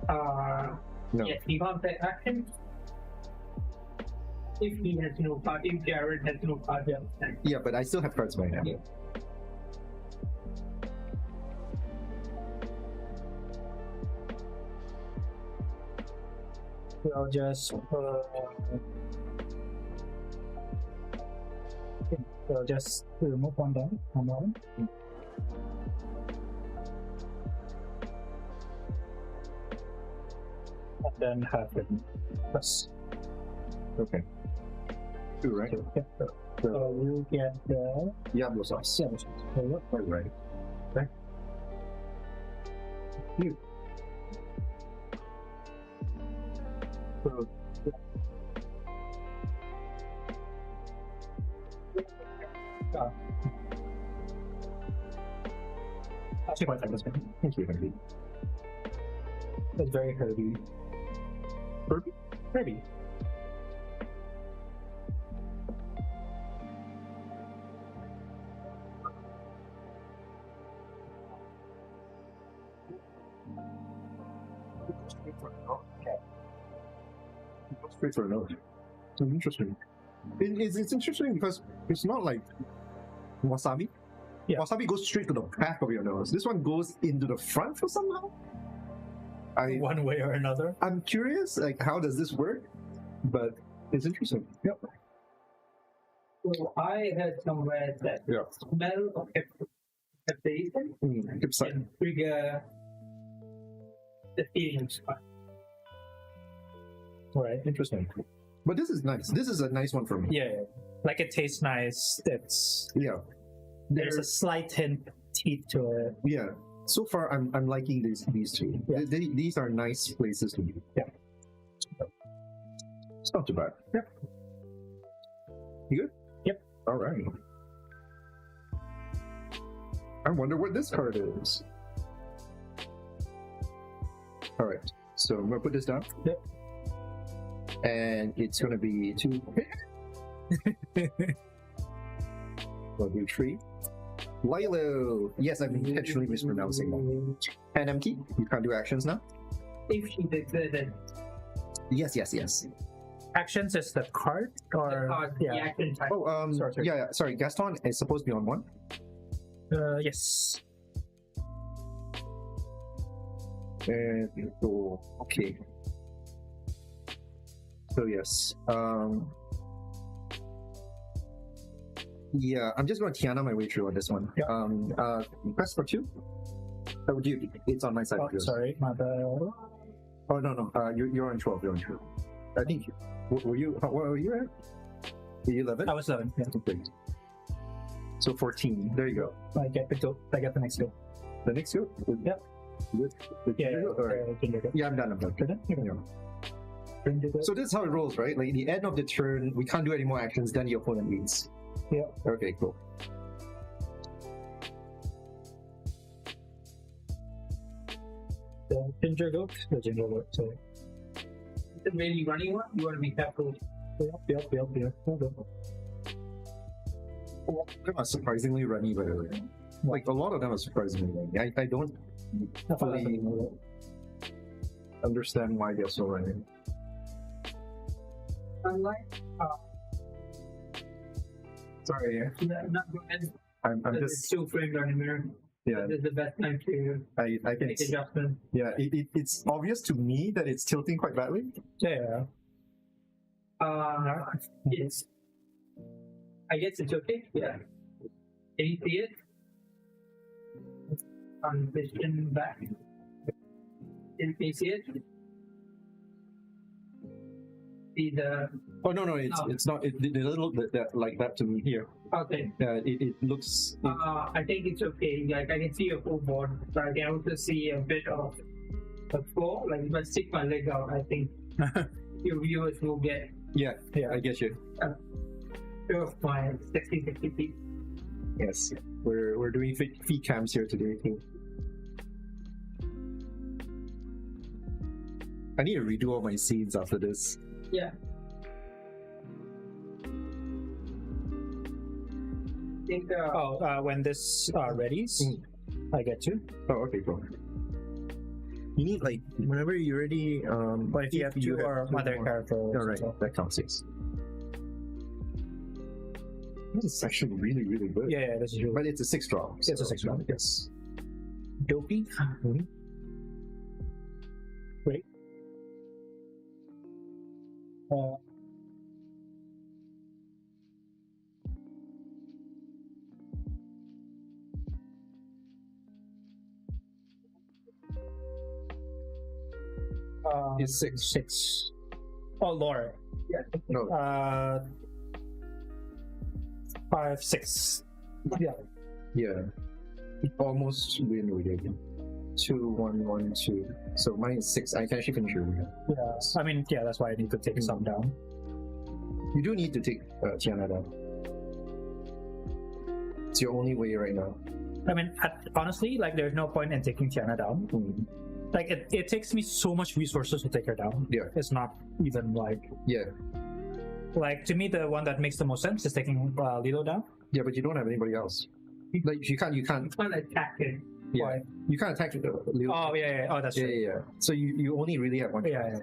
No. yes, you can't play action if he has no card, if Jared has no card. Yeah, but I still have cards in my hand. Yeah. So I'll just remove one down. One more. And then have it plus. Okay. 2, right? Yeah. So you get the Diablo sauce. Right. Okay. You. So, Actually, quite like this one. thank you, Henry. It's very herby. Herbie? Herby. Straight for a note. So interesting. It's interesting because it's not like wasabi. Yeah. Wasabi goes straight to the back of your nose. This one goes into the front for somehow. One way or another. I'm curious, like how does this work? But it's interesting. Yep. So I heard somewhere that Yeah. smell of capsaicin can trigger the feeling spot. Right. Interesting. But this is nice. This is a nice one for me. Yeah. Like it tastes nice. It's Yeah. there's a slight hint teeth to it. Yeah. So far, I'm liking these two. Yeah. These are nice places to be. Yeah. It's not too bad. Yep. You good? Yep. All right. I wonder what this card is. All right. So I'm gonna put this down. Yep. And it's gonna be 2. One, 2, 3. Lilo. Yes, I'm intentionally mispronouncing that. And empty. You can't do actions now. If she declared that Yes. Actions is the card or the card, the action type. Oh, Sorry. yeah. Sorry, Gaston is supposed to be on 1. Yes. And oh, okay. So yes. Yeah, I'm just going to Tiana my way through on this one. Yeah. Press for 2. Oh, dude, it's on my side. Oh, sorry, my bad. Oh no. You're on 12. You're on 12. I think. Were you? What were you at? Were you 11? I was 11. Yeah. Okay. So 14. There you go. I get the next go. The next go. Yeah. Good. Yeah. All right. Yeah, I'm done. You're done? Yeah. So this is how it rolls, right? Like the end of the turn, we can't do any more actions. Then the opponent leads. Yeah. Okay. Cool. The ginger goat. The ginger goat. So. The way you running one, you want to be careful. Yep. Okay. All of them are surprisingly runny, by the way. Like a lot of them are surprisingly runny. I don't fully understand why they're so runny. Unlike, Sorry, not good. I'm It's just still framed on Emir. yeah. This is the best time to I can make adjustment. yeah. It's obvious to me that it's tilting quite badly. Yeah. It's. I guess it's okay. Yeah. Can you see it? On vision back. Can you see it? See the. Oh no, it's not. It doesn't look like that to me here. Okay. Yeah, it looks. I think it's okay. Like I can see a full board, but I can also see a bit of the floor. Like if I stick my leg out, I think your viewers will get Yeah, I get you. of my 60 feet. Yes, we're doing feet cams here today too. I need to redo all my scenes after this. Yeah. think. When this readies, I get to. Oh, okay, cool. You need like whenever you're ready. But if you have two or other characters, right, that counts. Yes. This is actually really, really good. Yeah, this is really. But it's a 6-drop. It's a 6-drop. Yes. Dopey. Great. It's 6. 6. Oh, Lord. Yeah. No. 5, 6. Yeah. Yeah. Almost win already. 2, 1, 1, 2. So mine is 6. I can actually finish your win. Yeah. I mean, yeah, that's why I need to take some down. You do need to take Tiana down. It's your only way right now. I mean, honestly, like, there's no point in taking Tiana down. Like, it takes me so much resources to take her down. Yeah. It's not even like. Yeah. Like, to me, the one that makes the most sense is taking Lilo down. Yeah, but you don't have anybody else. Like, you can't. You can't attack it. Yeah. Why? You can't attack Lilo. Oh, yeah. Oh, that's Yeah, true. yeah. So you only really have one. Yeah.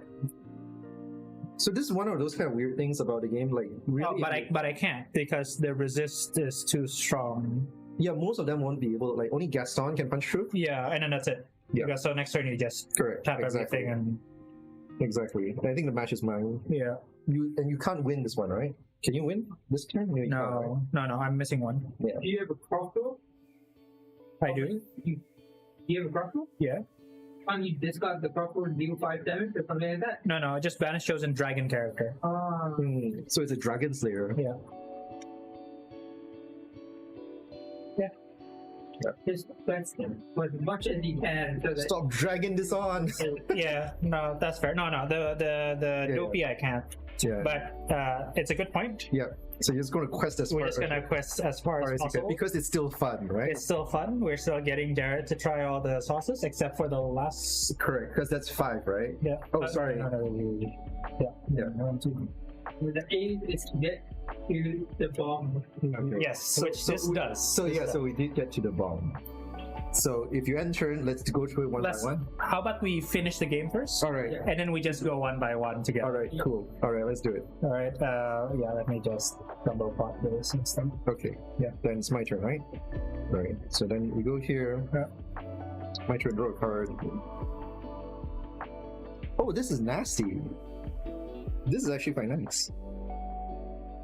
So this is one of those kind of weird things about the game. Like, really. But I can't because the resist is too strong. Yeah, most of them won't be able. Like, only Gaston can punch through. Yeah, and then that's it. Yeah. So next turn you just Correct. tap Exactly. everything and. Exactly. I think the match is mine. Yeah. You can't win this one, right? Can you win this turn? You can't, right? No. I'm missing one. Yeah. Do you have a crossbow? I do. Do you have a crossbow? Yeah. Can't you discard the crossbow and deal 5 damage or something like that? No. Just banish chosen dragon character. So it's a Dragon Slayer. Yeah. Just press them as much as you can. So that Stop dragging this on. Yeah. No, that's fair. No. The Dopey I can't. Yeah. But it's a good point. Yeah. So you're just going to quest as We're far just gonna quest as far as you can, possible. because it's still fun, right? It's still fun. We're still getting Jared to try all the sauces except for the last. Correct, because that's 5, right? Yeah. Oh, sorry. No. Yeah. 1, 2. the aim is to get to the bomb. Okay. Yes, which this does. So yeah, so we did get to the bomb. So if you end turn, let's go through it one by one. How about we finish the game first? All right. And then we just go one by one together. All right. Cool. All right. Let's do it. All right. Yeah. Let me just double pot this instead. Okay. Yeah. Then it's my turn, right? All right. So then we go here. My turn. Draw a card. Oh, this is nasty. This is actually quite nice.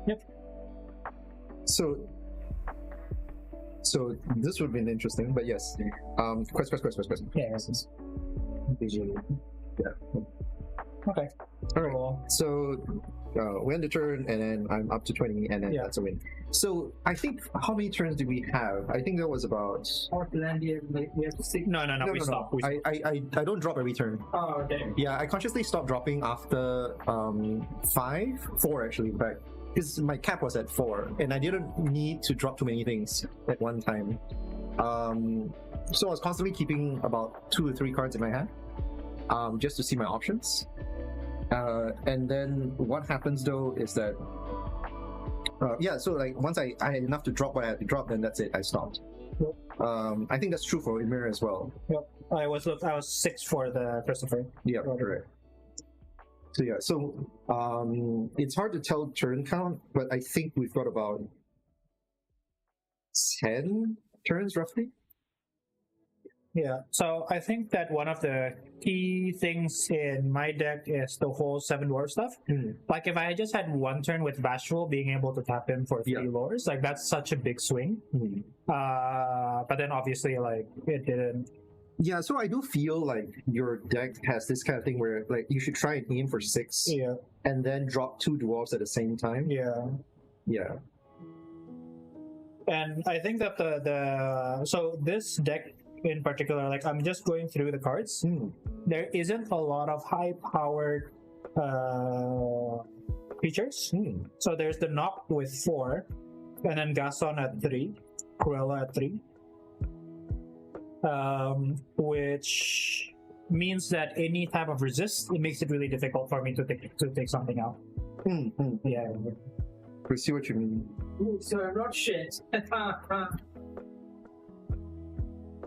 Yep. So this would have been interesting, but yes. Quest. Yeah. This is. Yeah. Okay. All right. Cool. So we end the turn, and then I'm up to 20, and then that's a win. So I think, how many turns did we have? I think that was about. Portlandia, we have to see. No. We stop. I don't drop every turn. Oh, okay. Yeah, I consciously stopped dropping after 4 actually, in fact, because my cap was at 4, and I didn't need to drop too many things at one time. So I was constantly keeping about 2 or 3 cards in my hand, just to see my options. And then what happens though is that, so like once I had enough to drop what I had to drop, then that's it. I stopped. Yep. I think that's true for Emir as well. Yep. I was 6 for the Christopher. Yeah, correct. So yeah, it's hard to tell turn count, but I think we've got about 10 turns roughly. Yeah, so I think that one of the key things in my deck is the whole 7 dwarf stuff. Like if I just had 1 turn with Bashful being able to tap in for 3 lures, like that's such a big swing. But then obviously like it didn't. Yeah, so I do feel like your deck has this kind of thing where like you should try and aim for 6 and then drop 2 dwarves at the same time. Yeah. And I think that so this deck in particular, like I'm just going through the cards. There isn't a lot of high-powered creatures. So there's the Knock with 4, and then Gaston at 3, Cruella at 3, which means that any type of resist, it makes it really difficult for me to take something out. Yeah. We see what you mean. Ooh, so I'm not shit.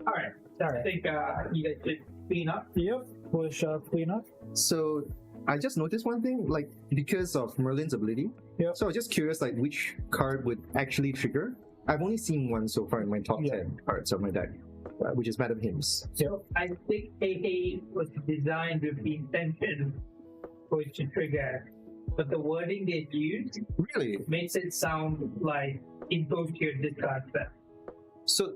Alright. I think you guys should clean up. Yep. Push up, clean up. So I just noticed one thing, like because of Merlin's ability. Yep. So I was just curious, like which card would actually trigger. I've only seen one so far in my top 10 cards of my deck, which is Madam Hims. So I think AA was designed with the intention for it to trigger, but the wording they used Really? makes it sound like it goes to your discard set. So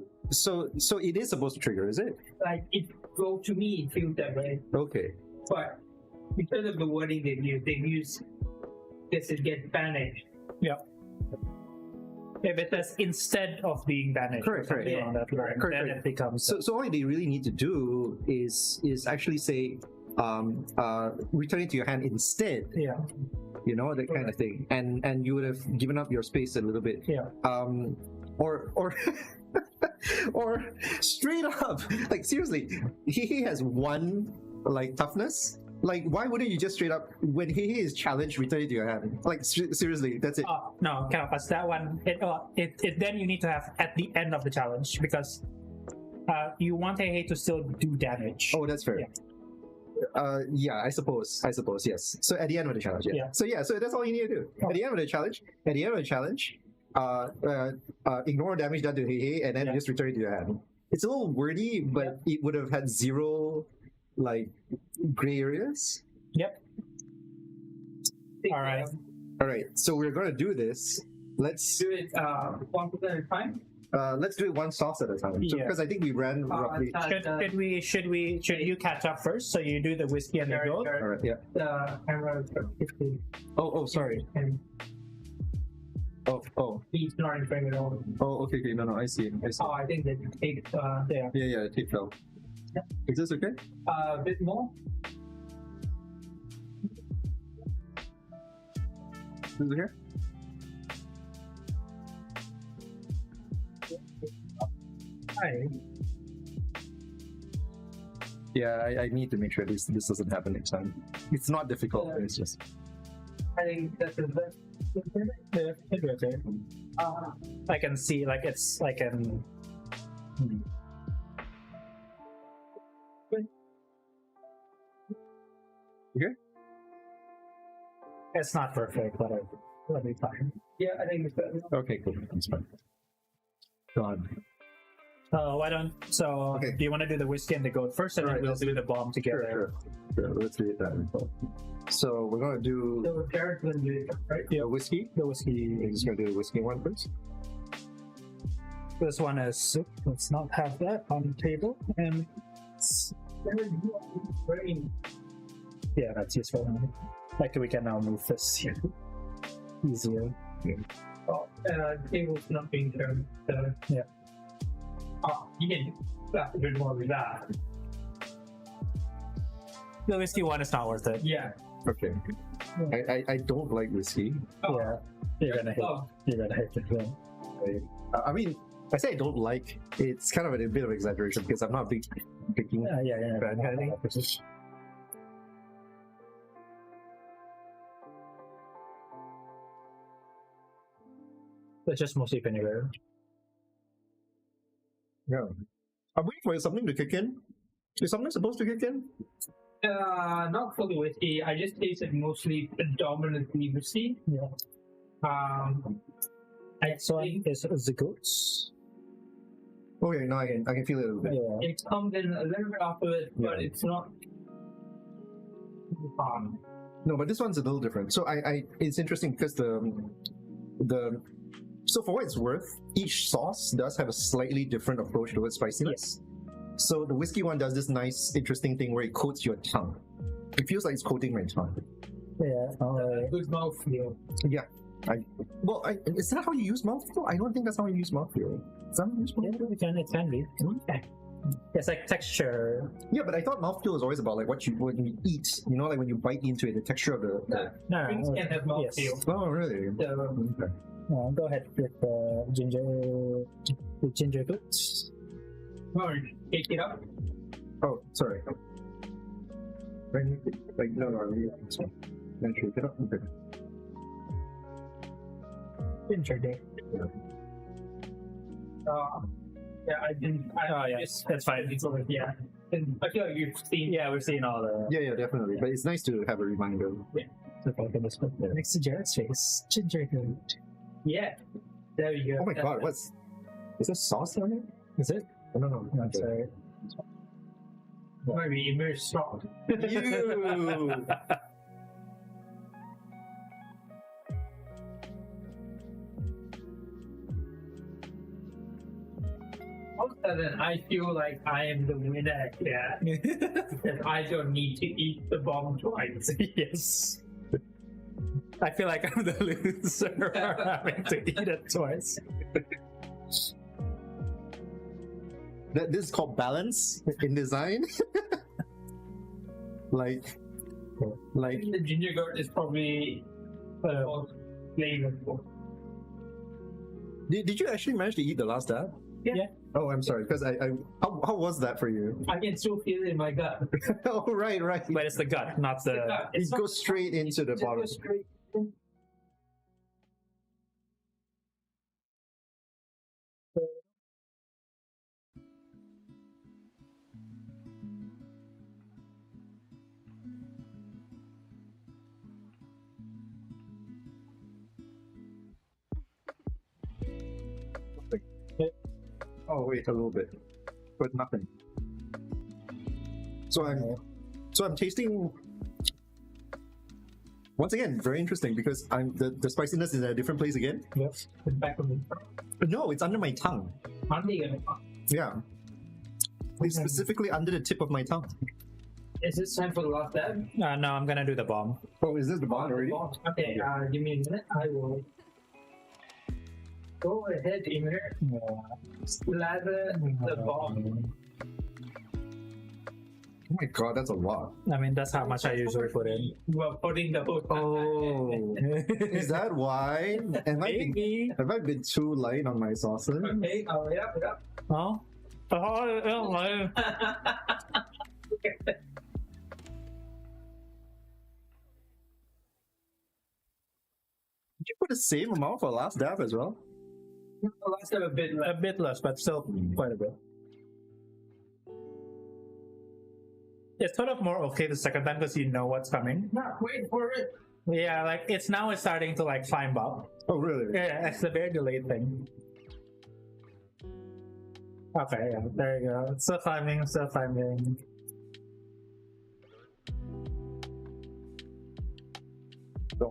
it is supposed to trigger, is it? Like to me it feels that way. Okay. But because of the wording they use this, it gets banished. Yeah. If it says instead of being banished, Correct. on that line, then it becomes. So all they really need to do is actually say, return it to your hand instead. Yeah. You know, that kind of thing, and you would have given up your space a little bit. Yeah. Or or straight up, like seriously, he has one like toughness. Like, why wouldn't you just straight up, when he is challenged, return it to your hand? Like, seriously, that's it. No, because that one, it then you need to have at the end of the challenge, because you want AA to still do damage. Oh, that's fair. Yeah. I suppose, yes. So at the end of the challenge, Yeah. So that's all you need to do. At the end of the challenge, ignore damage done to Hehe, and then just return it to your hand. It's a little wordy, but it would have had zero, like, gray areas. Yep. All right. So we're gonna do this. Let's Do it 1% at a time. let's do it one sauce at a time. So, because I think we ran roughly. Should you catch up first? So you do the whiskey and the gold. All right. Yeah. The camera Oh, sorry. and Oh. he's not in frame at all. Oh, okay. No, I see. Oh, I think that takes Yeah. Yeah, the tape fell. Is this okay? a bit more. Is it here? Hi. Yeah, I need to make sure this doesn't happen next time. It's not difficult, Yeah. but it's just. I think that's the best. Yeah, it'd be okay. I can see, like, it's like an. Okay. It's not perfect, but it'll be fine. Yeah, I think it's better. Okay, cool. That's fine. Gone. Why don't? So, Okay. do you want to do the whiskey and the gold first, and then Alright, we'll let's do the bomb together? Sure. Let's do it that way. So we're gonna do So Jared's gonna do it, right? the whiskey. The whiskey. We're just gonna do the whiskey one first. This one is. Let's not have that on the table, and Jared, you are very yeah, that's useful. Like we can now move this here easier. table's not being turned. So Yeah. You can a bit more with that. The whiskey one is not worth it. Yeah. Okay. I don't like whiskey. Yeah, you're gonna hate. Oh. You're gonna hate it. I mean, I say I don't like. It's kind of a bit of exaggeration because I'm not a big picking Yeah. fan kind of thing. It's just mostly vinegar. Yeah. I'm waiting for something to kick in. Is something supposed to kick in? Not for the whiskey. I just tasted mostly predominantly whiskey. Yeah. So Is the goats? Okay, now I can feel it a little bit. Yeah. it comes in a little bit after it, but Yeah. it's not. No, but this one's a little different. So I it's interesting because so for what it's worth, each sauce does have a slightly different approach towards spiciness. So the whiskey one does this nice, interesting thing where it coats your tongue. It feels like it's coating my tongue. Yeah. Good mouthfeel. Yeah. Is that how you use mouthfeel? I don't think that's how you use mouthfeel. Is that how you use mouthfeel? It can be. It's like texture. Yeah, but I thought mouthfeel is always about like when you eat. You know, like when you bite into it, the texture of the. No, Drinks can have mouthfeel. yes. Oh, really? So, Okay. Go ahead with ginger goods. take it up. Oh, sorry. Like no, it's fine. Then shake it up. Okay. Interesting. Yeah, I didn't. Oh, yeah, that's fine. Yeah, and I feel like you've seen. Yeah, we've seen all the. Yeah, definitely. But it's nice to have a reminder. Next to Jared's face, ginger food. Yeah, there you go. Oh my god, is there sauce on it? Is it? No. I'm sorry. Maybe Emir strong. You. All of a sudden, I feel like I am the winner here. That I don't need to eat the bomb twice. Yes. I feel like I'm the loser for having to eat it twice. This is called balance in design. like The ginger goat is probably flavorful. Did you actually manage to eat the last dab? Yeah. Oh, I'm sorry, because how was that for you? I can still feel it in my gut. Oh, right. But it's the gut, not the. It goes straight into the bottom. Oh, wait a little bit, but nothing. So I'm tasting. Once again, very interesting because the spiciness is at a different place again. Yes, the back of the No, it's under my tongue. Yeah, it's specifically under the tip of my tongue. Is this time for the last dab? No, I'm gonna do the bomb. Oh, is this the bond already? Okay, give me a minute. I will. Go ahead, Emir. Slather the bomb. Oh my god, that's a lot. I mean, that's how much I usually put in. We're putting the whole. Oh, is that why? Have I been too light on my sauces? Okay, yeah. Oh? Did you put the same amount for last dab as well? Last time a bit A bit less, but still quite a bit. It's sort of more okay the second time because you know what's coming. Not wait for it. Yeah, like it's starting to like climb up. Oh, really? Yeah, it's the very delayed thing. Okay, yeah, there you go. It's still climbing,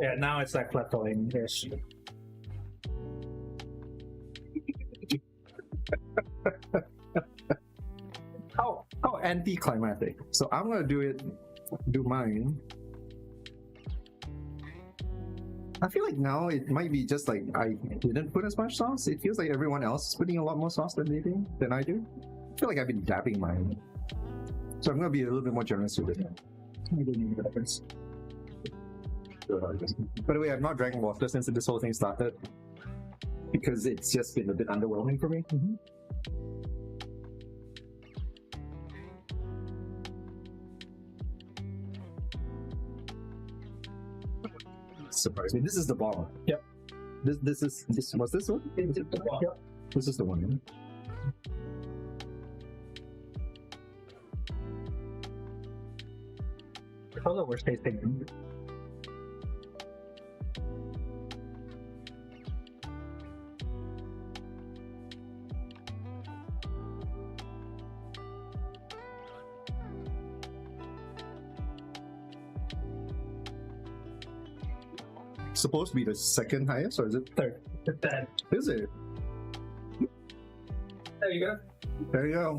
Yeah, now it's like plateauing-ish. How anticlimactic. So I'm gonna do mine. I feel like now it might be just like I didn't put as much sauce. It feels like everyone else is putting a lot more sauce than I do. I feel like I've been dabbing mine. So I'm gonna be a little bit more generous with it. I don't need the difference. By the way, I've not drank water since this whole thing started because it's just been a bit underwhelming for me. Surprise me. This is the bomb. Yep. This was this one? Yep. This is the one. How's the worst tasting? Supposed to be the second highest, or is it Third. Is it? There you go. There you go.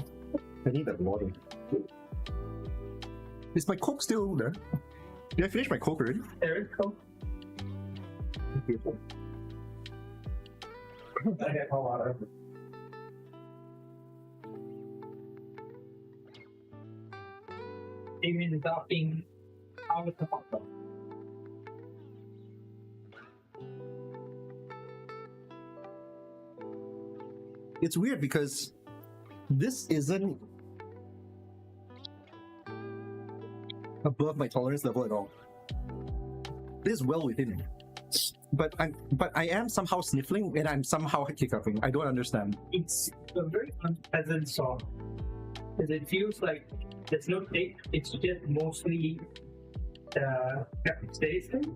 I need that water. Is my Coke still there? Did I finish my Coke already? There it goes. I get my water. Even the topping out of the bottle. It's weird because this isn't above my tolerance level at all. This is well within it. but I am somehow sniffling and I'm somehow hiccuping. I don't understand. It's a very unpleasant song because it feels like there's no tape. It's just mostly capsaicin.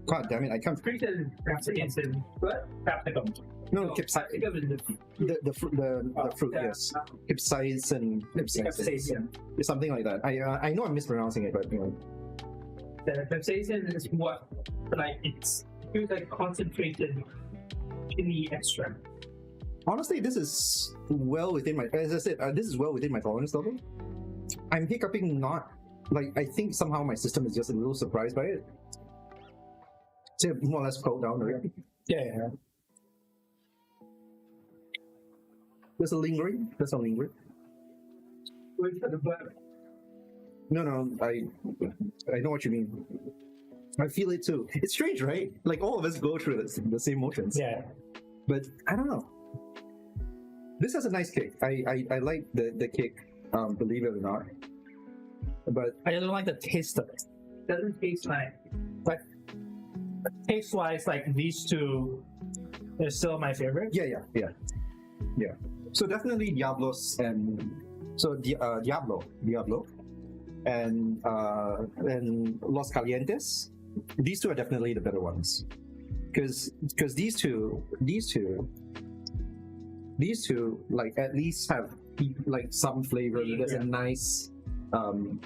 God damn it! I can't. Capsaicin, but capsicum. No, capsaicin. The fruit, yes. Capsaicin. Something like that. I know I'm mispronouncing it, but you know. The capsaicin is what, like, it feels like concentrated chili extract. Honestly, this is well within my. As I said, this is well within my tolerance level. I'm hiccuping not. Like, I think somehow my system is just a little surprised by it. So more or less cooled down already. Yeah. There's a lingering. Wait for the butter. No, I know what you mean. I feel it too. It's strange, right? Like all of us go through the same motions. Yeah. But I don't know. This has a nice kick. I like the kick, believe it or not. But I just don't like the taste of it. Doesn't taste like. But taste wise, like these two are still my favorite. Yeah. So definitely Diablos and Diablo and Los Calientes. These two are definitely the better ones, because these two like at least have like some flavor. There's a nice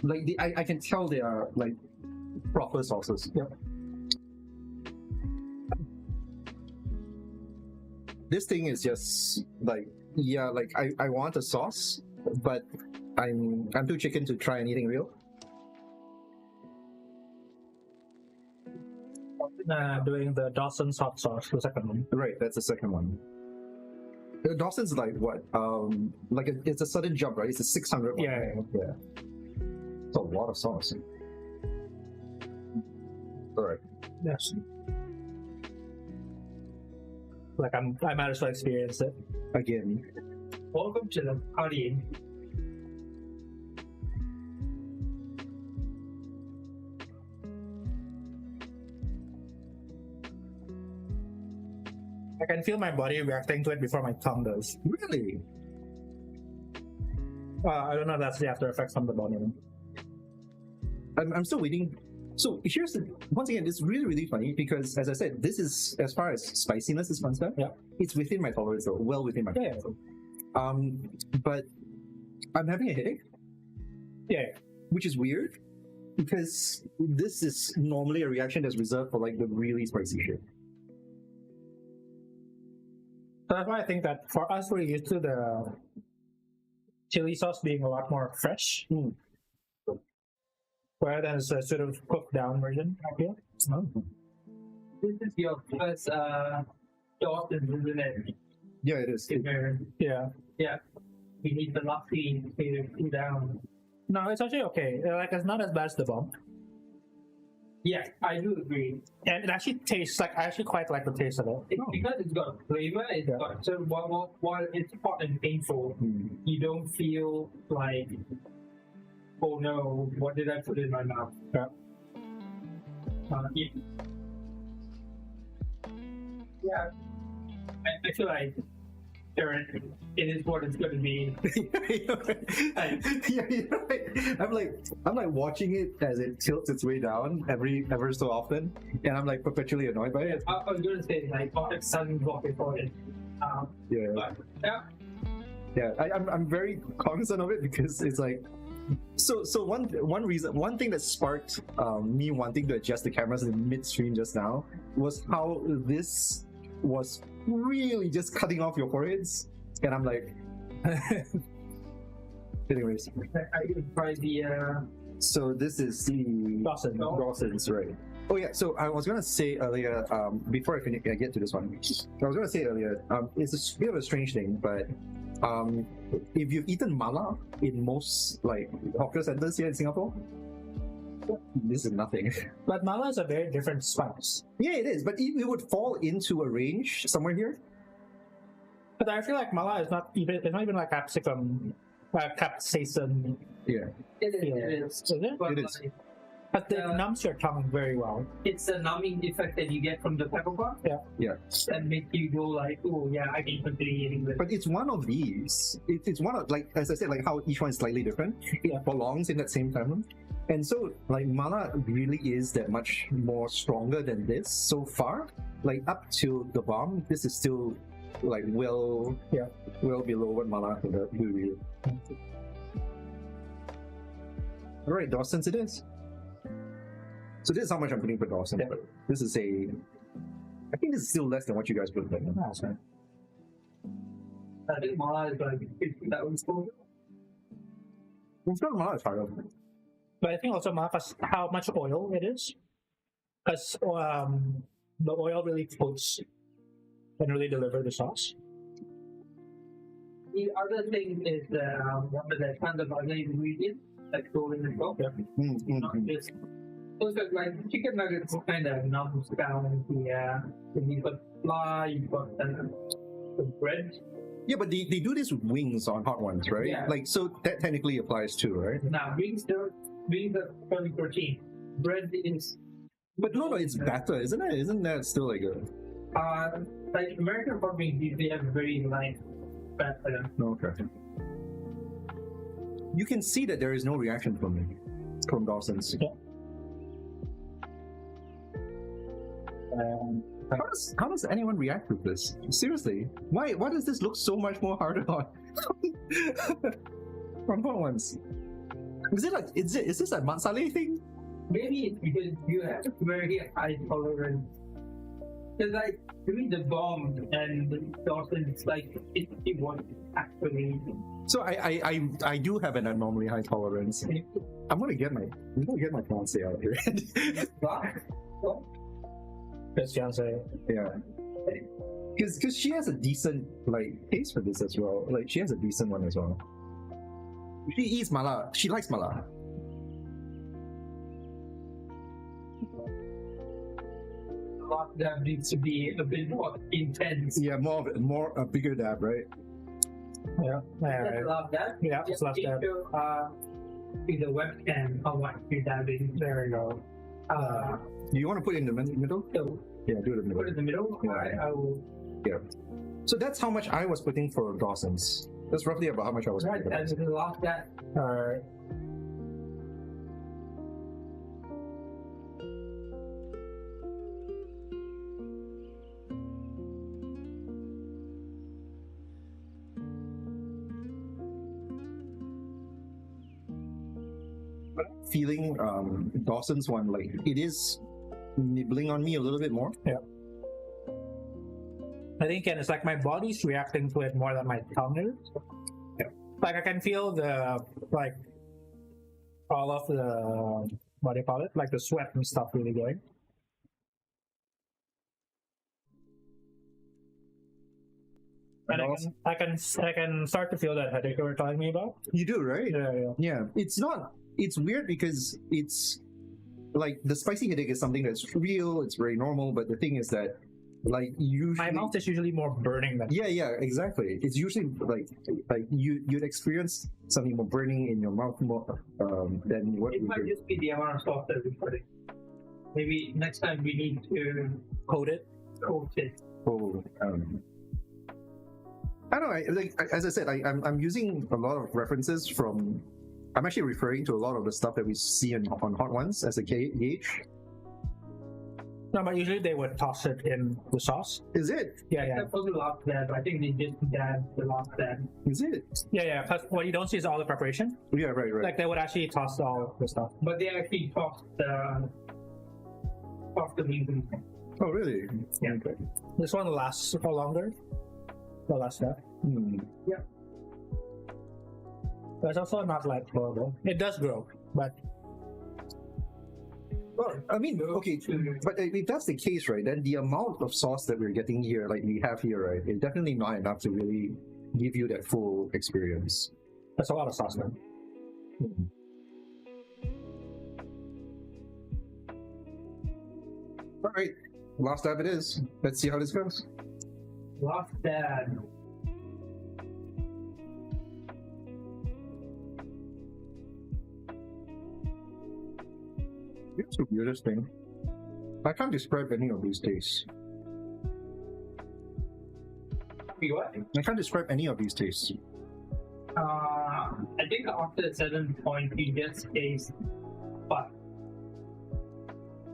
like I can tell they are like proper sauces. Yep. This thing is just like like I want a sauce, but I'm too chicken to try anything real. Doing the Dawson's hot sauce, the second one. Right, that's the second one. Dawson's like what? Like it's a sudden jump, right? It's a 600 one. Yeah. It's a lot of sauce. All right. Yes. Like I might as well experience it again. Welcome to the party. I can feel my body reacting to it before my tongue does. Really? I don't know if that's the after effects from the body. I'm still waiting. So here's once again, it's really funny because, as I said, this is, as far as spiciness is concerned, it's within my tolerance, though, well within my tolerance. But I'm having a headache. Yeah. Which is weird because this is normally a reaction that's reserved for like the really spicy shit. So that's why I think that for us, we're used to the chili sauce being a lot more fresh. Rather than a sort of cooked down version, I feel. This is your first Dawson, isn't it? Yeah, it is. Yeah. We need the Lofi to cool down. No, it's actually okay. Like, it's not as bad as the bomb. Yeah, I do agree. And it actually tastes like, I actually quite like the taste of it. It's because it's got flavor, it's got, so while it's hot and painful, you don't feel like, oh no, what did I put in my mouth? I feel like it is what it's going to be. I'm like watching it as it tilts its way down ever so often, and I'm like perpetually annoyed by it. I was going to say like Optic Sun walk before it. I'm very cognizant of it because it's like so one thing that sparked me wanting to adjust the cameras in midstream just now was how this was really just cutting off your foreheads, and I'm like anyways, I could try the so this is the Dawson's, right? Oh yeah, so I was gonna say earlier, before I get to this one, I was gonna say earlier, it's a bit of a strange thing, but if you've eaten mala in most like hawker centers here in Singapore, this is nothing. But mala is a very different spice. Yeah, it is, but it would fall into a range somewhere here. But I feel like mala is not even like capsicum, capsaicin. Yeah, it is. Is it? But it is. But it numbs your tongue very well. It's a numbing effect that you get from the peppercorn. Yeah. That make you go like, oh yeah, I can continue eating this. But it's one of these. It's one of, like, as I said, like how each one is slightly different. It belongs in that same family. And so, like, mala really is that much more stronger than this so far. Like, up to the bomb, this is still, like, well below what mala could do. Alright, Dawson's it is. So this is how much I'm putting for Dawson. Yeah. This is I think this is still less than what you guys put. But that's right. I think mala is like 50,000 score. It's not mala, it's higher. But I think also how much oil it is. Because the oil really coats and really deliver the sauce. The other thing is one of the kind of other ingredients that go in the shop. Not just also like chicken nuggets kind of numbs down then you've got flour, you've got the bread. Yeah, but they do this with wings on hot ones, right? Yeah. Like, so that technically applies too, right? Now wings are probably protein. Bread is But no, it's batter, isn't it? Isn't that still like a like American hot wings usually have very light batter. okay. You can see that there is no reaction from Dawson's. Yeah. How does anyone react with this? Seriously, why does this look so much more harder on on hot ones? Is this a mansale thing? Maybe it's because you have very high tolerance. Because like doing the bomb and the Dawson, it's like it won't actually. So I do have an abnormally high tolerance. I'm gonna get my fiance out here. His fiance. Yeah. Because she has a decent like taste for this as well. Like she has a decent one as well. She eats mala. She likes mala. That needs to be a bit more intense. Yeah, more a bigger dab, right? Yeah. Let's love that. Yeah, just love that. To the webcam how much you're dabbing. There we go. Do you want to put it in the middle? So Yeah, do it in the middle. put it in the middle. Yeah. I will. Yeah. So that's how much I was putting for Dawson's. That's roughly about how much I was Right, putting. and love that. Alright. Feeling Dawson's one, like it is nibbling on me a little bit more. Yeah. I think it's like my body's reacting to it more than my tongue is. Yeah. Like I can feel all of the what do you call it? Like the sweat and stuff really going. And I can start to feel that headache you were telling me about. You do, right? Yeah. It's weird because it's like the spicy headache is something that's real, it's very normal, but the thing is that like usually My mouth is usually more burning than yeah, exactly. It's usually like you'd experience something more burning in your mouth more than what It we might do. just be the amount of sauce that we're putting. Maybe next time we need to coat it. coat it. Oh, I don't know. Like as I said, I'm using a lot of references from. I'm actually referring to a lot of the stuff that we see on Hot Ones as a gauge. No, but usually they would toss it in the sauce. Is it? Yeah. Except for the last dab, I think they just dabbed the last dab. Is it? Yeah. Because what you don't see is all the preparation. Yeah, right. Like they would actually toss all the stuff. But they actually tossed the wings. Oh, really? Yeah. Okay. This one lasts for longer. The last step. Yeah. But it's also not like horrible. It does grow, but Well, I mean, okay, but if that's the case, right, then the amount of sauce that we're getting here, like we have here, right, is definitely not enough to really give you that full experience. that's a lot of sauce, man. All right, last dab it is. Let's see how this goes. Last dab. It's the weirdest thing. I can't describe any of these tastes. What? I can't describe any of these tastes. I think after a certain point, you just taste fun.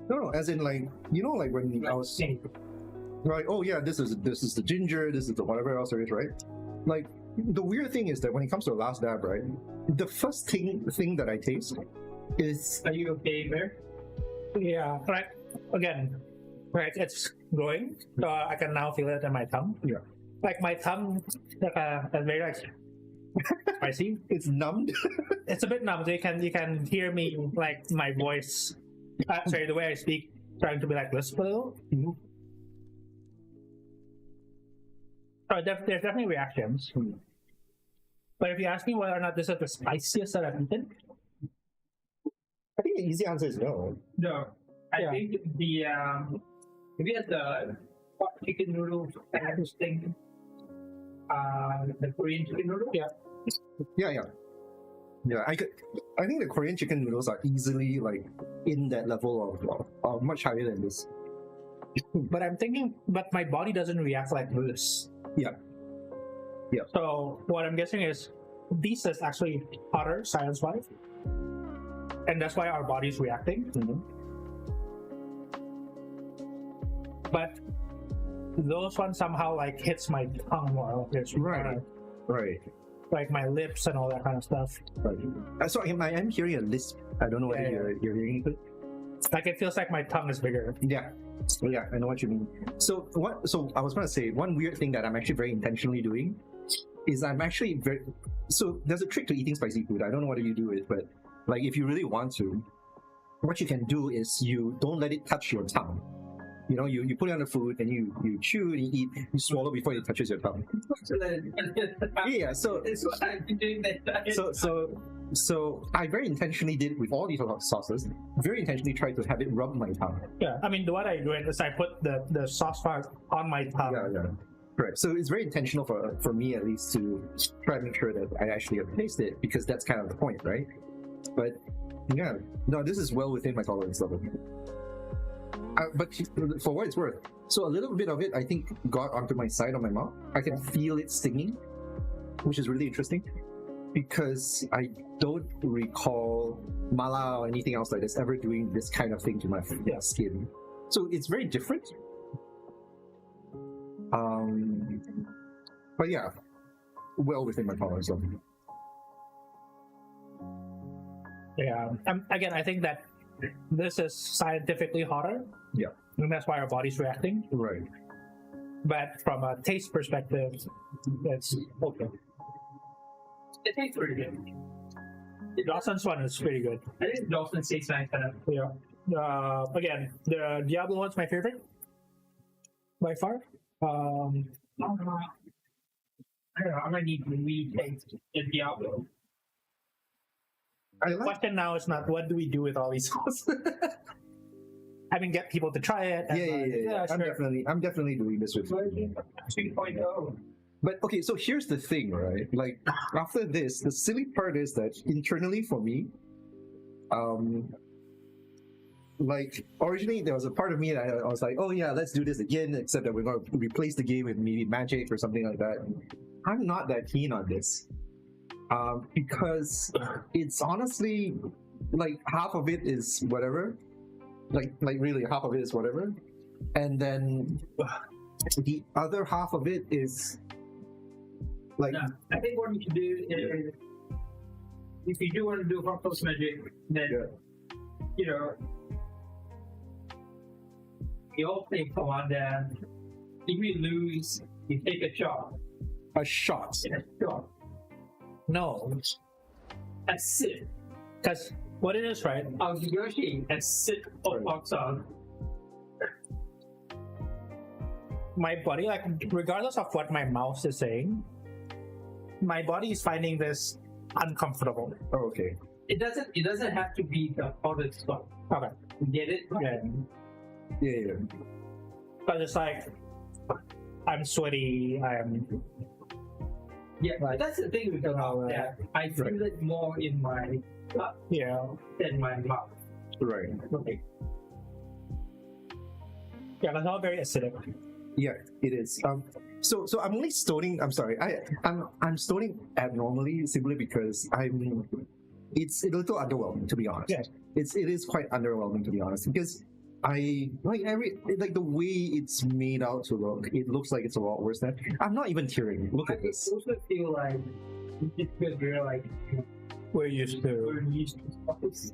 No, as in like like when I was right. Oh yeah, this is the ginger. This is the whatever else there is, right? Like the weird thing is that when it comes to the last dab, right, the first thing that I taste is. Are you okay, Emir? Yeah. Right. Again, right. It's growing. So I can now feel it in my tongue. Yeah. Like my tongue, is very like spicy. It's numbed. It's a bit numb. So you can hear me like my voice. Sorry, the way I speak, trying to be like lisp a little. Mm-hmm. So there's definitely reactions. Mm-hmm. But if you ask me whether or not this is the spiciest that I've eaten, I think the easy answer is no. No. I think the if you had the hot chicken noodle kind of thing, the Korean chicken noodle. Yeah. I think the Korean chicken noodles are easily like in that level of much higher than this. But I'm thinking, but my body doesn't react like this. Yeah. So what I'm guessing is this is actually hotter science-wise, and that's why our body's reacting. Mm-hmm. But those ones somehow like hits my tongue more. It's Right. like my lips and all that kind of stuff. Right. So I am hearing a lisp. I don't know whether you're hearing it. Like it feels like my tongue is bigger. Yeah, I know what you mean. So I was going to say one weird thing that I'm actually very intentionally doing is I'm actually so there's a trick to eating spicy food. I don't know what you do it, but like if you really want to, what you can do is you don't let it touch your tongue. You put it on the food and you chew and you eat, you swallow before it touches your tongue. Yeah, so It's what I've been doing that. so I very intentionally did with all these sauces. Very intentionally tried to have it rub my tongue. Yeah, I mean what I do is I put the sauce part on my tongue. Yeah. Correct. So it's very intentional for me at least to try to make sure that I actually taste it because that's kind of the point, right? But yeah, no, this is well within my tolerance level. But for what it's worth, so a little bit of it I think got onto my side of my mouth. I can feel it stinging, which is really interesting because I don't recall mala or anything else like this ever doing this kind of thing to my skin. So it's very different. But yeah, well within my tolerance level. Yeah. Again, I think that this is scientifically hotter. Yeah. And that's why our body's reacting. Right. But from a taste perspective, it's okay. It tastes pretty good. Dawson's one is pretty good. I think Dawson tastes nice. Yeah. Again, the Diablo one's my favorite by far. I don't know. I'm gonna need to retaste the Diablo. The question now is not what do we do with all these sauces. I mean, get people to try it. Yeah. Sure. I'm definitely doing this with. 3.0. But okay, so here's the thing, right? Like after this, the silly part is that internally for me, like originally there was a part of me that I was like, oh yeah, let's do this again, except that we're going to replace the game with maybe Magic or something like that. I'm not that keen on this. Because it's honestly like half of it is whatever, like really half of it is whatever, and then the other half of it is like. No, I think what we should do is, if you do want to do farthest Magic, then we all play Commander. If we lose, you take a shot. A shot. A shot. No. A sip. Because what it is, right? I'll negotiate a sip of Oxon. My body, like, regardless of what my mouth is saying, my body is finding this uncomfortable. Oh, okay. It doesn't have to be the hottest stuff. Okay. Get it? Yeah. But it's like, I'm sweaty, Yeah, but that's the thing with the mouth. I feel it more in my gut than my mouth. Right. Okay. Yeah, that's all very acidic. Yeah, it is. So I'm only stoning. I'm sorry. I'm stoning abnormally simply because it's a little underwhelming, to be honest. Yeah. It is quite underwhelming, to be honest, because I like the way it's made out to look. It looks like it's a lot worse than. I'm not even tearing. Look at this. I also feel like it's because we're like We're used we're used to stuff.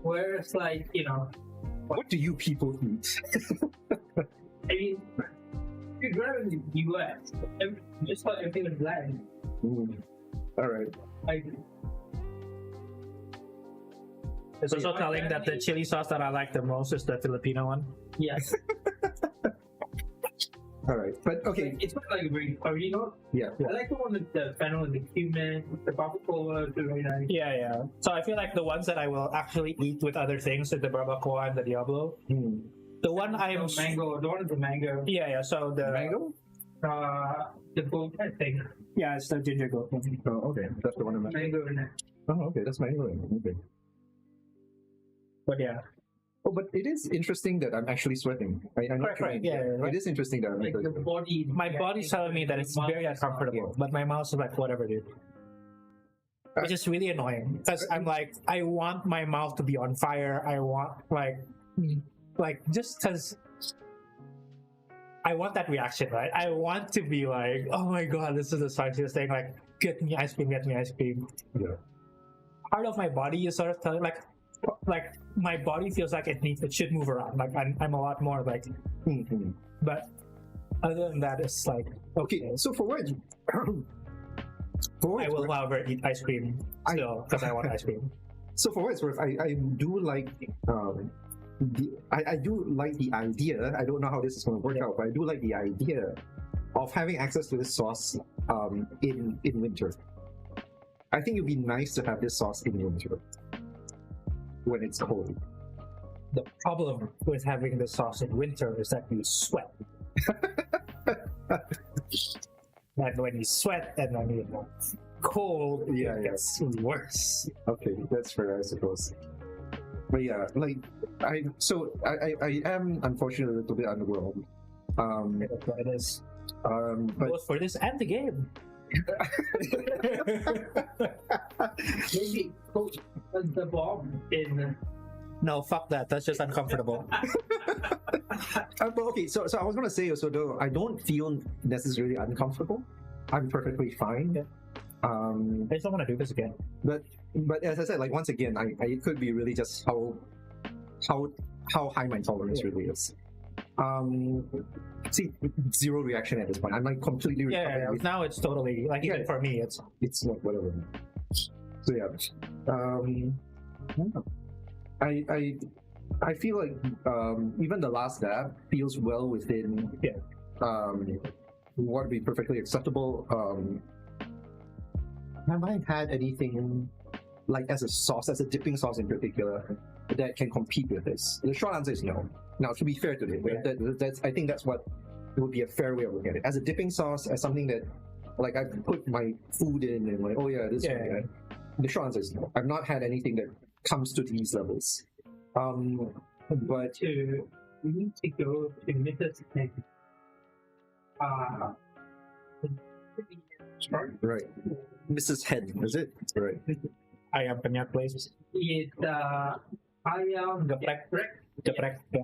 Whereas like What do you people eat? I mean, if you grow in the US, just like everything is bland. All right. Like, It's also telling that the chili sauce that I like the most is the Filipino one. yes, All right. But okay. it's like very original. Yeah. I like the one with the fennel and the cumin, the barbacoa, the very nice. Yeah, yeah. So I feel like the ones that I will actually eat with other things is the barbacoa and the Diablo. The one I'm The mango, the one with the mango. yeah. So the Mango? The goat, I think. Yeah, it's the ginger goat. Oh, okay. That's the one I'm. Mango in it. Oh, okay. That's mango. Okay. But yeah, Oh, but it is interesting that I'm actually sweating. I know. Right, yeah, right. It is interesting that I'm Like the body. my body's telling me that it's very uncomfortable, but my mouth is like whatever, dude. Which is really annoying because I'm like, I want my mouth to be on fire. I want like just because I want that reaction, right? I want to be like, oh my god, this is the spiciest thing. Like, get me ice cream, get me ice cream. Yeah. Part of my body is sort of telling like my body feels like it should move around. Like I'm a lot more like, but other than that, it's like Okay. So for what? I will, however, eat ice cream still because I want ice cream. So for what it's worth, I do like I do like the idea. I don't know how this is going to work out, but I do like the idea of having access to this sauce in winter. I think it'd be nice to have this sauce in winter when it's cold. The problem with having the sauce in winter is that you sweat. And when you sweat and then you're cold, it gets worse. Okay, that's fair, I suppose. But yeah, like I am unfortunately a little bit underwhelmed. That's what it is. But Both for this and the game. Maybe coach the bomb in. No, fuck that. That's just uncomfortable. but okay, so I was gonna say also though I don't feel necessarily uncomfortable. I'm perfectly fine. Yeah. I just don't want to do this again. But as I said, like once again, it could be really just how high my tolerance really is. See, zero reaction at this point. I'm like completely Yeah. Now it's totally like even for me, it's like whatever. So yeah, I feel like even the last dab feels well within what would be perfectly acceptable. Have I had anything like as a sauce, as a dipping sauce in particular, that can compete with this? The short answer is no. Now, to be fair to it, I think that's what would be a fair way of looking at it. As a dipping sauce, as something that like I put my food in and like, oh yeah, this one. Yeah. The short answer is no. I've not had anything that comes to these levels. But we need to go to Mrs. Head. Right. Mrs. Head, is it? Right. Ayam Penyet place. It's ayam geprek. Geprek. Yeah.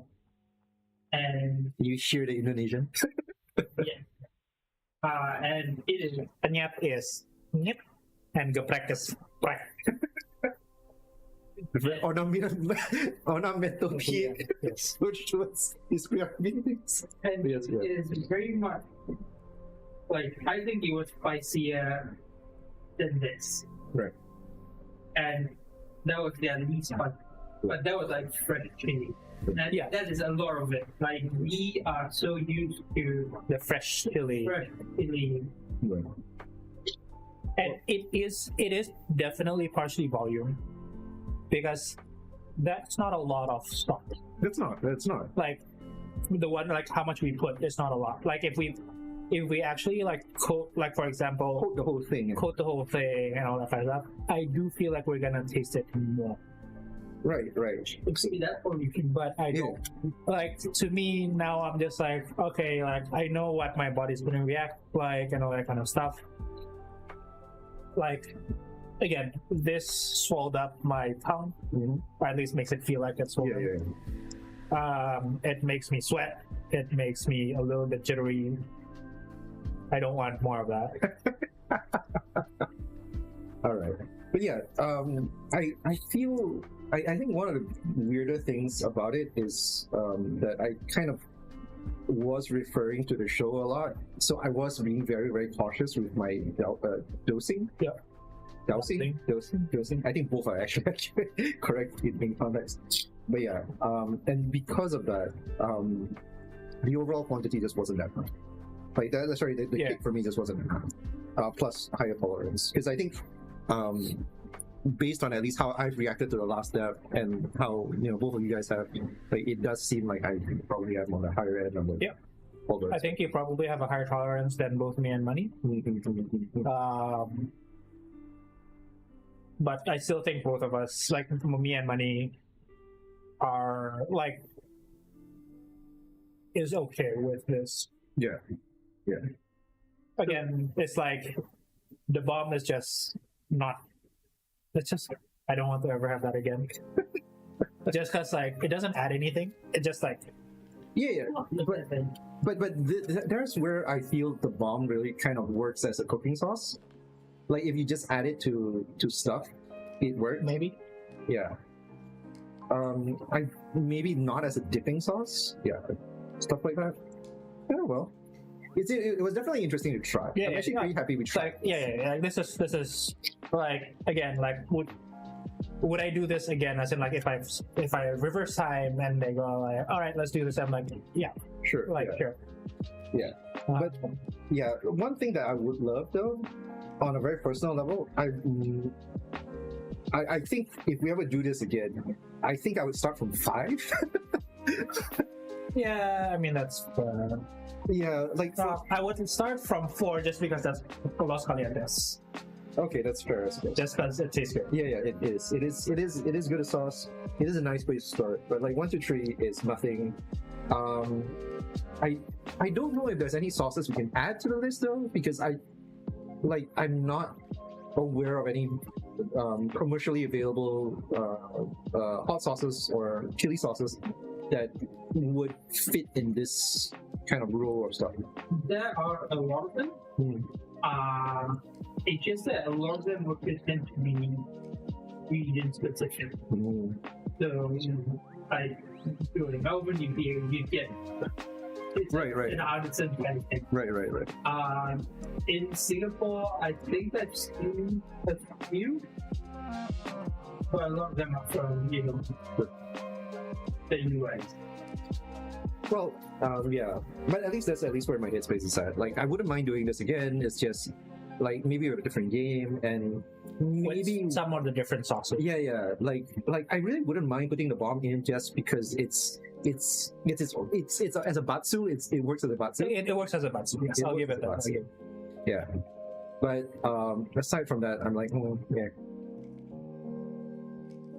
And you hear the Indonesian? and it is Penyet is nip and geprek is prek. Onomatopoeia, Yes. which was describing. and it is very much like I think it was spicier than this. Right. And that was their least fun. But that was like fresh chili. And that is a lot of it. Like we are so used to The fresh chili. fresh chili. Right. And it is definitely partially volume. Because that's not a lot of stock. That's not. Like the one like how much we put is not a lot. Like if we actually like coat, like for example, Coat the whole thing. coat the whole thing and all that kind of stuff, I do feel like we're gonna taste it more. Right. See that for you. but I don't. Like, to me now, I'm just like, okay, like I know what my body's gonna react like and all that kind of stuff. Like, again, this swelled up my tongue, or at least makes it feel like it's swollen. It makes me sweat. It makes me a little bit jittery. I don't want more of that. All right. But yeah, I feel I think one of the weirder things about it is that I kind of was referring to the show a lot, so I was being very, very cautious with my dosing. Yeah. Dosing. I think both are actually correct in context. But yeah, and because of that, the overall quantity just wasn't that much. Like that, sorry, the kick for me just wasn't enough. Plus higher tolerance, because I think based on at least how I've reacted to the last step and how both of you guys have, like, it does seem like I probably am on the higher end of the tolerance. I think you probably have a higher tolerance than both me and Money. But I still think both of us, like me and Money, are like is okay with this. Yeah. Again, it's like the bomb is just not. It's just I don't want to ever have that again. Just because like it doesn't add anything. It just like but there's where I feel the bomb really kind of works as a cooking sauce. Like if you just add it to stuff, it works. Maybe. Yeah. I maybe not as a dipping sauce. Yeah. Stuff like that. Yeah. Well. It was definitely interesting to try. Yeah, I'm actually pretty happy we tried. Like, yeah. This is like again, like would I do this again? As in, like if I reverse time and they go like, all right, let's do this. I'm like, yeah, sure, sure. Yeah, but yeah, one thing that I would love though, on a very personal level, I think if we ever do this again, I think I would start from 5. Yeah, I mean that's. Yeah, like I wouldn't start from 4 just because that's Los Calientes. Okay, that's fair. Just because it tastes good. Yeah, it is. It is good as sauce. It is a nice place to start. But like 1 to 3 is nothing. I don't know if there's any sauces we can add to the list though, because I'm not aware of any commercially available hot sauces or chili sauces that would fit in this kind of rule of stuff. There are a lot of them. It's just that a lot of them would tend to be region specific. So I go to Melbourne, you get right an artisan kind of thing. Right. In Singapore, I think I've seen a few, but a lot of them are from the US. Well, yeah, but at least that's where my headspace is at. Like, I wouldn't mind doing this again. It's just like maybe a different game and maybe with some of the different sauces. Yeah. Like I really wouldn't mind putting the bomb in just because it's as a batsu. It works as a batsu. It works as a batsu. Yes, I'll give it that. Yeah, but aside from that, I'm like, yeah.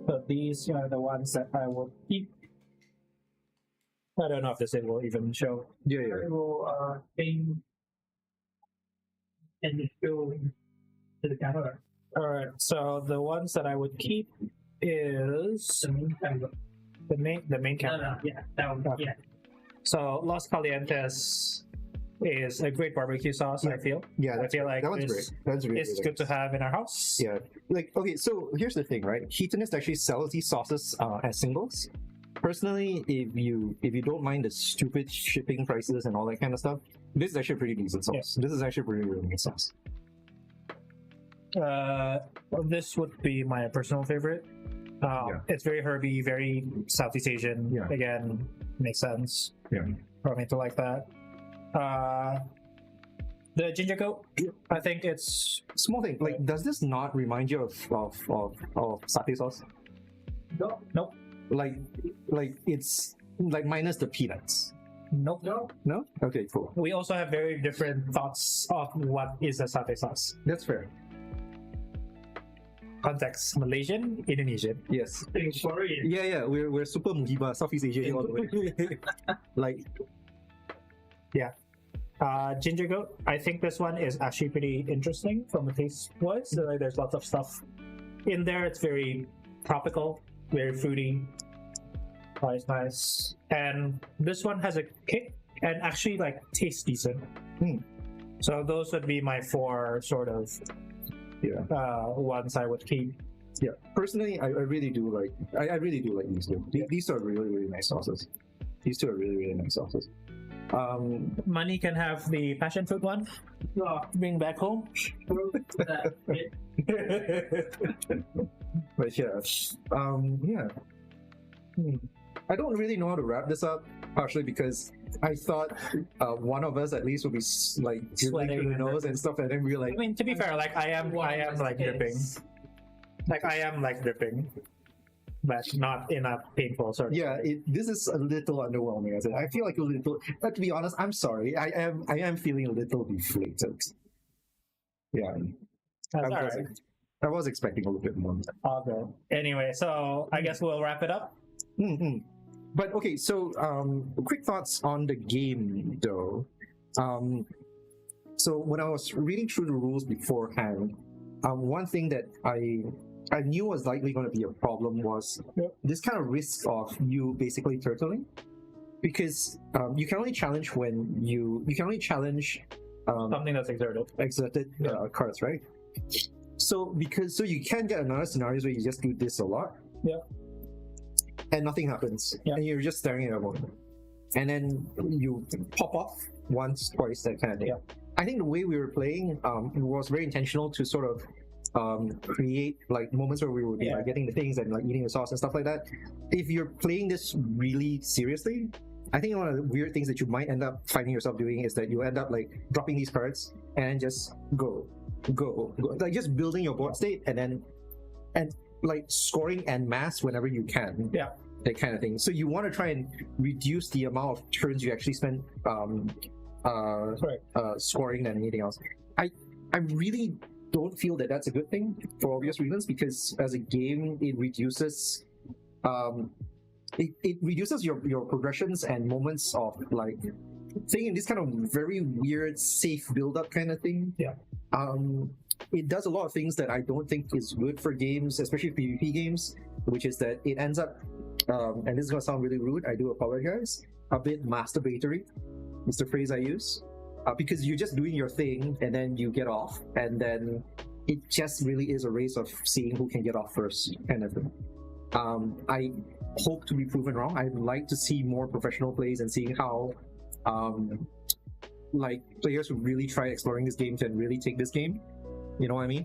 So these are the ones that I will keep. I don't know if this will even show. Yeah. I will aim and show to the camera. All right. So the ones that I would keep is The main camera. the main camera. No, yeah, that one. Okay. Yeah. So Los Calientes is a great barbecue sauce. I feel. Yeah, I feel like that one's great. That's really it's good to have in our house. Yeah. Like, okay, so here's the thing, right? Heatonist actually sells these sauces as singles. Personally, if you don't mind the stupid shipping prices and all that kind of stuff, this is actually a pretty decent sauce. This is actually a pretty really good sauce. This would be my personal favorite. It's very herby, very South East Asian. Yeah. Again, makes sense. Yeah. For me to like that. The ginger goat, I think it's Small thing, like, does this not remind you of satay sauce? No. nope. Like it's like minus the peanuts. Nope. No? Okay, cool. We also have very different thoughts of what is a satay sauce. That's fair. context, Malaysian, Indonesian. Yes. Sorry. Yeah. We're super Muhiba, Southeast Asian all the way. Like, Ginger Goat. I think this one is actually pretty interesting from a taste wise. So, like, there's lots of stuff in there. It's very tropical, very fruity. Quite nice. And this one has a kick and actually like tastes decent. So those would be my 4 sort of ones I would keep. Yeah, personally, I really do like. I really do like these two. These are really, really nice sauces. These two are really, really nice sauces. Money can have the passion fruit one. Bring back home. But yeah. I don't really know how to wrap this up, partially because I thought one of us at least would be like sweating through the nose and stuff, and then we were like. I mean, to be fair, like I am like dripping. Like I am like dripping, but not in a painful sort of way. This is a little underwhelming. I feel like a little. But to be honest, I'm sorry. I am feeling a little deflated. Yeah. That's all right. I was expecting a little bit more. Okay. Anyway, so I guess we'll wrap it up. Mm-hmm. But okay, so quick thoughts on the game though. So when I was reading through the rules beforehand, one thing that I knew was likely going to be a problem was this kind of risk of you basically turtling, because you can only challenge when you can only challenge something that's exerted cards, right? So you can get another scenarios where you just do this a lot. Yeah. And nothing happens, and you're just staring at a moment, and then you pop off once, twice, that kind of thing. I think the way we were playing was very intentional to sort of create like moments where we would be like getting the things and like eating the sauce and stuff like that. If you're playing this really seriously, I think one of the weird things that you might end up finding yourself doing is that you end up like dropping these cards and just go, like just building your board state and like scoring en masse whenever you can. That kind of thing. So you want to try and reduce the amount of turns you actually spend scoring than anything else. I really don't feel that that's a good thing for obvious reasons, because as a game it reduces it reduces your progressions and moments of like saying this kind of very weird safe build-up kind of thing. It does a lot of things that I don't think is good for games, especially PvP games, which is that it ends up, and this is going to sound really rude, I do apologize, a bit masturbatory is the phrase I use, because you're just doing your thing and then you get off, and then it just really is a race of seeing who can get off first kind of thing. I hope to be proven wrong. I'd like to see more professional plays and seeing how like players who really try exploring this game can really take this game. You know what I mean?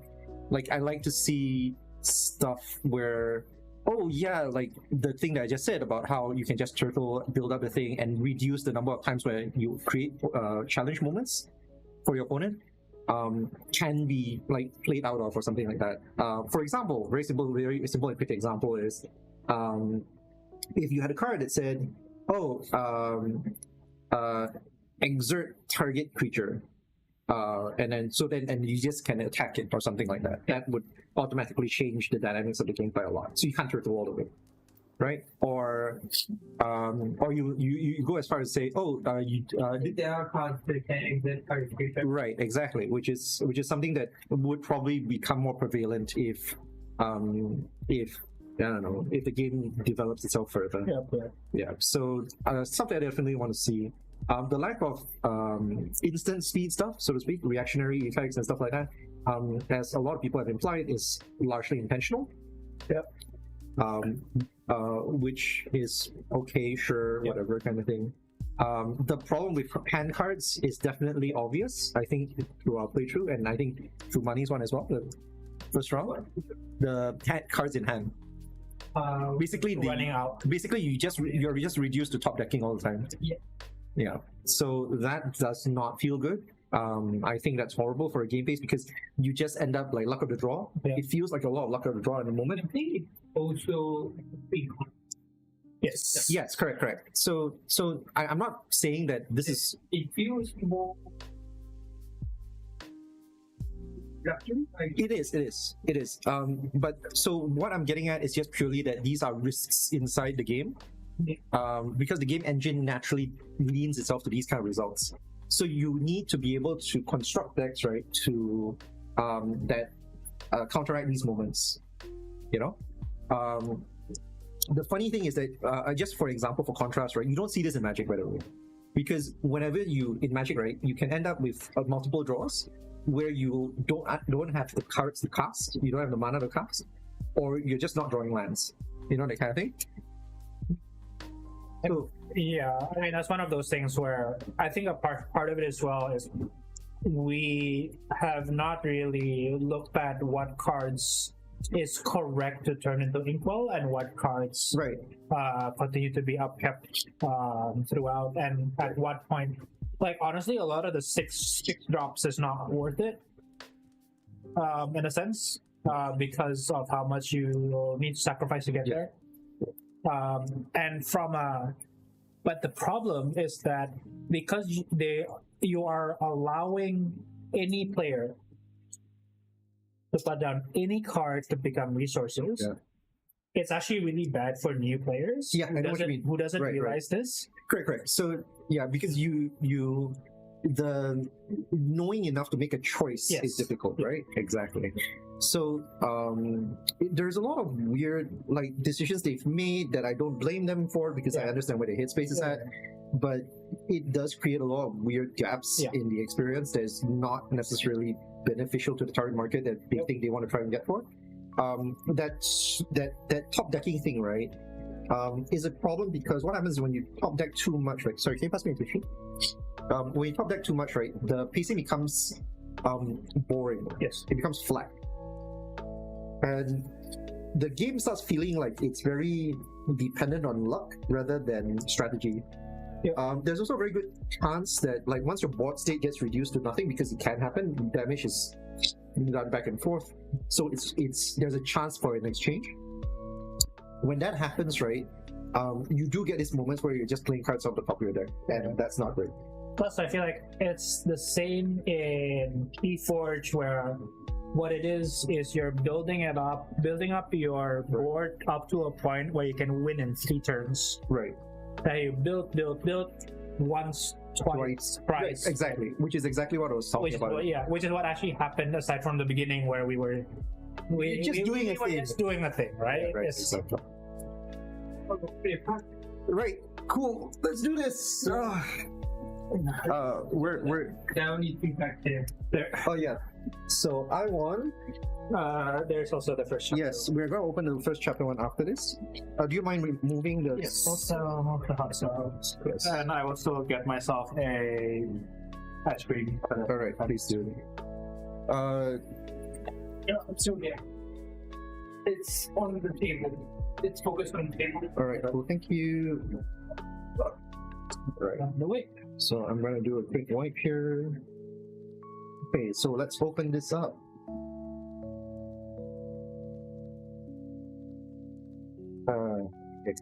Like, I like to see stuff where, like the thing that I just said about how you can just turtle, build up the thing, and reduce the number of times where you create challenge moments for your opponent, can be like played out of or something like that. For example, very simple and quick example is, if you had a card that said, exert target creature, and you just can attack it or something like that. That would automatically change the dynamics of the game by a lot. So you can't turtle all the way, right? Or you go as far as say, there are cards that can exert target creature. Right, exactly. Which is something that would probably become more prevalent if I don't know, if the game develops itself further. So something I definitely want to see. The lack of instant speed stuff, so to speak, reactionary effects and stuff like that, as a lot of people have implied, is largely intentional. Which is okay, sure, whatever kind of thing. The problem with hand cards is definitely obvious, I think, through our playthrough, and I think through Money's one as well, the first round. The cards in hand. Basically, running out. Basically, you're just reduced to top decking all the time. Yeah, so that does not feel good. I think that's horrible for a game pace, because you just end up like luck of the draw. It feels like a lot of luck of the draw in the moment. I think it also Yes, correct. So I'm not saying that this is. It feels more. It is. But so what I'm getting at is just purely that these are risks inside the game, because the game engine naturally leans itself to these kind of results. So you need to be able to construct decks, right, to counteract these moments. You know, the funny thing is that just for example, for contrast, right, you don't see this in Magic, by the way, because whenever you in Magic, right, you can end up with multiple draws where you don't have the cards to cast, you don't have the mana to cast, or you're just not drawing lands. You know, that kind of thing. So, yeah, I mean that's one of those things where I think a part of it as well is we have not really looked at what cards is correct to turn into Inkwell and what cards right, continue to be upkept throughout, and at what point. Like honestly, a lot of the six drops is not worth it, in a sense, because of how much you need to sacrifice to get there. And but the problem is that because you are allowing any player to put down any card to become resources. Yeah. It's actually really bad for new players. Yeah, I know what you mean. Who doesn't realize this? Correct. So yeah, because the knowing enough to make a choice is difficult, right? Exactly. So there's a lot of weird decisions they've made that I don't blame them for, because I understand where their headspace is at. But it does create a lot of weird gaps in the experience that is not necessarily beneficial to the target market that they think they want to try and get for. That top decking thing, right, is a problem, because what happens when you top deck too much, right? Sorry, can you pass me a tissue? When you top deck too much, right, the pacing becomes boring. Yes, it becomes flat, and the game starts feeling like it's very dependent on luck rather than strategy. There's also a very good chance that once your board state gets reduced to nothing, because it can happen, damage is done back and forth, so there's a chance for an exchange. When that happens, right, you do get these moments where you're just playing cards off the top of your deck, and that's not great. Plus, I feel like it's the same in Keyforge, where what it is you're building up your board up to a point where you can win in 3 turns. Right. That you build once, twice. Right, exactly. Which is exactly what I was talking about. Which is what actually happened aside from the beginning, where we were just doing a thing, right? Yeah, right. Exactly. Right. Cool. Let's do this. We're down. You think back there. Oh yeah. So I won. There's also the first chapter. Yes, we're going to open the first chapter one after this. Do you mind removing the? Yes. Also the hot sauce. Yes. And I will still get myself a ice cream. All right, please do. Yeah, I'm still there. It's on the table. It's focused on the table. All right, cool. Thank you. All right. No wait. So I'm going to do a quick wipe here. Okay, so let's open this up. Okay.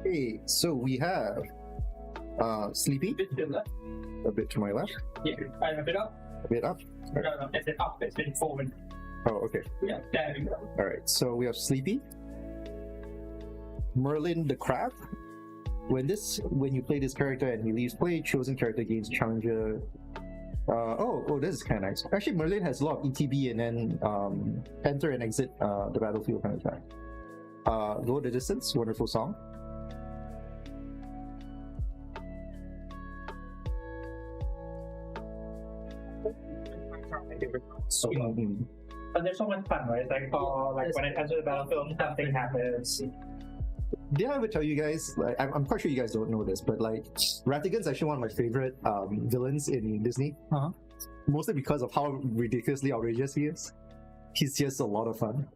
Okay, so we have Sleepy. A bit to the left. A bit to my left. Yeah, and a bit up. A bit up. No, it's up. It's been forward. Oh, okay. Yeah, there we go. All right. So we have Sleepy, Merlin the Crab. When you play this character and he leaves play, chosen character gains challenger. This is kind of nice. Actually, Merlin has a lot of ETB and then enter and exit the battlefield kind of attack. Go the distance. Wonderful song. But there's so much fun, right? Like when it comes to the battlefield, something happens. Did I ever tell you guys? I'm quite sure you guys don't know this, but Ratigan's actually one of my favorite villains in Disney. Uh-huh. Mostly because of how ridiculously outrageous he is. He's just a lot of fun.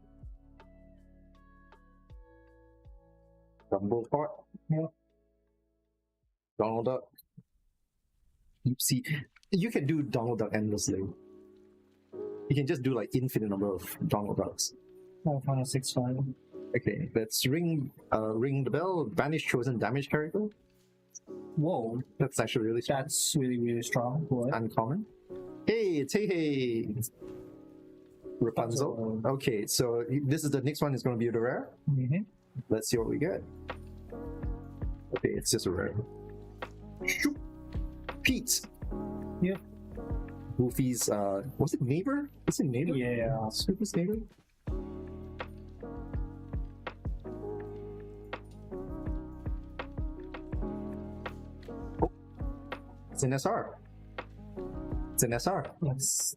Dumblepot. Yeah. Donald Duck. Oopsie. You can do Donald Duck endlessly. You can just do like infinite number of download routes. 565. Okay, let's ring the bell. Banish chosen damage character. Whoa, That's actually really strong. that's really strong. What? Uncommon. Hey, it's hey. Rapunzel. Okay, so this is the next one is going to be the rare. Mm-hmm. Let's see what we get. Okay, it's just a rare. Shoop. Pete. Yep. Goofy's was it neighbor? Is it neighbor? Yeah. Scoopy's neighbor? Oh. It's an SR. It's an SR. Yes.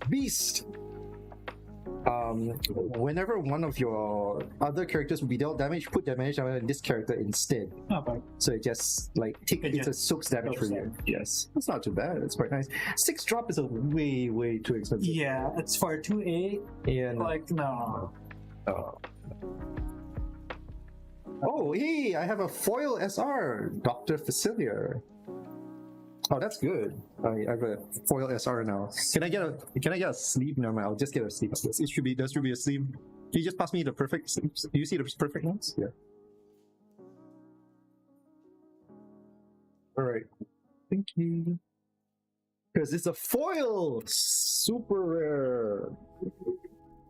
Beast. Whenever one of your other characters will be dealt damage, put damage on this character instead. Okay. So it just like it's a soaks damage for you. Yes, that's not too bad. It's quite nice. 6 drop is a way too expensive. Yeah, it's for 2A. And Like no. oh hey, I have a foil SR, Dr. Facilier. Oh, that's good. I have a foil SR now. Can I get a sleeve? No, I'll just get a sleeve. There should be a sleeve. Can you just pass me the perfect sleeves? Do you see the perfect ones? Yeah. All right. Thank you. Because it's a foil, super rare.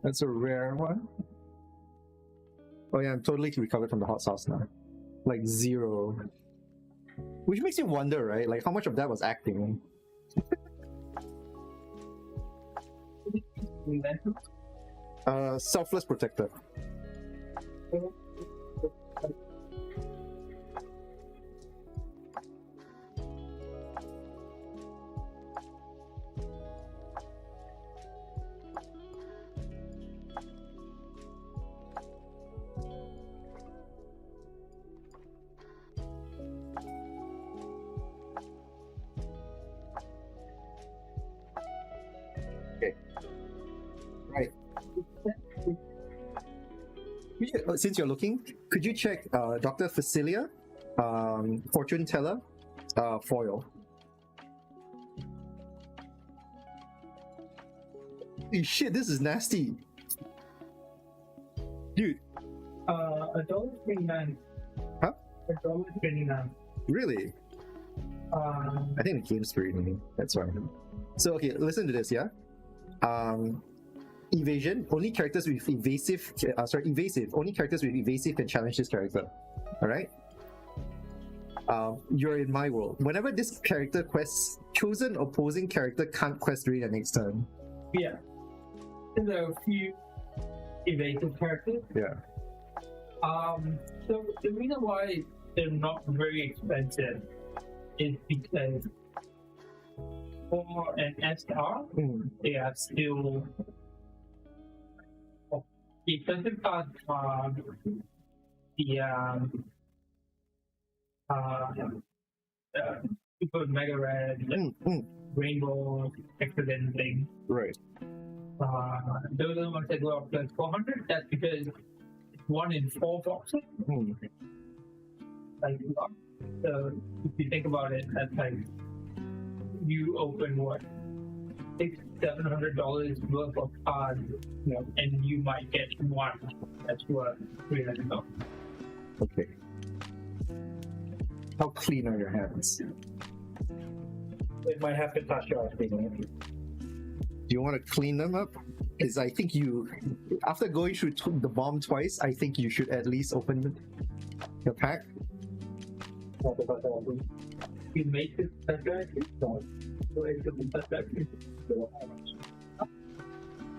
That's a rare one. Oh yeah, I'm totally recovered from the hot sauce now. Like 0. Which makes you wonder, right? Like how much of that was acting? Selfless protector. Right. Since you're looking, could you check Dr. Facilier, Fortune Teller, foil? Holy shit, this is nasty. Dude. $1.29. Huh? $1.29. Really? I think the game's free. That's fine. So okay, listen to this, yeah? Evasion. Only characters with evasive. Evasive. Only characters with evasive can challenge this character. All right. You're in my world. Whenever this character quests, chosen opposing character can't quest during the next turn. Yeah. There are a few evasive characters. Yeah. So the reason why they're not very expensive is because for an SR, they are still the expensive cards are the Super Mega Red, Rainbow, Excellent thing. Right. Those are the ones that go up to 400. That's because it's 1 in 4 boxes. Like, so if you think about it, that's like you open what $600-700 worth of cards, and you might get one that's worth $300. Okay. How clean are your hands? It might have to touch your thing. Do you want to clean them up? Because I think you, after going through the bomb twice, I think you should at least open your pack. You make it better.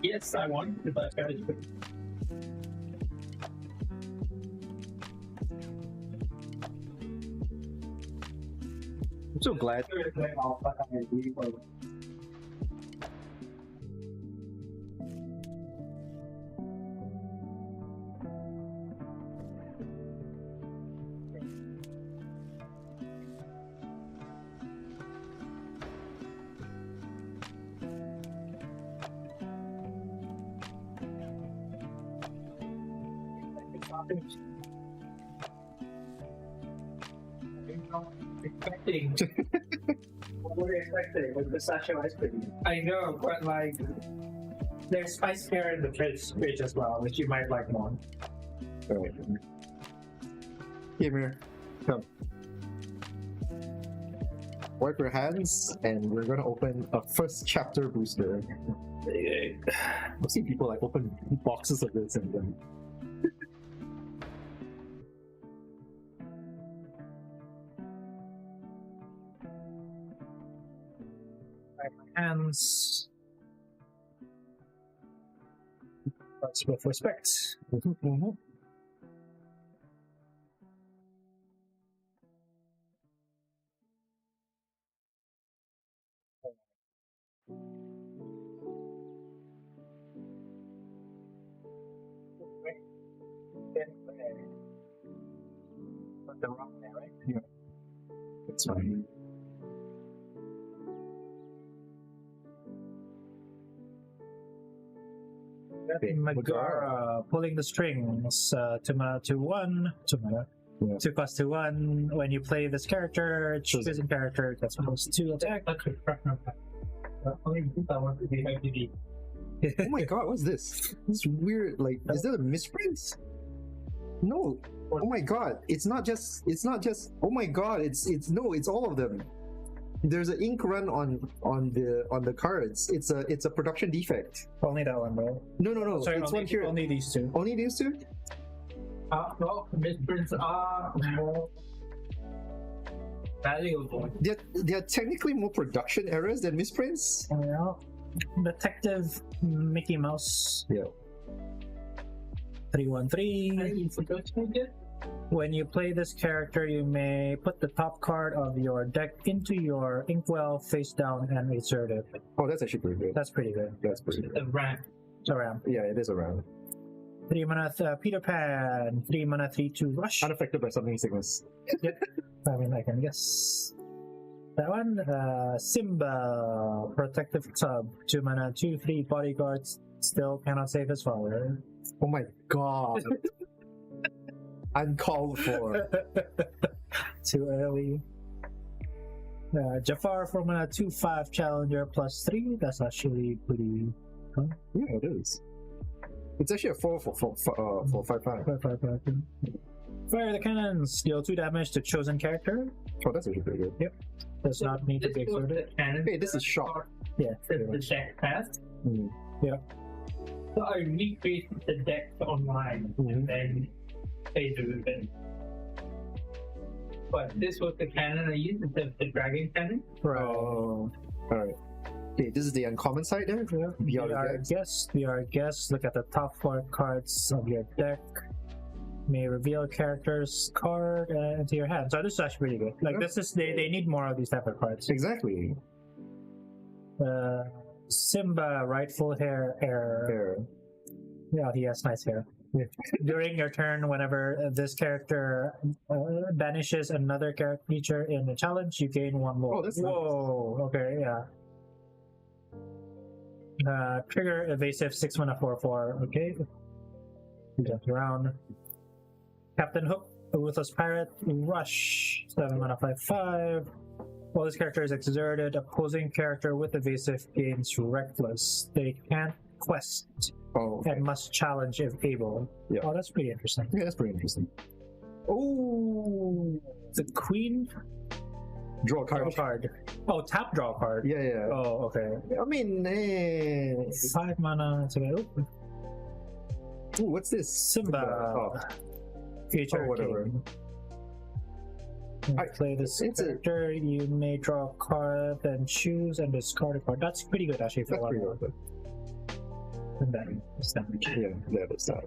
Yes, I want to buy cards. I'm so glad. Expecting. What were you expecting with pistachio ice cream? I know, but like, There's spice pear in the fridge as well, which you might like more. Alright. Emir, come. Wipe your hands, and we're gonna open a first chapter booster. I've seen people like open boxes of this and then. Hands. That's with respect. Put the rock there, right? Yeah. That's fine. Megara pulling the strings. 2 mana, 2/1. 2 mana. Yeah. 2 cost 2/1. When you play this character, choosing character that's supposed to attack. Oh my god, what's this? This weird, like, is that a misprint? No. Oh my god, it's not just, oh my god, it's all of them. There's an ink run on the cards. It's a production defect. Only that one, bro. No. Sorry, it's only, one here. only these two. Only these two? well, misprints are more valuable. They're technically more production errors than misprints. Yeah. Detective Mickey Mouse. Yeah. 3/3. When you play this character, you may put the top card of your deck into your inkwell face down and insert it. Oh, that's actually pretty good. That's pretty good. That's pretty good. The rank. It's around. Yeah, it is around. 3 mana Peter Pan. 3 mana 3/2 Rush. Unaffected by something sickness. I mean, I can guess. That one, Simba, Protective Tub, 2 mana, 2/3 Bodyguards, still cannot save his father. Oh my god. Uncalled for. Too early. Jafar, 4 mana, 2/5 Challenger, +3. That's actually pretty. Huh? Yeah, it is. It's actually a 4 for 5/5. 5/5. Fire the cannons, deal 2 damage to chosen character. Oh, that's actually pretty good. Yep. Does not need to be exerted. Hey, this is shock. Yeah. The deck pass. Mm. Yeah. So I recreated the deck online and then played with it. But this was the cannon I used, the dragon cannon. Right. Oh, alright. Okay, this is the uncommon side there? Yeah. Be our guest. Look at the top 4 cards of your deck. May reveal character's card into your hand. So this is actually pretty good. Like this is they need more of these type of cards. Exactly. Simba, rightful heir. Yeah, he has nice hair. During your turn, whenever this character banishes another creature in the challenge, you gain 1 more. Oh, that's Whoa. nice. Okay, yeah. Trigger evasive 6 mana 4/4. Okay. Jump around. Captain Hook, a Ruthless Pirate, Rush, 7 mana 5/5. While this character is exerted, opposing character with evasive gains Reckless. They can't quest and must challenge if able. Yeah. Oh, that's pretty interesting. Yeah, that's pretty interesting. Oh, the Queen. Draw a card. Draw a card. Oh, tap draw a card. Yeah. Oh, okay. I mean, 5 mana. Ooh, what's this? Simba. Oh. Future whatever. king. Play this character, you may draw a card, then choose and discard a card. That's pretty good actually. That's pretty good. And then it's damage. Yeah, that's that.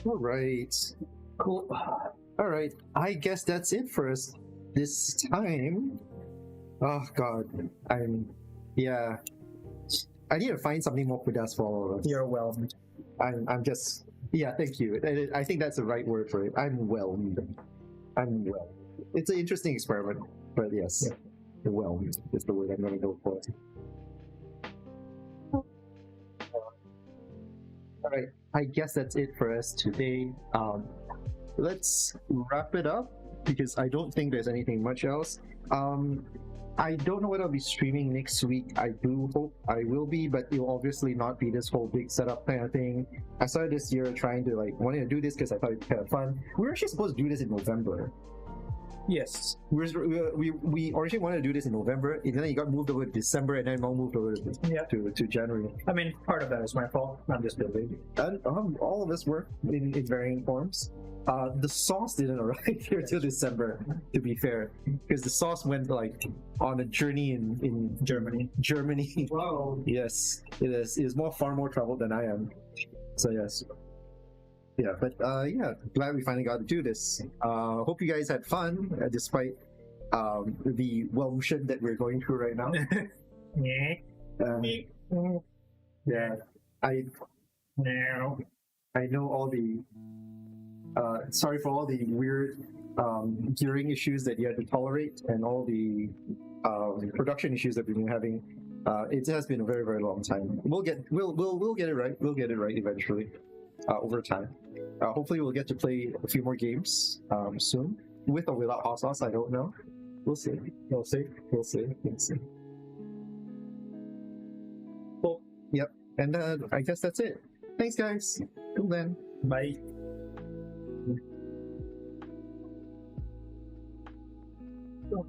Alright. Cool. Alright, I guess that's it for us this time. Oh god. I need to find something more PedaS for all of us. You're whelmed. I'm just... Yeah, thank you. I think that's the right word for it. I'm whelmed. It's an interesting experiment, but yes. Yeah. Whelmed is the word I'm going to go for. Alright, I guess that's it for us today. let's wrap it up because I don't think there's anything much else. I don't know whether I'll be streaming next week. I do hope I will be, but it will obviously not be this whole big setup kind of thing. I started this year trying to wanting to do this because I thought it'd be kind of fun. We were actually supposed to do this in November. Yes. We originally wanted to do this in November, and then it got moved over to December, and then now moved over to January. I mean, part of that is my fault. I'm just a baby. And all of us work in varying forms. The sauce didn't arrive here till December, to be fair, because the sauce went on a journey in Germany. Wow. Yes, it is. It is far more traveled than I am. So yes. Yeah, but glad we finally got to do this. Hope you guys had fun, despite the whelmshit that we're going through right now. Yeah, I know all the. Sorry for all the weird gearing issues that you had to tolerate, and all the production issues that we've been having. It has been a very, very long time. We'll get it right. We'll get it right eventually. Over time. Hopefully we'll get to play a few more games soon, with or without hot sauce. I don't know. We'll see. Cool. Yep. And I guess that's it. Thanks, guys. Till then. Bye. Cool.